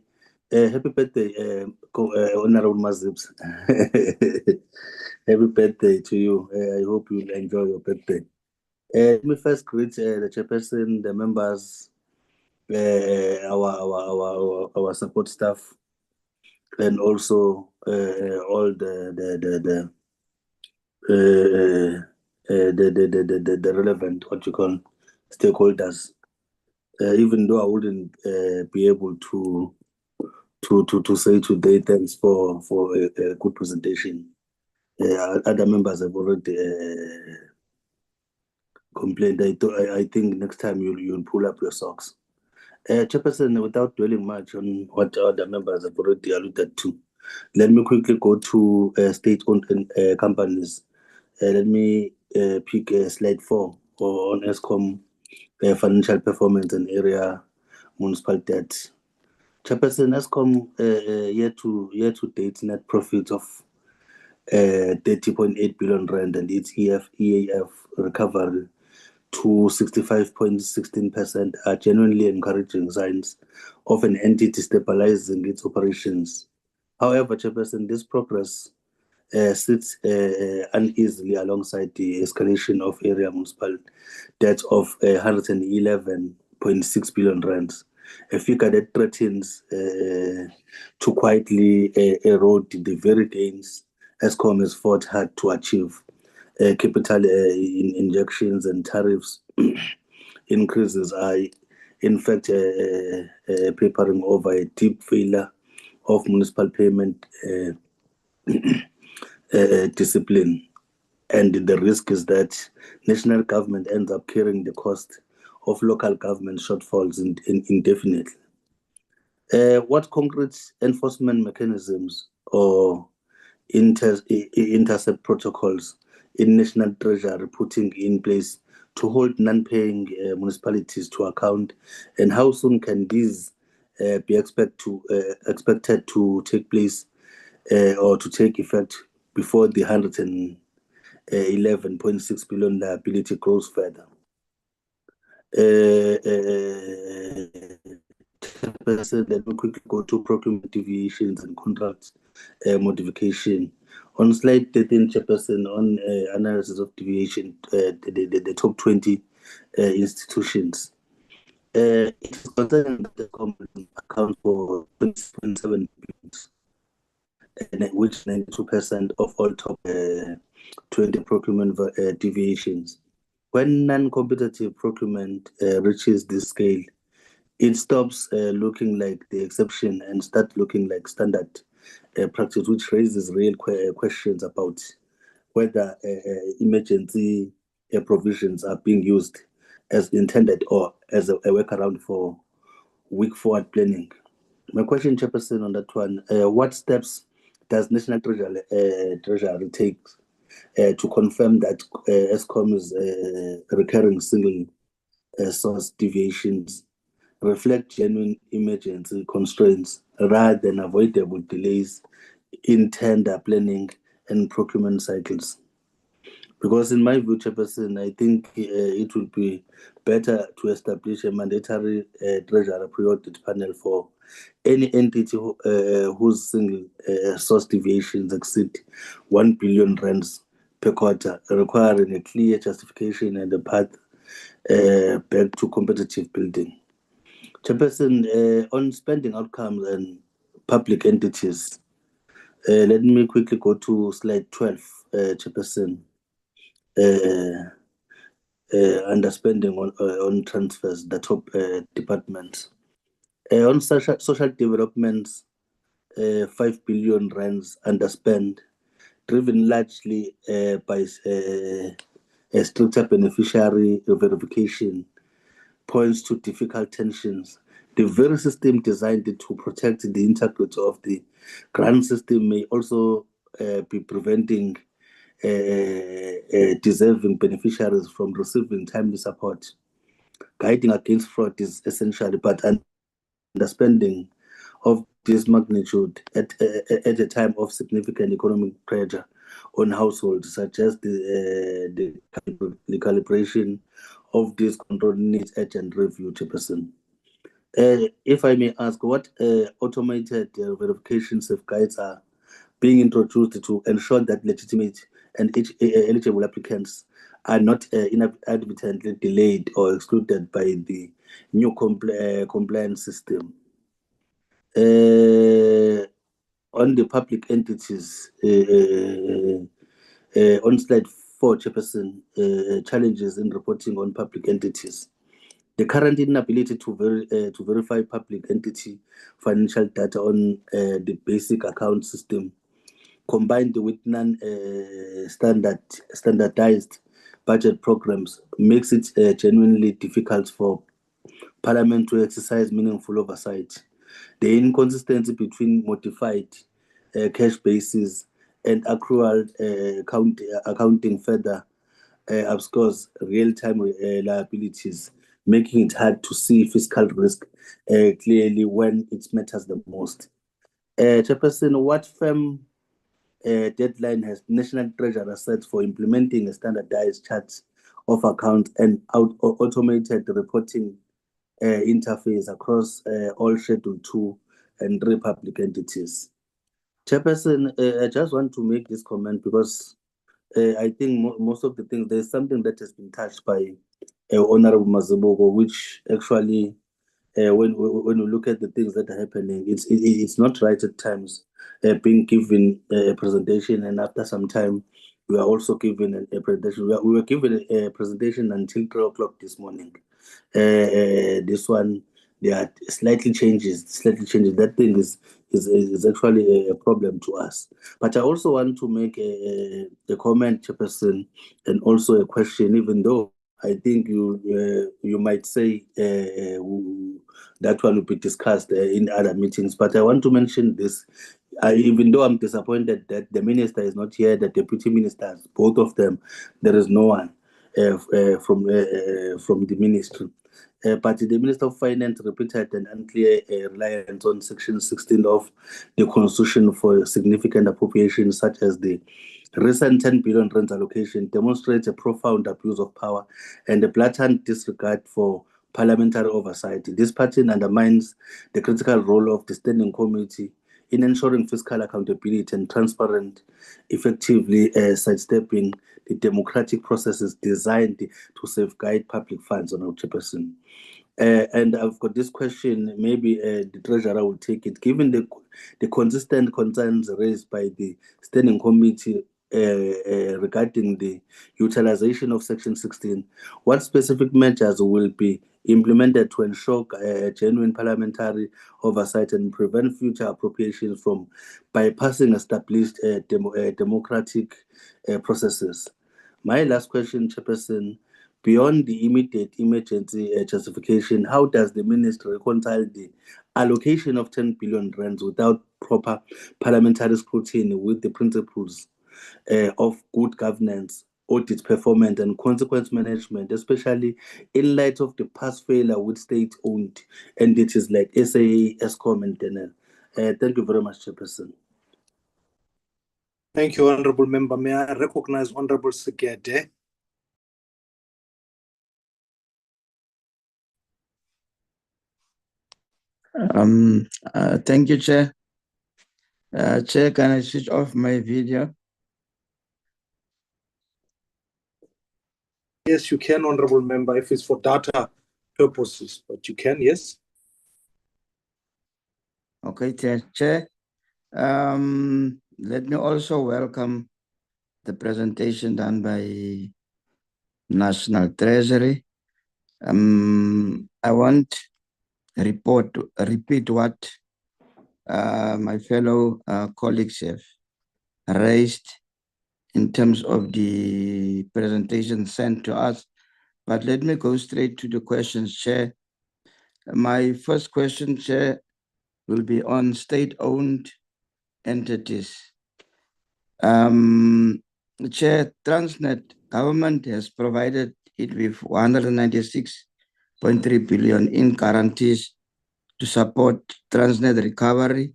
Happy birthday, Honorable Mazibs. Happy birthday to you. I hope you'll enjoy your birthday. Let me first greet the Chairperson, the members, our support staff, and also all the relevant, what you call, stakeholders. Even though I wouldn't be able to say today thanks for a good presentation. Other members have already complained. I think next time you'll pull up your socks. Chairperson, without dwelling much on what other members have already alluded to, let me quickly go to state-owned companies. Let me pick slide 4 on ESCOM financial performance and area municipal debt. Chairperson, ESCOM year to date net profit of 30.8 billion rand and its EAF recovery to 65.16% are genuinely encouraging signs of an entity stabilizing its operations. However, Chairperson, this progress sits uneasily alongside the escalation of area municipal debt of 111.6 billion rands, a figure that threatens to quietly erode the very gains ESCOM has fought hard to achieve. Capital injections and tariffs increases are, in fact, papering over a deep failure of municipal payment discipline. And the risk is that national government ends up carrying the cost of local government shortfalls indefinitely. What concrete enforcement mechanisms or intercept protocols in National Treasury putting in place to hold non-paying municipalities to account, and how soon can these be expected to take place or to take effect before the 111.6 billion liability grows further? Let me quickly go to procurement deviations and contract modification. On slide 13, Chairperson, on analysis of deviation, the top 20 institutions. It is concerned that the company accounts for 20.7 billion, which 92% of all top 20 procurement deviations. When non-competitive procurement reaches this scale, it stops looking like the exception and starts looking like standard practice, which raises real questions about whether emergency provisions are being used as intended or as a workaround for weak forward planning. My question, Chairperson, on that one, what steps does National Treasury take to confirm that ESCOM's recurring single source deviations reflect genuine emergency constraints rather than avoidable delays in tender planning and procurement cycles? Because in my view, Chairperson, I think it would be better to establish a mandatory treasury pre-audit panel for any entity whose single source deviations exceed 1 billion rands per quarter, requiring a clear justification and a path back to competitive building. Chairperson, on spending outcomes and public entities, let me quickly go to slide 12, Chairperson. Underspending on transfers, the top departments. On social developments, 5 billion rands underspent, driven largely by a stricter beneficiary verification, points to difficult tensions. The very system designed to protect the integrity of the grant system may also be preventing deserving beneficiaries from receiving timely support. Guiding against fraud is essential, but underspending of this magnitude at a time of significant economic pressure on households suggests the calibration of this control needs urgent review, Chairperson. If I may ask, what automated verification safeguards are being introduced to ensure that legitimate and eligible applicants are not inadvertently delayed or excluded by the new compliance system? On the public entities, on slide 4, Chairperson, challenges in reporting on public entities. The current inability to verify public entity financial data on the basic account system, combined with standardized budget programs, makes it genuinely difficult for Parliament to exercise meaningful oversight. The inconsistency between modified cash bases and accrual accounting further obscures real-time liabilities, making it hard to see fiscal risk clearly when it matters the most. Chairperson, what firm deadline has National Treasury set for implementing a standardized chart of accounts and automated reporting interface across all Schedule 2 and 3 public entities? Chairperson, I just want to make this comment because I think most of the things, there's something that has been touched by Honorable Mazibuko, which actually, when we look at the things that are happening, it's not right at times being given a presentation, and after some time, we are also given a presentation. We were given a presentation until 3 o'clock this morning. This one, there are slightly changes. That thing is actually a problem to us. But I also want to make a comment, Chairperson, and also a question, even though I think you might say that one will be discussed in other meetings. But I want to mention this. even though I'm disappointed that the minister is not here, the deputy ministers, both of them, there is no one from the ministry. But the Minister of Finance repeated an unclear reliance on Section 16 of the Constitution for significant appropriations, such as the recent 10 billion rand allocation, demonstrates a profound abuse of power and a blatant disregard for parliamentary oversight. This pattern undermines the critical role of the Standing Committee in ensuring fiscal accountability and transparent, effectively sidestepping the democratic processes designed to safeguard public funds, Honourable Chairperson. And I've got this question, maybe the Treasurer will take it. Given the consistent concerns raised by the Standing Committee regarding the utilization of Section 16, what specific measures will be implemented to ensure genuine parliamentary oversight and prevent future appropriations from bypassing established democratic processes? My last question, Chairperson, beyond the immediate emergency justification, how does the ministry reconcile the allocation of 10 billion rands without proper parliamentary scrutiny with the principles of good governance, audit performance, and consequence management, especially in light of the past failure with state-owned entities like SAA, ESCOM, and DENEL? Thank you very much, Chairperson. Thank you, Honorable Member. May I recognize Honorable Segede? Thank you, Chair. Chair, can I switch off my video? Yes, you can, Honorable Member, if it's for data purposes, but you can, yes. Okay, Chair. Let me also welcome the presentation done by National Treasury. I want to repeat what my fellow colleagues have raised in terms of the presentation sent to us. But let me go straight to the questions, Chair. My first question, Chair, will be on state-owned entities. Chair, Transnet government has provided it with 196.3 billion in guarantees to support Transnet recovery,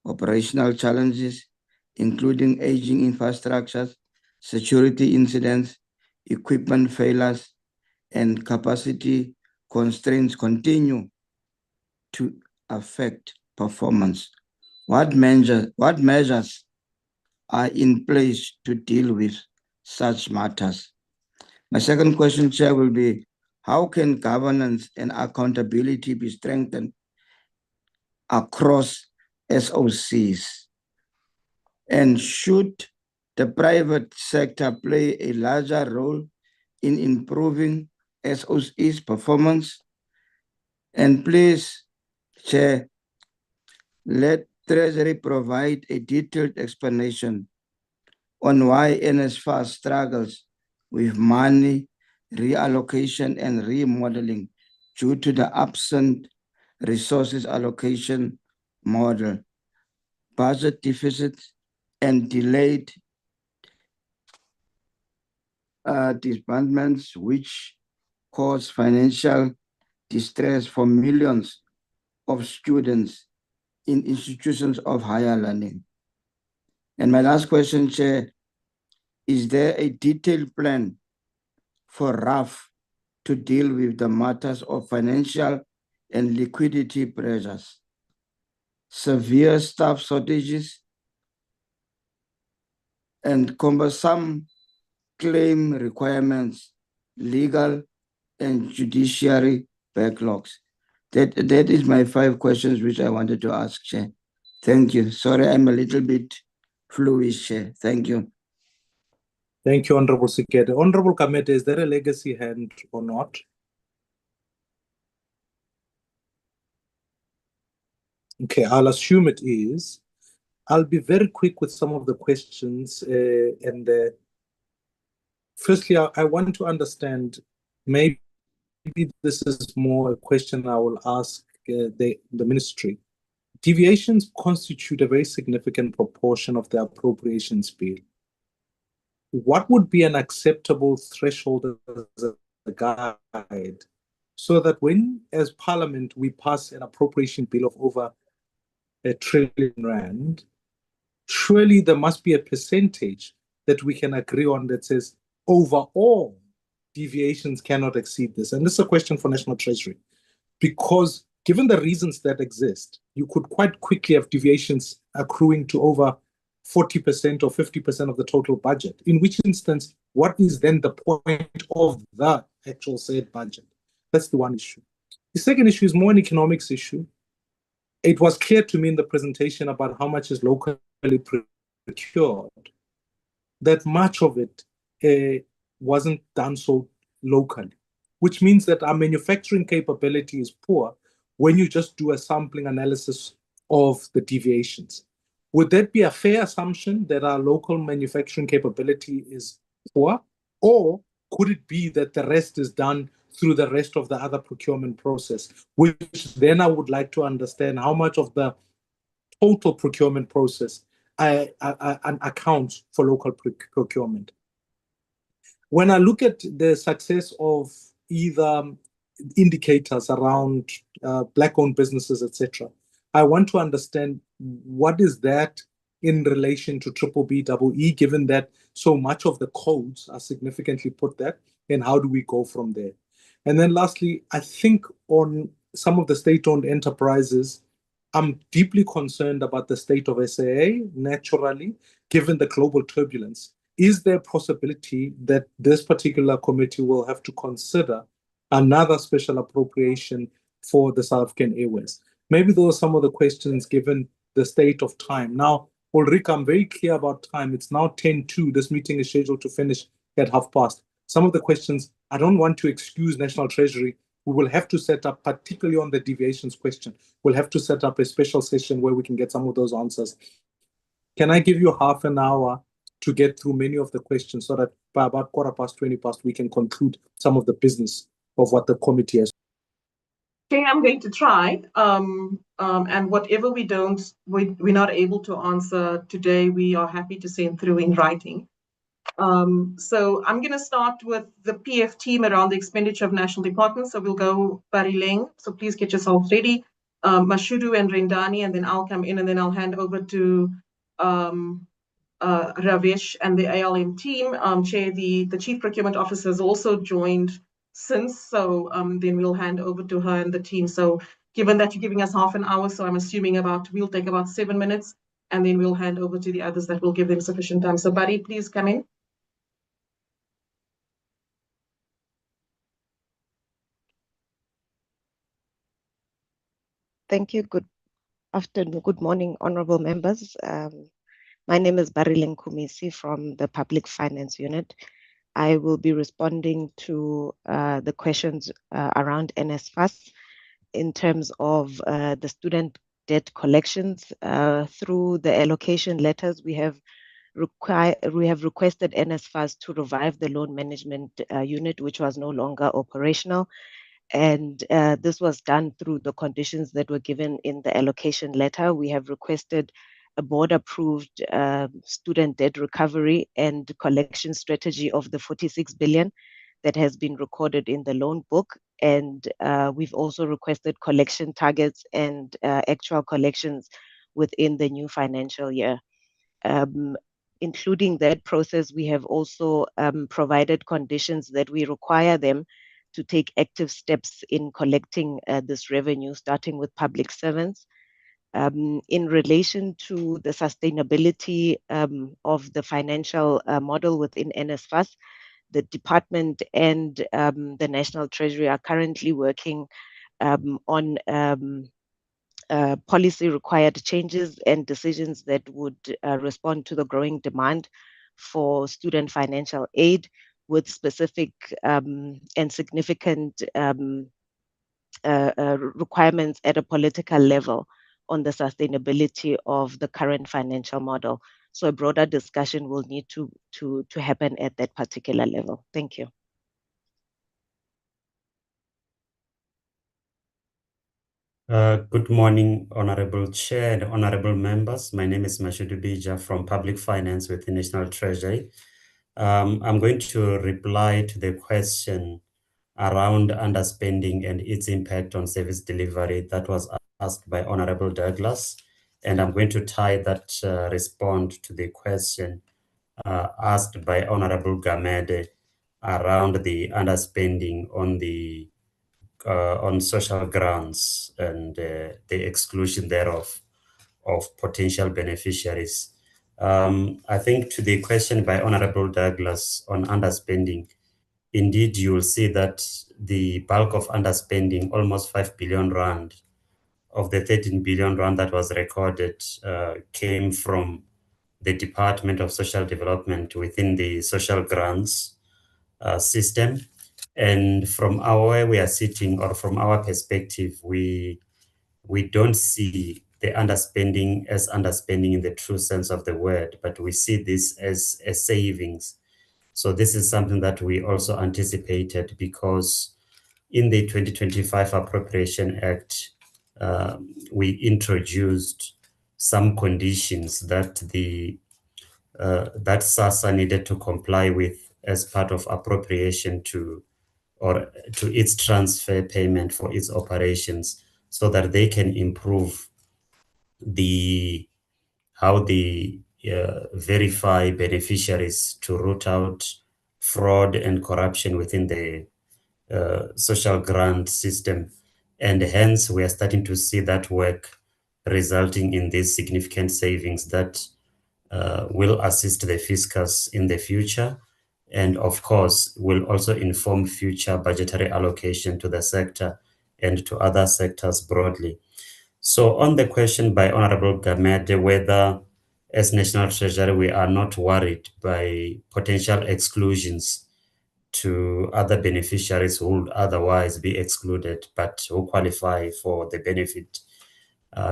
operational challenges, including aging infrastructures, security incidents, equipment failures, and capacity constraints continue to affect performance. What measures are in place to deal with such matters? My second question, Chair, will be, how can governance and accountability be strengthened across SOCs? And should the private sector play a larger role in improving SOCs' performance? And please, Chair, let Treasury provide a detailed explanation on why NSFAS struggles with money reallocation and remodeling due to the absent resources allocation model, budget deficits, and delayed disbursements, which cause financial distress for millions of students in institutions of higher learning. And my last question, Chair, is there a detailed plan for RAF to deal with the matters of financial and liquidity pressures, severe staff shortages, and cumbersome claim requirements, legal and judiciary backlogs? That is my 5 questions which I wanted to ask, Chair. Thank you. Sorry, I'm a little bit fluish, Chair. Thank you. Thank you, Honorable Segede. Honorable Kamete, is there a legacy hand or not? Okay, I'll assume it is. I'll be very quick with some of the questions. Firstly, I want to understand, maybe this is more a question I will ask the ministry. Deviations constitute a very significant proportion of the appropriations bill. What would be an acceptable threshold as a guide so that when, as Parliament, we pass an appropriation bill of over R1 trillion, surely there must be a percentage that we can agree on that says overall deviations cannot exceed this. And this is a question for National Treasury, because given the reasons that exist, you could quite quickly have deviations accruing to over 40% or 50% of the total budget, in which instance, what is then the point of the actual said budget? That's the one issue. The second issue is more an economics issue. It was clear to me in the presentation about how much is locally procured, that much of it wasn't done so locally, which means that our manufacturing capability is poor when you just do a sampling analysis of the deviations. Would that be a fair assumption that our local manufacturing capability is poor? Or could it be that the rest is done through the rest of the other procurement process, which then I would like to understand how much of the total procurement process accounts for local procurement. When I look at the success of either indicators around Black-owned businesses, etc., I want to understand what is that in relation to BBBEE, given that so much of the codes are significantly put there, and how do we go from there? And then lastly, I think on some of the state-owned enterprises, I'm deeply concerned about the state of SAA, naturally, given the global turbulence. Is there a possibility that this particular committee will have to consider another special appropriation for the South African Airways? Maybe those are some of the questions given the state of time. Now, Ulrika, I'm very clear about time. It's now 10:02. This meeting is scheduled to finish at past. Some of the questions, I don't want to excuse National Treasury. We will have to set up, particularly on the deviations question, we'll have to set up a special session where we can get some of those answers. Can I give you half an hour to get through many of the questions so that by about 20:15, we can conclude some of the business of what the committee has? Okay, I'm going to try. And whatever we're not able to answer today, we are happy to send through in writing. So I'm going to start with the PF team around the expenditure of national departments. So we'll go Barileng. So please get yourself ready. Mashudu and Rendani, and then I'll come in, and then I'll hand over to Ravesh and the ALM team. Chair, the Chief Procurement Officer has also joined since, so then we'll hand over to her and the team. So given that you're giving us half an hour, so I'm assuming we'll take about 7 minutes, and then we'll hand over to the others that will give them sufficient time. So Barry, please come in. Thank you. Good afternoon, good morning, honorable members. My name is Barileng Kumisi from the Public Finance Unit. I will be responding to the questions around NSFAS in terms of the student debt collections. Through the allocation letters, we have requested NSFAS to revive the loan management unit, which was no longer operational. And this was done through the conditions that were given in the allocation letter. We have requested a board-approved student debt recovery and collection strategy of the 46 billion that has been recorded in the loan book. And we've also requested collection targets and actual collections within the new financial year. Including that process, we have also provided conditions that we require them to take active steps in collecting this revenue, starting with public servants. In relation to the sustainability of the financial model within NSFAS, the department and the National Treasury are currently working on policy required changes and decisions that would respond to the growing demand for student financial aid, with specific and significant requirements at a political level on the sustainability of the current financial model. So a broader discussion will need to happen at that particular level. Thank you. Good morning, Honorable Chair and Honorable Members. My name is Mashudu Bija from Public Finance with the National Treasury. I'm going to reply to the question around underspending and its impact on service delivery that was asked by Honorable Douglas. And I'm going to tie that respond to the question asked by Honorable Gamede around the underspending on social grants and the exclusion thereof of potential beneficiaries. I think to the question by Honorable Douglas on underspending, indeed you will see that the bulk of underspending, almost 5 billion rand of the 13 billion rand that was recorded, came from the Department of Social Development within the social grants system. And from where we are sitting, or from our perspective, we don't see the underspending as underspending in the true sense of the word, but we see this as a savings. So this is something that we also anticipated, because in the 2025 Appropriation Act, we introduced some conditions that that SASSA needed to comply with as part of appropriation to its transfer payment for its operations, so that they can improve how they verify beneficiaries to root out fraud and corruption within the social grant system. And hence, we are starting to see that work resulting in these significant savings that will assist the fiscus in the future, and of course will also inform future budgetary allocation to the sector and to other sectors broadly. So on the question by Honorable Gamede, whether as National Treasury we are not worried by potential exclusions to other beneficiaries who would otherwise be excluded but who qualify for the benefit,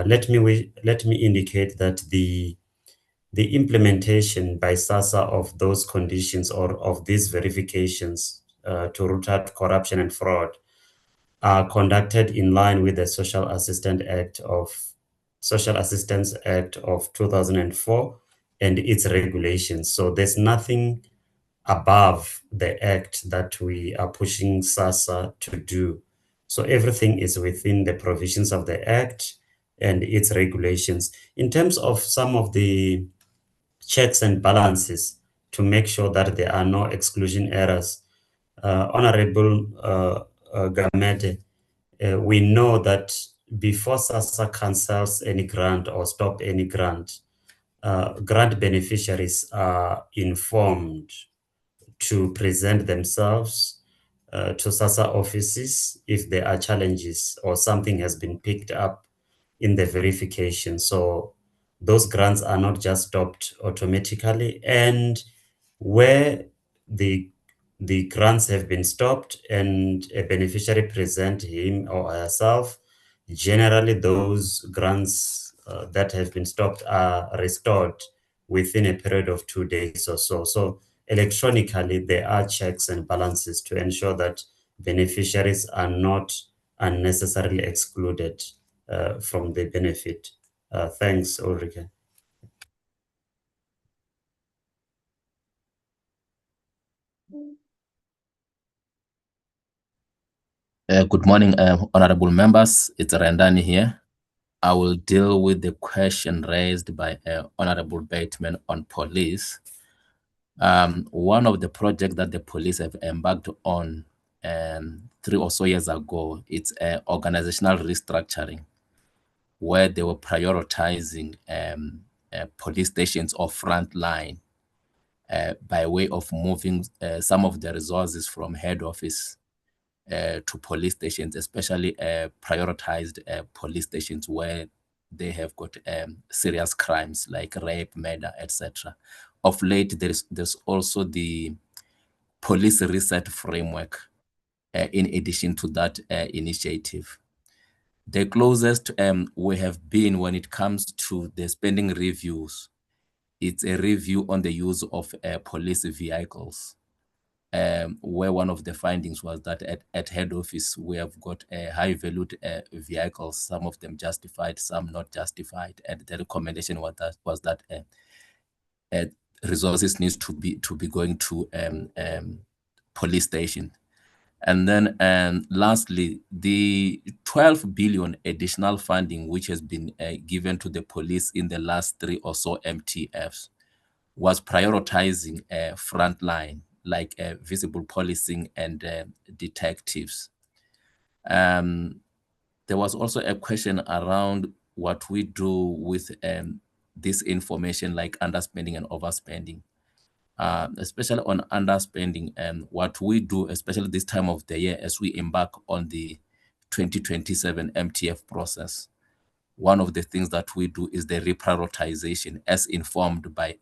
let me indicate that the implementation by SASSA of those conditions or of these verifications to root out corruption and fraud are conducted in line with the Social Assistance Act of 2004 and its regulations. So there's nothing above the act that we are pushing SASSA to do. So everything is within the provisions of the act and its regulations. In terms of some of the checks and balances to make sure that there are no exclusion errors, Honorable Gamete, we know that before SASSA cancels any grant or stop any grant, grant beneficiaries are informed to present themselves to SASSA offices if there are challenges or something has been picked up in the verification. So those grants are not just stopped automatically. And where the grants have been stopped and a beneficiary present him or herself, generally those grants that have been stopped are restored within a period of 2 days or so. So electronically, there are checks and balances to ensure that beneficiaries are not unnecessarily excluded from the benefit. Thanks, Ulrike. Good morning, honorable members. It's Rendani here. I will deal with the question raised by Honorable Bateman on police. One of the projects that the police have embarked on 3 or so years ago, it's organizational restructuring, where they were prioritizing police stations of front line by way of moving some of the resources from head office to police stations, especially prioritized police stations where they have got serious crimes like rape, murder, etc. Of late, there's also the police reset framework in addition to that initiative. The closest we have been when it comes to the spending reviews, it's a review on the use of police vehicles. where one of the findings was that at head office, we have got high-valued vehicles, some of them justified, some not justified, and the recommendation was that resources needs to be going to police station. And then lastly, the 12 billion additional funding which has been given to the police in the last 3 or so MTFs was prioritizing frontline, like visible policing and detectives. There was also a question around what we do with this information, like underspending and overspending. Especially on underspending, and what we do, especially this time of the year, as we embark on the 2027 MTF process, one of the things that we do is the reprioritization as informed by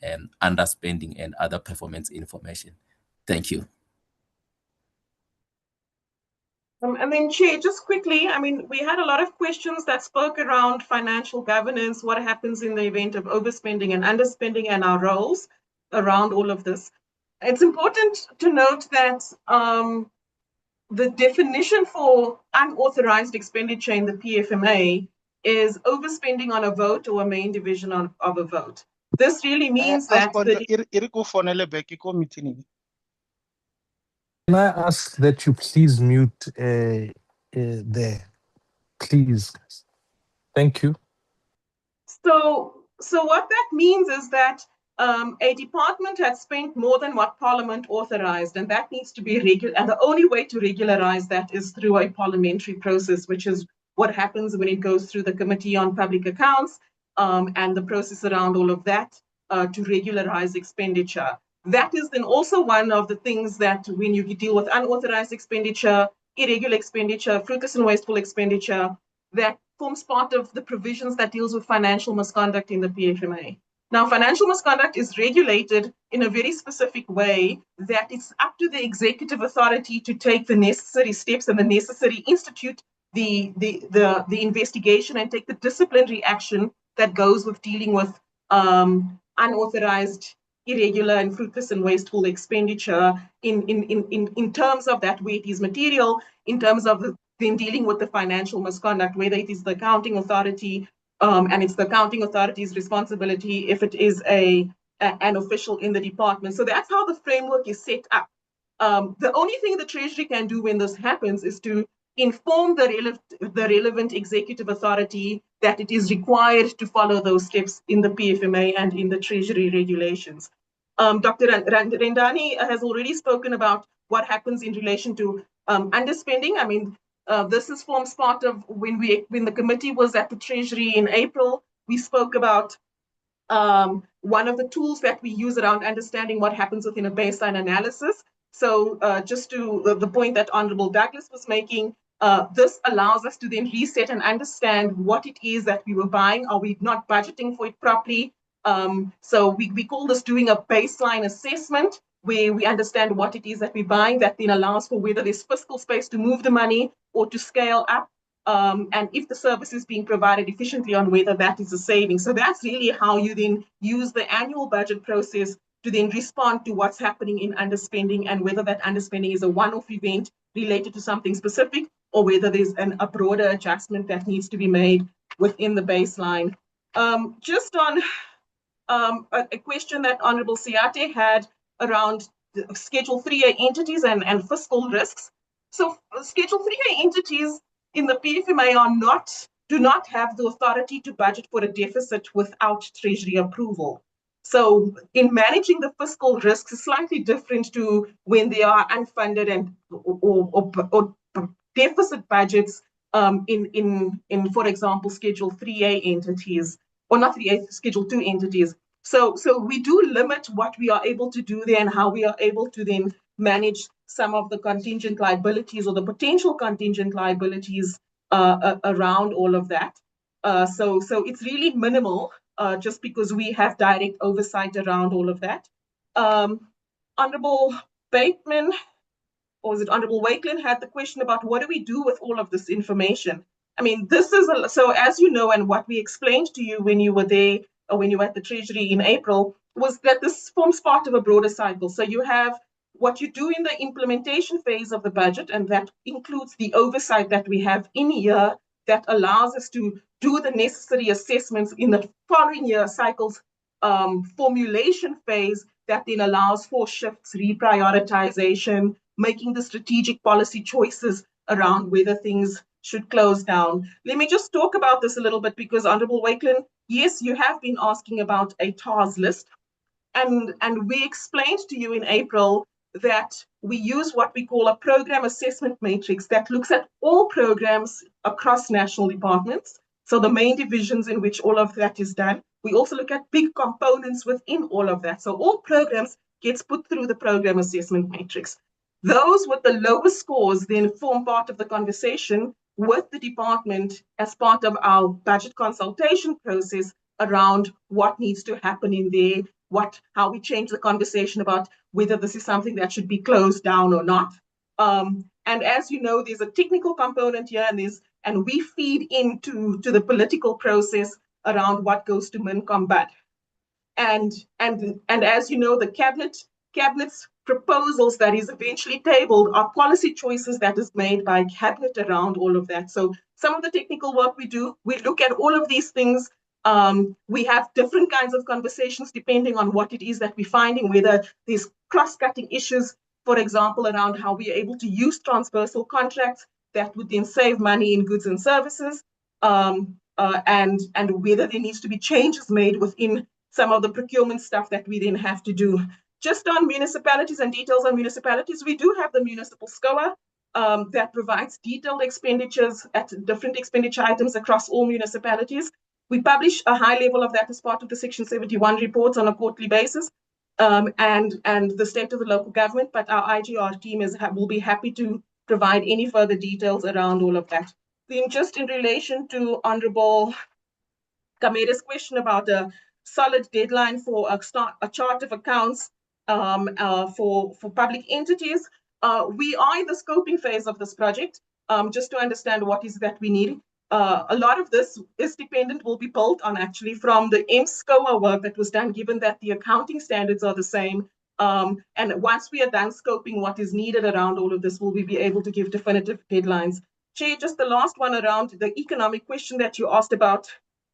underspending and other performance information. Thank you. And then, Chair, just quickly, I mean, we had a lot of questions that spoke around financial governance, what happens in the event of overspending and underspending, and our roles around all of this. It's important to note that the definition for unauthorized expenditure in the PFMA is overspending on a vote or a main division of a vote. This really means that Can I ask that you please mute there, please? Thank you. So what that means is that a department had spent more than what Parliament authorized, and that needs to be regular. And the only way to regularize that is through a parliamentary process, which is what happens when it goes through the Committee on Public Accounts and the process around all of that to regularize expenditure. That is then also one of the things that when you deal with unauthorized expenditure, irregular expenditure, fruitless and wasteful expenditure, that forms part of the provisions that deals with financial misconduct in the PFMA. Now, financial misconduct is regulated in a very specific way that it's up to the executive authority to take the necessary steps and the necessary institute the investigation and take the disciplinary action that goes with dealing with unauthorized, irregular, and fruitless and wasteful expenditure in terms of that where it is material, in terms of then dealing with the financial misconduct, whether it is the accounting authority and it's the accounting authority's responsibility if it is an official in the department. So that's how the framework is set up. The only thing the Treasury can do when this happens is to inform the relevant executive authority that it is required to follow those steps in the PFMA and in the Treasury regulations. Dr. Rendani has already spoken about what happens in relation to underspending. I mean, this forms part of when the committee was at the Treasury in April, we spoke about one of the tools that we use around understanding what happens within a baseline analysis. So just to the point that Honorable Douglas was making, this allows us to then reset and understand what it is that we were buying. Are we not budgeting for it properly? So we call this doing a baseline assessment, where we understand what it is that we're buying, that then allows for whether there's fiscal space to move the money or to scale up, and if the service is being provided efficiently, on whether that is a saving. So that's really how you then use the annual budget process to then respond to what's happening in underspending, and whether that underspending is a one-off event related to something specific, or whether there's a broader adjustment that needs to be made within the baseline. Just on a question that Honorable Siate had around Schedule 3A entities and fiscal risks. So Schedule 3A entities in the PFMA do not have the authority to budget for a deficit without Treasury approval. So in managing the fiscal risks is slightly different to when they are unfunded and or deficit budgets in for example, Schedule 3A entities, or not 3A, Schedule 2 entities. So we do limit what we are able to do there and how we are able to then manage some of the contingent liabilities or the potential contingent liabilities around all of that. So it's really minimal just because we have direct oversight around all of that. Honorable Bateman, or was it Honorable Wakelin, had the question about what do we do with all of this information? I mean, this is, so as you know, and what we explained to you when you were there, or when you were at the Treasury in April, was that this forms part of a broader cycle. So you have what you do in the implementation phase of the budget, and that includes the oversight that we have in a year that allows us to do the necessary assessments in the following year cycles formulation phase that then allows for shifts, reprioritization, making the strategic policy choices around whether things should close down. Let me just talk about this a little bit because Honorable Wakelin, yes, you have been asking about a TARS list. And we explained to you in April that we use what we call a program assessment matrix that looks at all programs across national departments. So the main divisions in which all of that is done. We also look at big components within all of that. So all programs gets put through the program assessment matrix. Those with the lowest scores then form part of the conversation with the department as part of our budget consultation process around what needs to happen in there, how we change the conversation about whether this is something that should be closed down or not. And as you know, there's a technical component here, and we feed into the political process around what goes to MinCombat. And as you know, the cabinet's proposals that is eventually tabled are policy choices that is made by cabinet around all of that. So some of the technical work we do, we look at all of these things. We have different kinds of conversations depending on what it is that we're finding, whether there's cross-cutting issues, for example, around how we are able to use transversal contracts that would then save money in goods and services, and whether there needs to be changes made within some of the procurement stuff that we then have to do. Just on municipalities and details on municipalities, we do have the municipal SCOA that provides detailed expenditures at different expenditure items across all municipalities. We publish a high level of that as part of the Section 71 reports on a quarterly basis, and the state of the local government, but our IGR team will be happy to provide any further details around all of that. Then just in relation to Honorable Kameda's question about a solid deadline for a chart of accounts for public entities, we are in the scoping phase of this project, just to understand what is that we need. A lot of this is dependent, will be built on actually from the MSCOA work that was done, given that the accounting standards are the same. And once we are done scoping what is needed around all of this, will we be able to give definitive deadlines? Chair, just the last one around the economic question that you asked about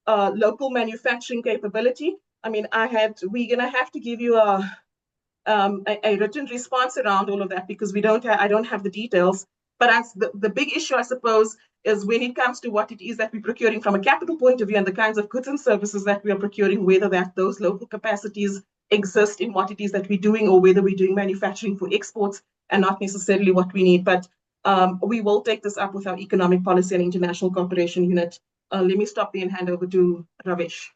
local manufacturing capability. I mean, we're gonna have to give you a written response around all of that because I don't have the details. But as the big issue, I suppose, is when it comes to what it is that we're procuring from a capital point of view and the kinds of goods and services that we are procuring, whether those local capacities exist in what it is that we're doing, or whether we're doing manufacturing for exports and not necessarily what we need. But we will take this up with our Economic Policy and International Cooperation Unit. Let me stop there and hand over to Ravesh.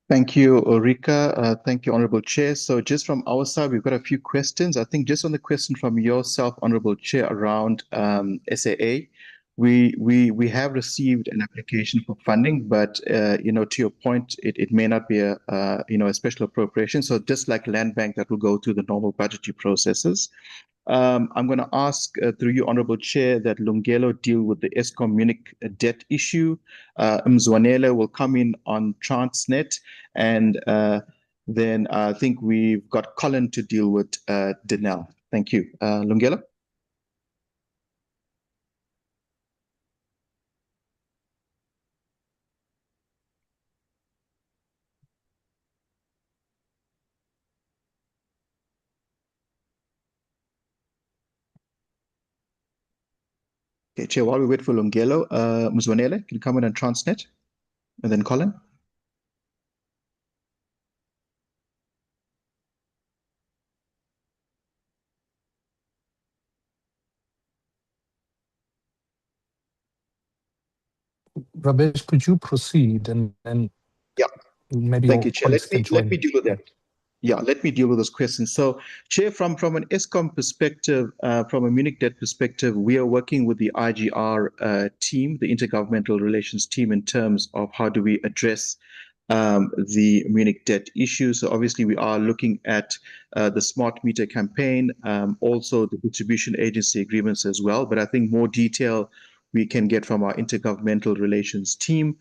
Thank you, Ulrika. Thank you, Honorable Chair. So just from our side, we've got a few questions. I think just on the question from yourself, Honorable Chair, around SAA, we have received an application for funding, but to your point, it may not be a special appropriation. So just like Land Bank, that will go through the normal budgetary processes. I'm going to ask through you, Honorable Chair, that Lungelo deal with the Eskom Munich debt issue. Mzwanele will come in on Transnet, and then I think we've got Colin to deal with Denel. Thank you. Lungelo? Okay, Chair, while we wait for Lungelo, Mzwanele, can you come in on Transnet? And then Colin? Rabesh, could you proceed and then maybe Thank you, Chair. Let me deal with that. Yeah, let me deal with those questions. So, Chair, from an Eskom perspective, from a Munich debt perspective, we are working with the IGR team, the Intergovernmental Relations team, in terms of how do we address the Munich debt issue. So obviously we are looking at the smart meter campaign, also the distribution agency agreements as well. But I think more detail we can get from our intergovernmental relations team.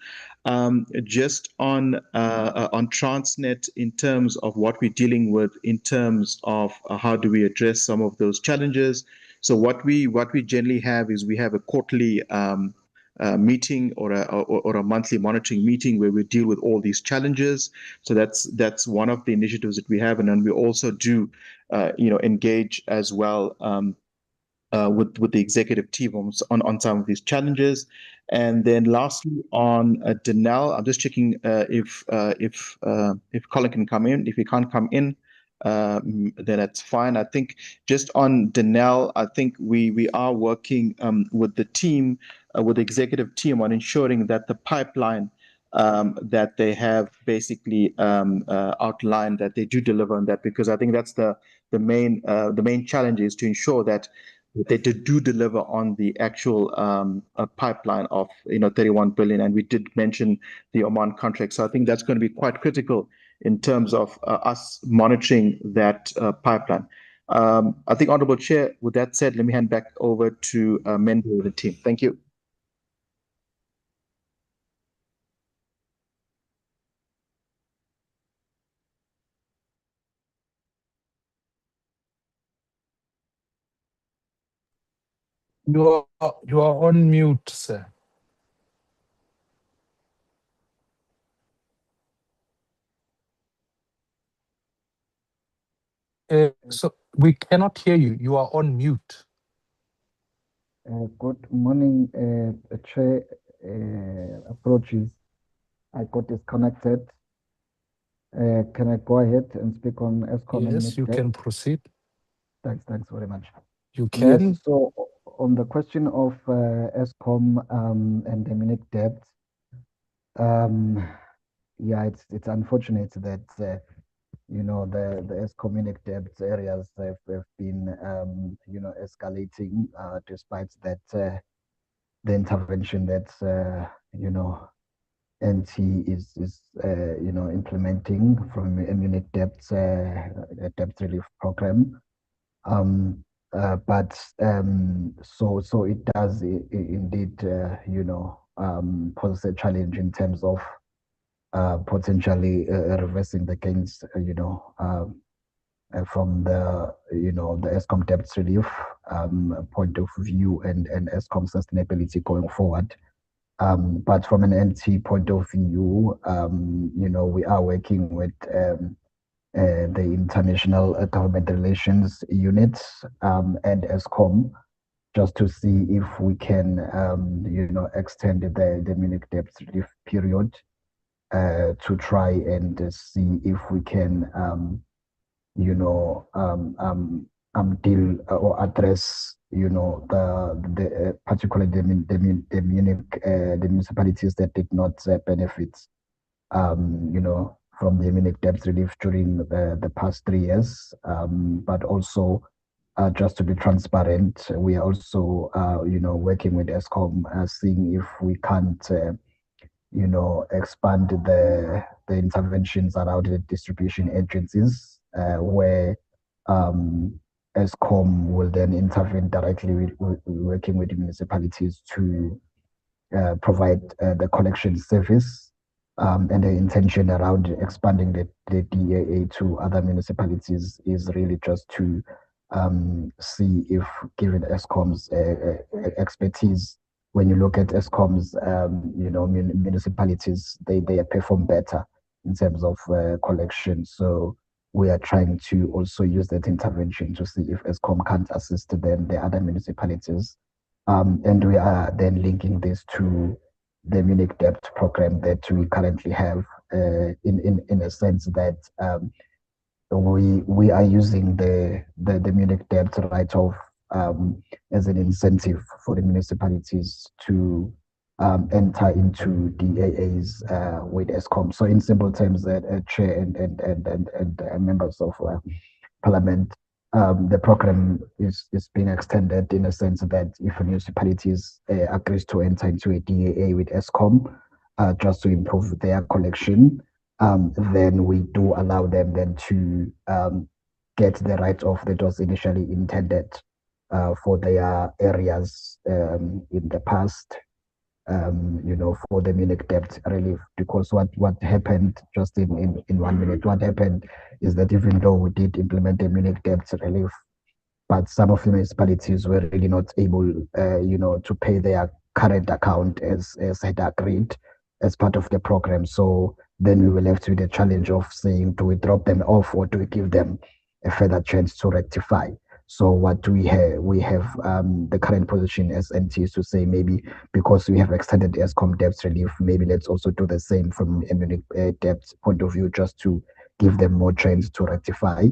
just on Transnet in terms of what we're dealing with in terms of how do we address some of those challenges. So what we generally have is we have a quarterly meeting or a monthly monitoring meeting where we deal with all these challenges. So that's one of the initiatives that we have, and then we also do engage as well with the executive team on some of these challenges. And then lastly on Danelle, I'm just checking if Colin can come in. If he can't come in, then that's fine. I think just on Danelle, I think we are working with the team, with the executive team, on ensuring that the pipeline that they have basically outlined, that they do deliver on that, because I think that's the main challenge, is to ensure that they do deliver on the actual pipeline of 31 billion. And we did mention the Oman contract, so I think that's going to be quite critical in terms of us monitoring that pipeline. I think, Honourable Chair, with that said, let me hand back over to Mendo and the team. Thank you. You are on mute, sir. So we cannot hear you. You are on mute. Good morning, Chair. Approaches. I got disconnected. Can I go ahead and speak on ESCOM? Yes, you can proceed. Thanks very much. You can. Yes, so on the question of ESCOM and the minute debt, yeah, it's unfortunate that the ESCOM minute debt areas have been escalating despite that the intervention that NT is implementing from a minute debt relief program. But so it does indeed pose a challenge in terms of potentially reversing the gains from the the ESCOM debt relief point of view and ESCOM sustainability going forward. But from an NT point of view, we are working with the International Government Relations Unit and ESCOM just to see if we can, extend the minute debt relief period to try and see if we can, deal or address, the particularly the municipalities that did not benefit, from the minute debt relief during the past 3 years. But also, just to be transparent, we are also, working with ESCOM, seeing if we can't, expand the interventions around the distribution agencies, where ESCOM will then intervene directly with working with the municipalities to provide the collection service. And the intention around expanding the DAA to other municipalities is really just to see if, given ESCOM's expertise, when you look at ESCOM's, municipalities, they perform better in terms of collection. So we are trying to also use that intervention to see if ESCOM can't assist then the other municipalities. And we are then linking this to the minute debt program that we currently have, in a sense that we are using the minute debt write-off as an incentive for the municipalities to enter into DAAs with ESCOM. So in simple terms, Chair and members of Parliament, the program is being extended in a sense that if a municipalities agrees to enter into a DAA with ESCOM just to improve their collection, then we do allow them then to get the write-off that was initially intended for their areas in the past. for the Munich debt relief. Because what happened, just in 1 minute, what happened is that even though we did implement the Munich debt relief, but some of the municipalities were really not able, to pay their current account as had agreed as part of the program. So then we were left with the challenge of saying, do we drop them off or do we give them a further chance to rectify? So what we have the current position as NT is to say, maybe because we have extended ESCOM debt relief, maybe let's also do the same from a debt point of view, just to give them more chance to rectify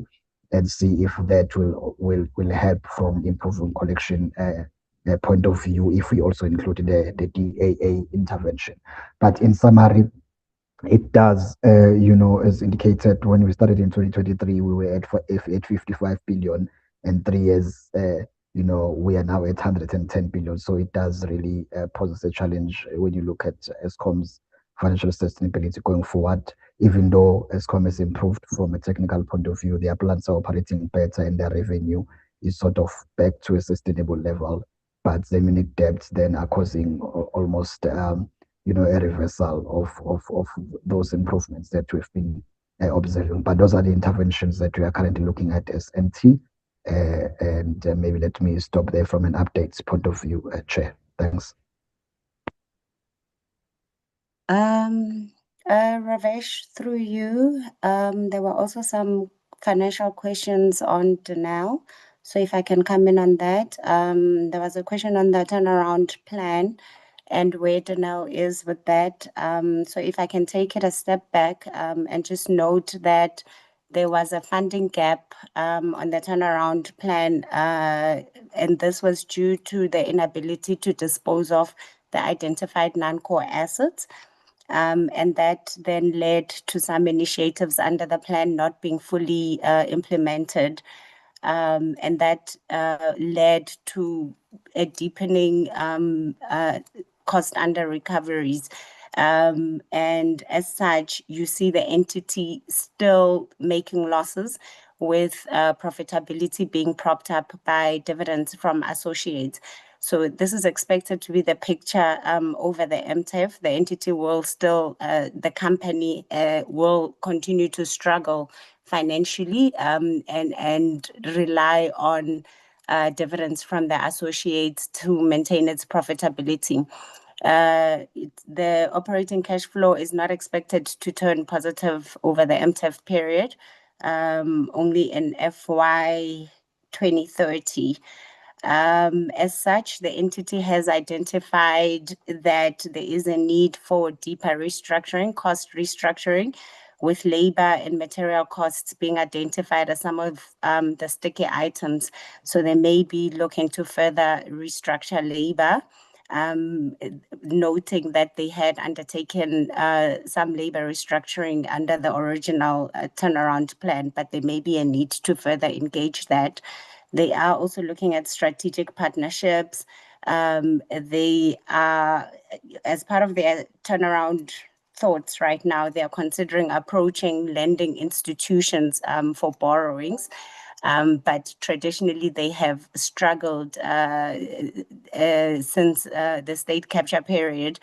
and see if that will help from improving collection point of view, if we also included the DAA intervention. But in summary, it does, as indicated, when we started in 2023, we were at 55 billion, and 3 years, we are now at 110 billion. So it does really pose a challenge when you look at ESCOM's financial sustainability going forward. Even though ESCOM has improved from a technical point of view, their plants are operating better and their revenue is sort of back to a sustainable level. But the Munich debts then are causing almost a reversal of those improvements that we've been observing. But those are the interventions that we are currently looking at as NT. And maybe let me stop there from an updates point of view, Chair. Thanks. Ravesh, through you, there were also some financial questions on Denel. So if I can come in on that, there was a question on the turnaround plan and where Denel is with that. So if I can take it a step back and just note that there was a funding gap on the turnaround plan, and this was due to the inability to dispose of the identified non-core assets. And that then led to some initiatives under the plan not being fully implemented. And that led to a deepening cost under recoveries. And as such, you see the entity still making losses, with profitability being propped up by dividends from associates. So this is expected to be the picture over the MTEF. The entity will still, the company will continue to struggle financially and rely on dividends from the associates to maintain its profitability. The operating cash flow is not expected to turn positive over the MTEF period, only in FY 2030. As such, the entity has identified that there is a need for deeper restructuring, cost restructuring, with labor and material costs being identified as some of the sticky items. So they may be looking to further restructure labor, noting that they had undertaken some labor restructuring under the original turnaround plan, but there may be a need to further engage that. They are also looking at strategic partnerships. They are, as part of their turnaround thoughts right now, they are considering approaching lending institutions for borrowings. But traditionally, they have struggled since the state capture period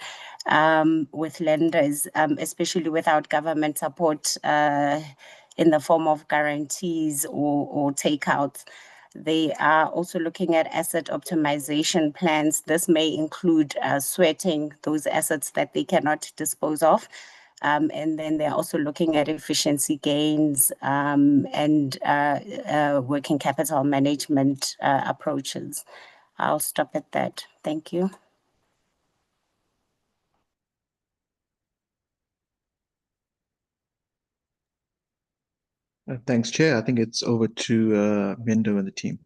with lenders, especially without government support in the form of guarantees or takeouts. They are also looking at asset optimization plans. This may include sweating those assets that they cannot dispose of. And then they're also looking at efficiency gains and working capital management approaches. I'll stop at that. Thank you. Thanks, Chair. I think it's over to Mendo and the team.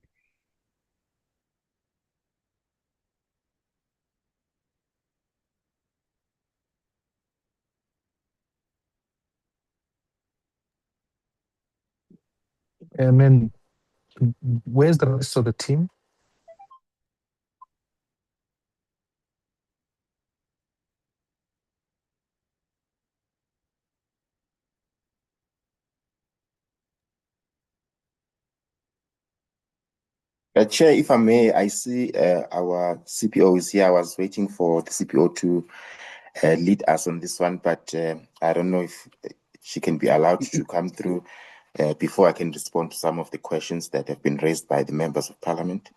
Where's the rest of the team? Chair, if I may, I see our CPO is here. I was waiting for the CPO to lead us on this one, but I don't know if she can be allowed to come through before I can respond to some of the questions that have been raised by the members of parliament.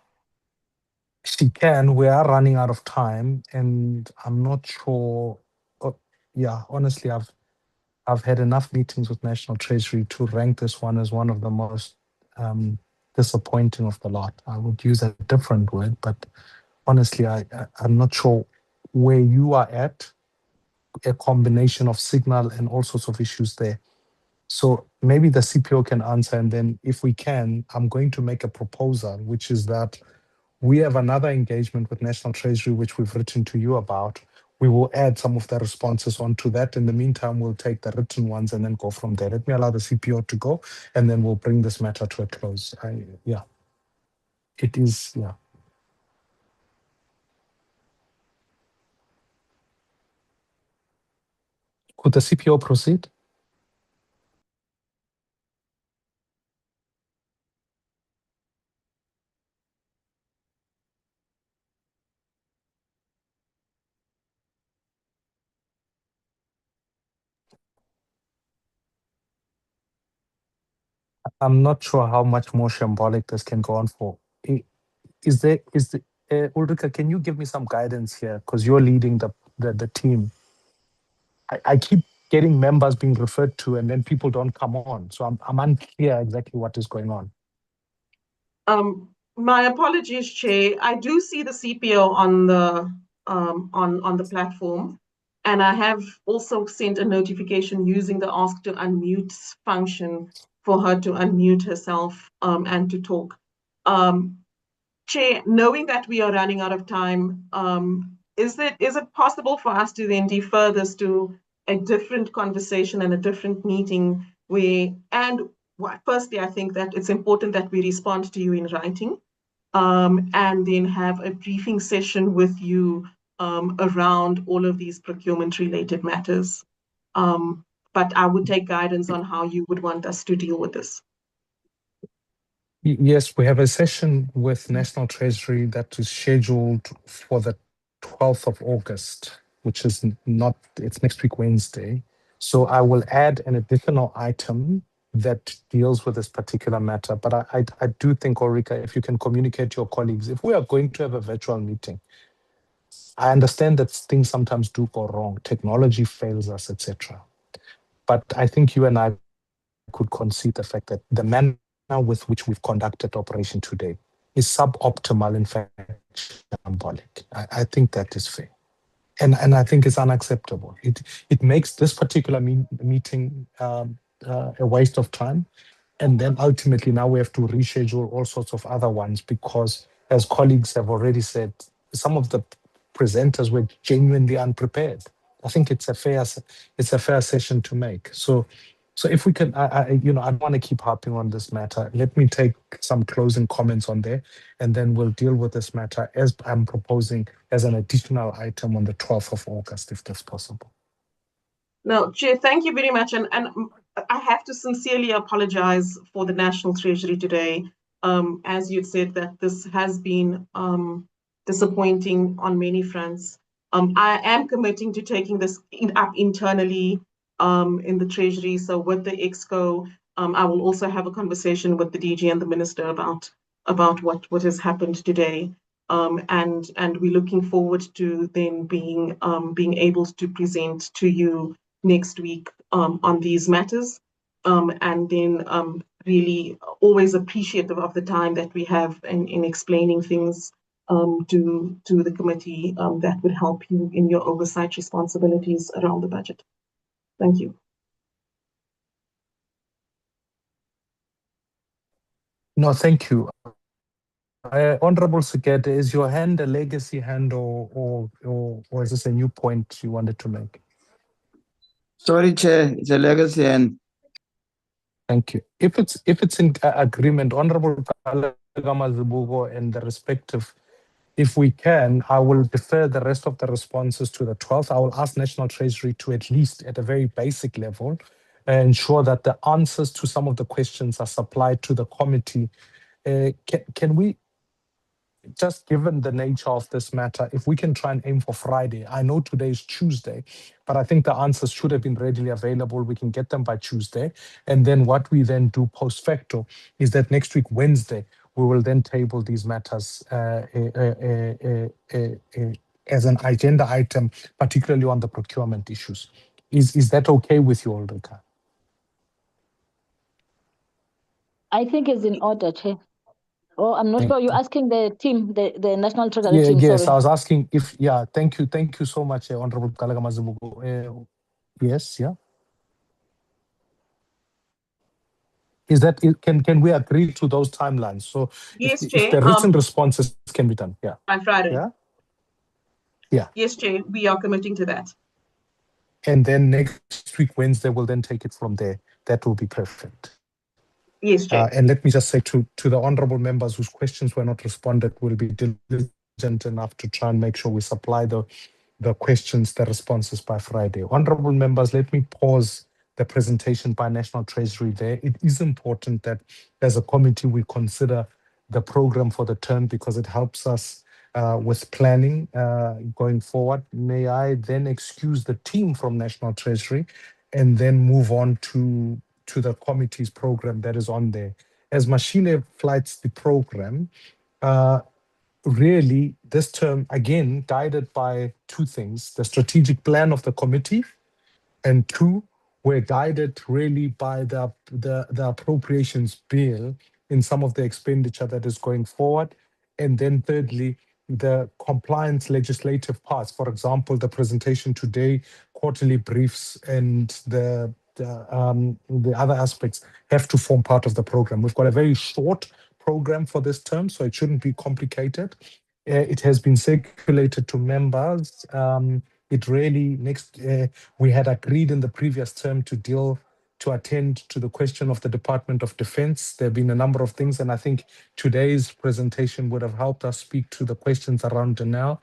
She can. We are running out of time, and I'm not sure. Yeah, honestly, I've had enough meetings with National Treasury to rank this one as one of the most disappointing of the lot. I would use a different word, but honestly, I'm not sure where you are at. A combination of signal and all sorts of issues there. So maybe the CPO can answer, and then if we can, I'm going to make a proposal, which is that we have another engagement with National Treasury, which we've written to you about. We will add some of the responses onto that. In the meantime, we'll take the written ones and then go from there. Let me allow the CPO to go, and then we'll bring this matter to a close. It is, yeah. Could the CPO proceed? I'm not sure how much more shambolic this can go on for. Ulrika, can you give me some guidance here? Because you're leading the team. I keep getting members being referred to and then people don't come on. So I'm unclear exactly what is going on. My apologies, Chair. I do see the CPO on the platform, and I have also sent a notification using the ask to unmute function for her to unmute herself and to talk. Chair, knowing that we are running out of time, is it possible for us to then defer this to a different conversation and a different meeting firstly, I think that it's important that we respond to you in writing, and then have a briefing session with you around all of these procurement-related matters. But I would take guidance on how you would want us to deal with this. Yes, we have a session with National Treasury that is scheduled for the 12th of August, which is it's next week, Wednesday. So I will add an additional item that deals with this particular matter. But I do think, Ulrika, if you can communicate to your colleagues, if we are going to have a virtual meeting, I understand that things sometimes do go wrong, technology fails us, etc. But I think you and I could concede the fact that the manner with which we've conducted operation today is suboptimal, in fact, shambolic. I think that is fair. And I think it's unacceptable. It makes this particular meeting a waste of time. And then ultimately now we have to reschedule all sorts of other ones because, as colleagues have already said, some of the presenters were genuinely unprepared. I think it's a fair session to make. So if we can, I don't want to keep harping on this matter. Let me take some closing comments on there, and then we'll deal with this matter as I'm proposing as an additional item on the 12th of August, if that's possible. No, Chair, thank you very much. And I have to sincerely apologize for the National Treasury today. As you said, that this has been disappointing on many fronts. I am committing to taking this up internally in the Treasury. So with the EXCO, I will also have a conversation with the DG and the Minister about what has happened today. And we're looking forward to then being able to present to you next week on these matters, and then really always appreciative of the time that we have in explaining things to the committee that would help you in your oversight responsibilities around the budget. Thank you. No, thank you. Honorable Sekete, is your hand a legacy hand or is this a new point you wanted to make? Sorry, Chair, it's a legacy hand. Thank you. If it's in agreement, Honorable Zibuko and the respective, if we can, I will defer the rest of the responses to the 12th. I will ask National Treasury to, at least at a very basic level, ensure that the answers to some of the questions are supplied to the committee. Can we just given the nature of this matter, if we can try and aim for Friday, I know today is Tuesday, but I think the answers should have been readily available. We can get them by Tuesday. And then what we then do post facto is that next week, Wednesday, we will then table these matters as an agenda item, particularly on the procurement issues. Is that okay with you, Ulrika? I think it's in order, Chair. Oh, I'm not Thank sure. You're asking the team, the National Treasury team, yes, sorry. I was asking if, thank you so much, Honorable Kalaga Mazibuko. Yes, yeah. Is that, can we agree to those timelines? So Yes, if Chair. the written responses can be done, By Friday. Yeah. Yes, Chair, we are committing to that. And then next week, Wednesday, we'll then take it from there. That will be perfect. Yes, Chair. And let me just say to the honorable members whose questions were not responded, we'll be diligent enough to try and make sure we supply the questions, the responses by Friday. Honorable members, let me pause the presentation by National Treasury there. It is important that as a committee, we consider the program for the term because it helps us with planning going forward. May I then excuse the team from National Treasury and then move on to the committee's program that is on there. As Mashile flights the program, really this term, again, guided by two things, the strategic plan of the committee, and two, we're guided really by the appropriations bill in some of the expenditure that is going forward. And then thirdly, the compliance legislative parts, for example, the presentation today, quarterly briefs, and the other aspects have to form part of the program. We've got a very short program for this term, so it shouldn't be complicated. It has been circulated to members. It really, we had agreed in the previous term to attend to the question of the Department of Defense. There have been a number of things, and I think today's presentation would have helped us speak to the questions around the now.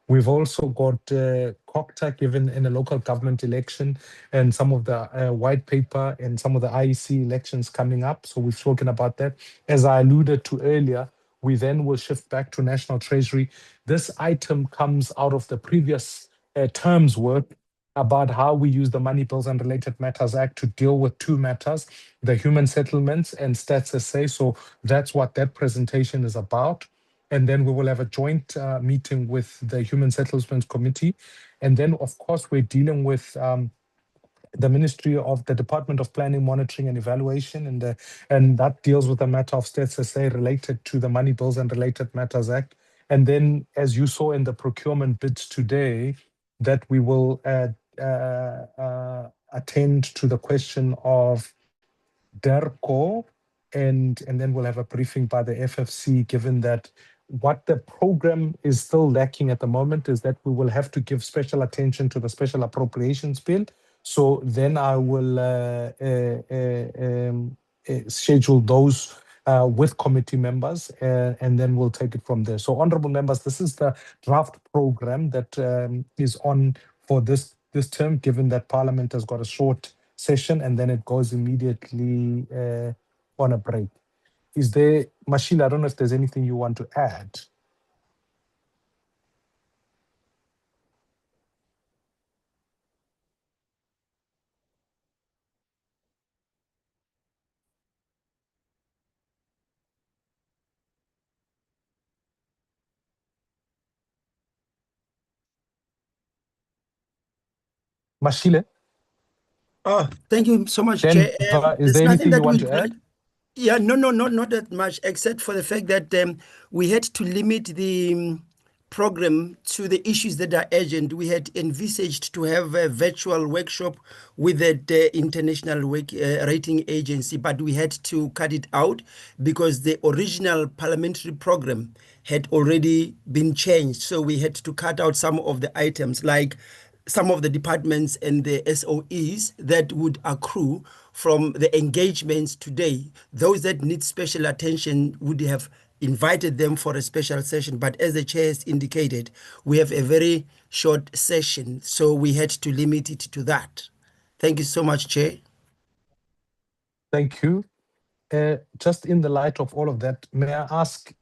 We've also got COCTA given in a local government election and some of the white paper and some of the IEC elections coming up. So we've spoken about that. As I alluded to earlier, we then will shift back to National Treasury. This item comes out of the previous term's work about how we use the Money Bills and Related Matters Act to deal with two matters, the human settlements and Stats SA. So that's what that presentation is about. And then we will have a joint meeting with the Human Settlements Committee. And then, of course, we're dealing with the Ministry of the Department of Planning, Monitoring and Evaluation, and that deals with the matter of Stats SA related to the Money Bills and Related Matters Act. And then, as you saw in the procurement bids today, that we will attend to the question of DERCO, and then we'll have a briefing by the FFC, given that what the program is still lacking at the moment is that we will have to give special attention to the special appropriations bill. So then I will schedule those with committee members, and then we'll take it from there. So, honorable members, this is the draft program that is on for this term, given that Parliament has got a short session and then it goes immediately on a break. Is there, Mashila, I don't know if there's anything you want to add. Mashile? Oh, thank you so much, Then, Chair. is there anything you want to add? Yeah, no, not that much, except for the fact that we had to limit the program to the issues that are urgent. We had envisaged to have a virtual workshop with the International Rating Agency, but we had to cut it out because the original parliamentary program had already been changed. So we had to cut out some of the items, like some of the departments and the SOEs that would accrue from the engagements today. Those that need special attention would have invited them for a special session. But as the chair has indicated, we have a very short session, so we had to limit it to that. Thank you so much, Chair. Thank you. Just in the light of all of that, may I ask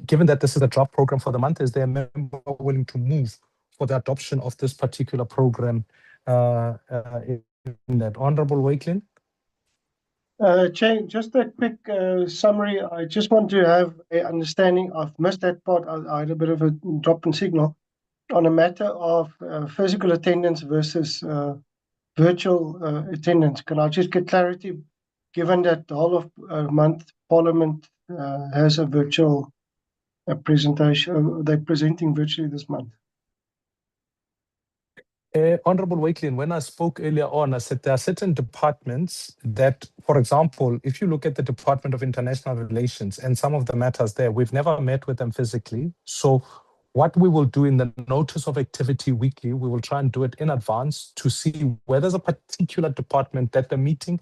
given that this is a draft program for the month, is there a member willing to move for the adoption of this particular program in that? Honorable Wakelin? Chair, just a quick summary. I just want to have an understanding. I've missed that part. I had a bit of a drop in signal on a matter of physical attendance versus virtual attendance. Can I just get clarity, given that the whole of month Parliament has a virtual presentation? They're presenting virtually this month. Honorable Wakelin, when I spoke earlier on, I said there are certain departments that, for example, if you look at the Department of International Relations and some of the matters there, we've never met with them physically. So what we will do in the notice of activity weekly, we will try and do it in advance to see where there's a particular department that the meeting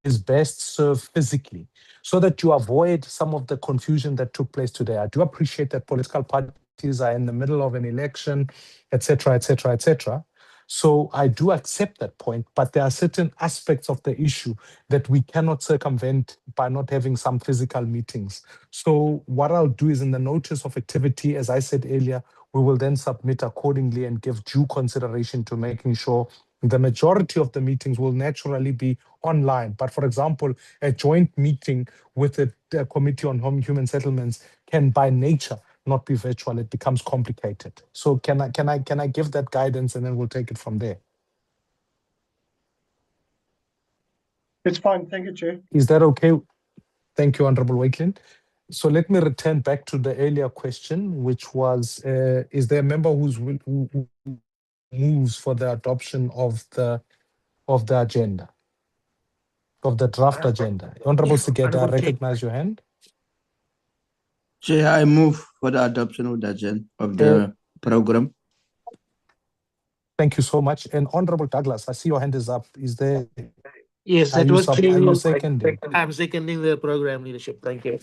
is best served physically, so that you avoid some of the confusion that took place today. I do appreciate that political parties are in the middle of an election, etc., etc., etc. So I do accept that point, but there are certain aspects of the issue that we cannot circumvent by not having some physical meetings. So what I'll do is in the notice of activity, as I said earlier, we will then submit accordingly and give due consideration to making sure the majority of the meetings will naturally be online. But for example, a joint meeting with the Committee on Human Settlements can by nature not be virtual. It becomes complicated. So can I give that guidance, and then we'll take it from there? It's fine. Thank you, Chair. Is that okay? Thank you, Honorable Wakelin. So let me return back to the earlier question, which was, is there a member who moves for the adoption of the agenda, of the draft agenda? Honorable Sigeda, I recognize your hand. Chair, I move for the adoption of the agenda of the program. Thank you so much. And Honorable Douglas, I see your hand is up. Is there? Yes, that was Are you seconding? I'm seconding the program leadership. Thank you.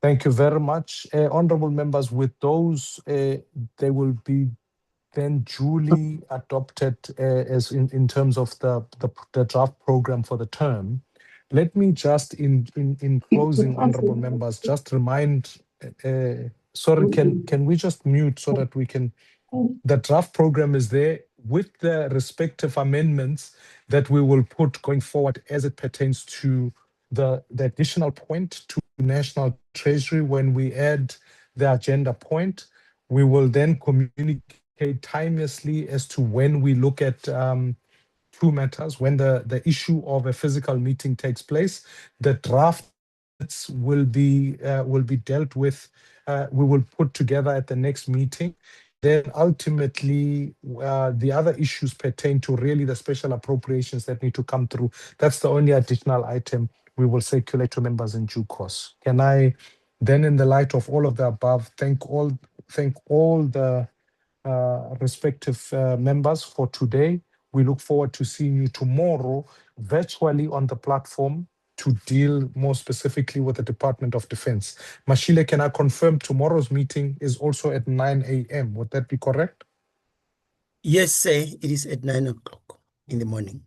Thank you very much. Honorable members, with those, they will be then duly adopted as in terms of the draft program for the term. Let me just, in closing, honorable members, just remind, sorry, can we just mute so that we can, the draft program is there with the respective amendments that we will put going forward as it pertains to the additional point to National Treasury. When we add the agenda point, we will then communicate timelessly as to when we look at two matters. When the issue of a physical meeting takes place, the drafts will be dealt with. We will put together at the next meeting. Then ultimately, the other issues pertain to really the special appropriations that need to come through. That's the only additional item we will circulate to members in due course. Can I then, in the light of all of the above, thank all the respective members for today. We look forward to seeing you tomorrow virtually on the platform to deal more specifically with the Department of Defense. Mashile, can I confirm tomorrow's meeting is also at 9 a.m.? Would that be correct? Yes, sir. It is at 9 o'clock in the morning.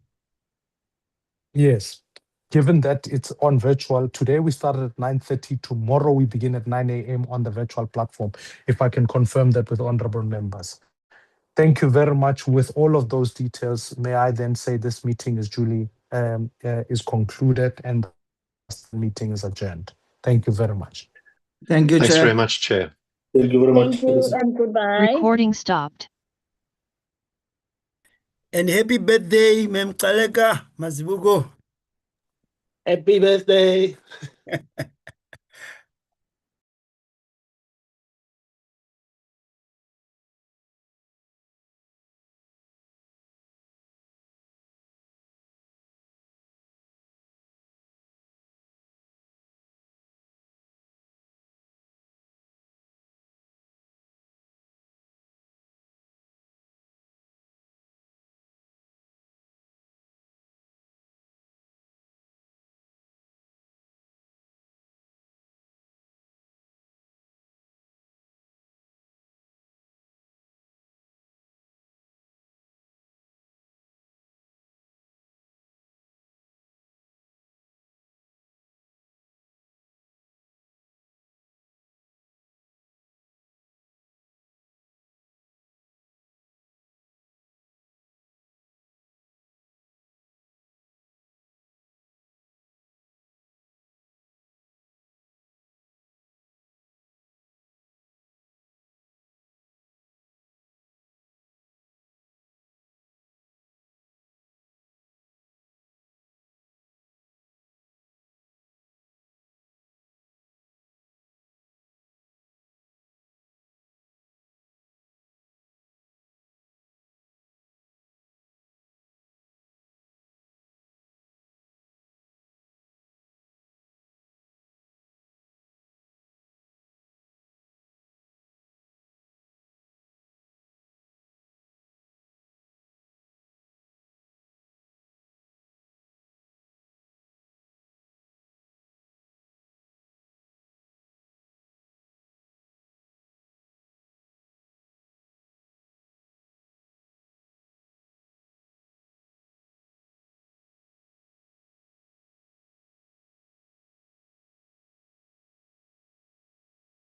Yes. Given that it's on virtual, today we started at 9:30. Tomorrow we begin at 9 a.m. on the virtual platform. If I can confirm that with honorable members. Thank you very much. With all of those details, may I then say this meeting is duly is concluded and the meeting is adjourned. Thank you very much. Thank you, Thanks Chair. very much, Chair. Thank you very much. Thank you and goodbye. Recording stopped. And happy birthday, Mem Kaleka Mazibuko. Happy birthday.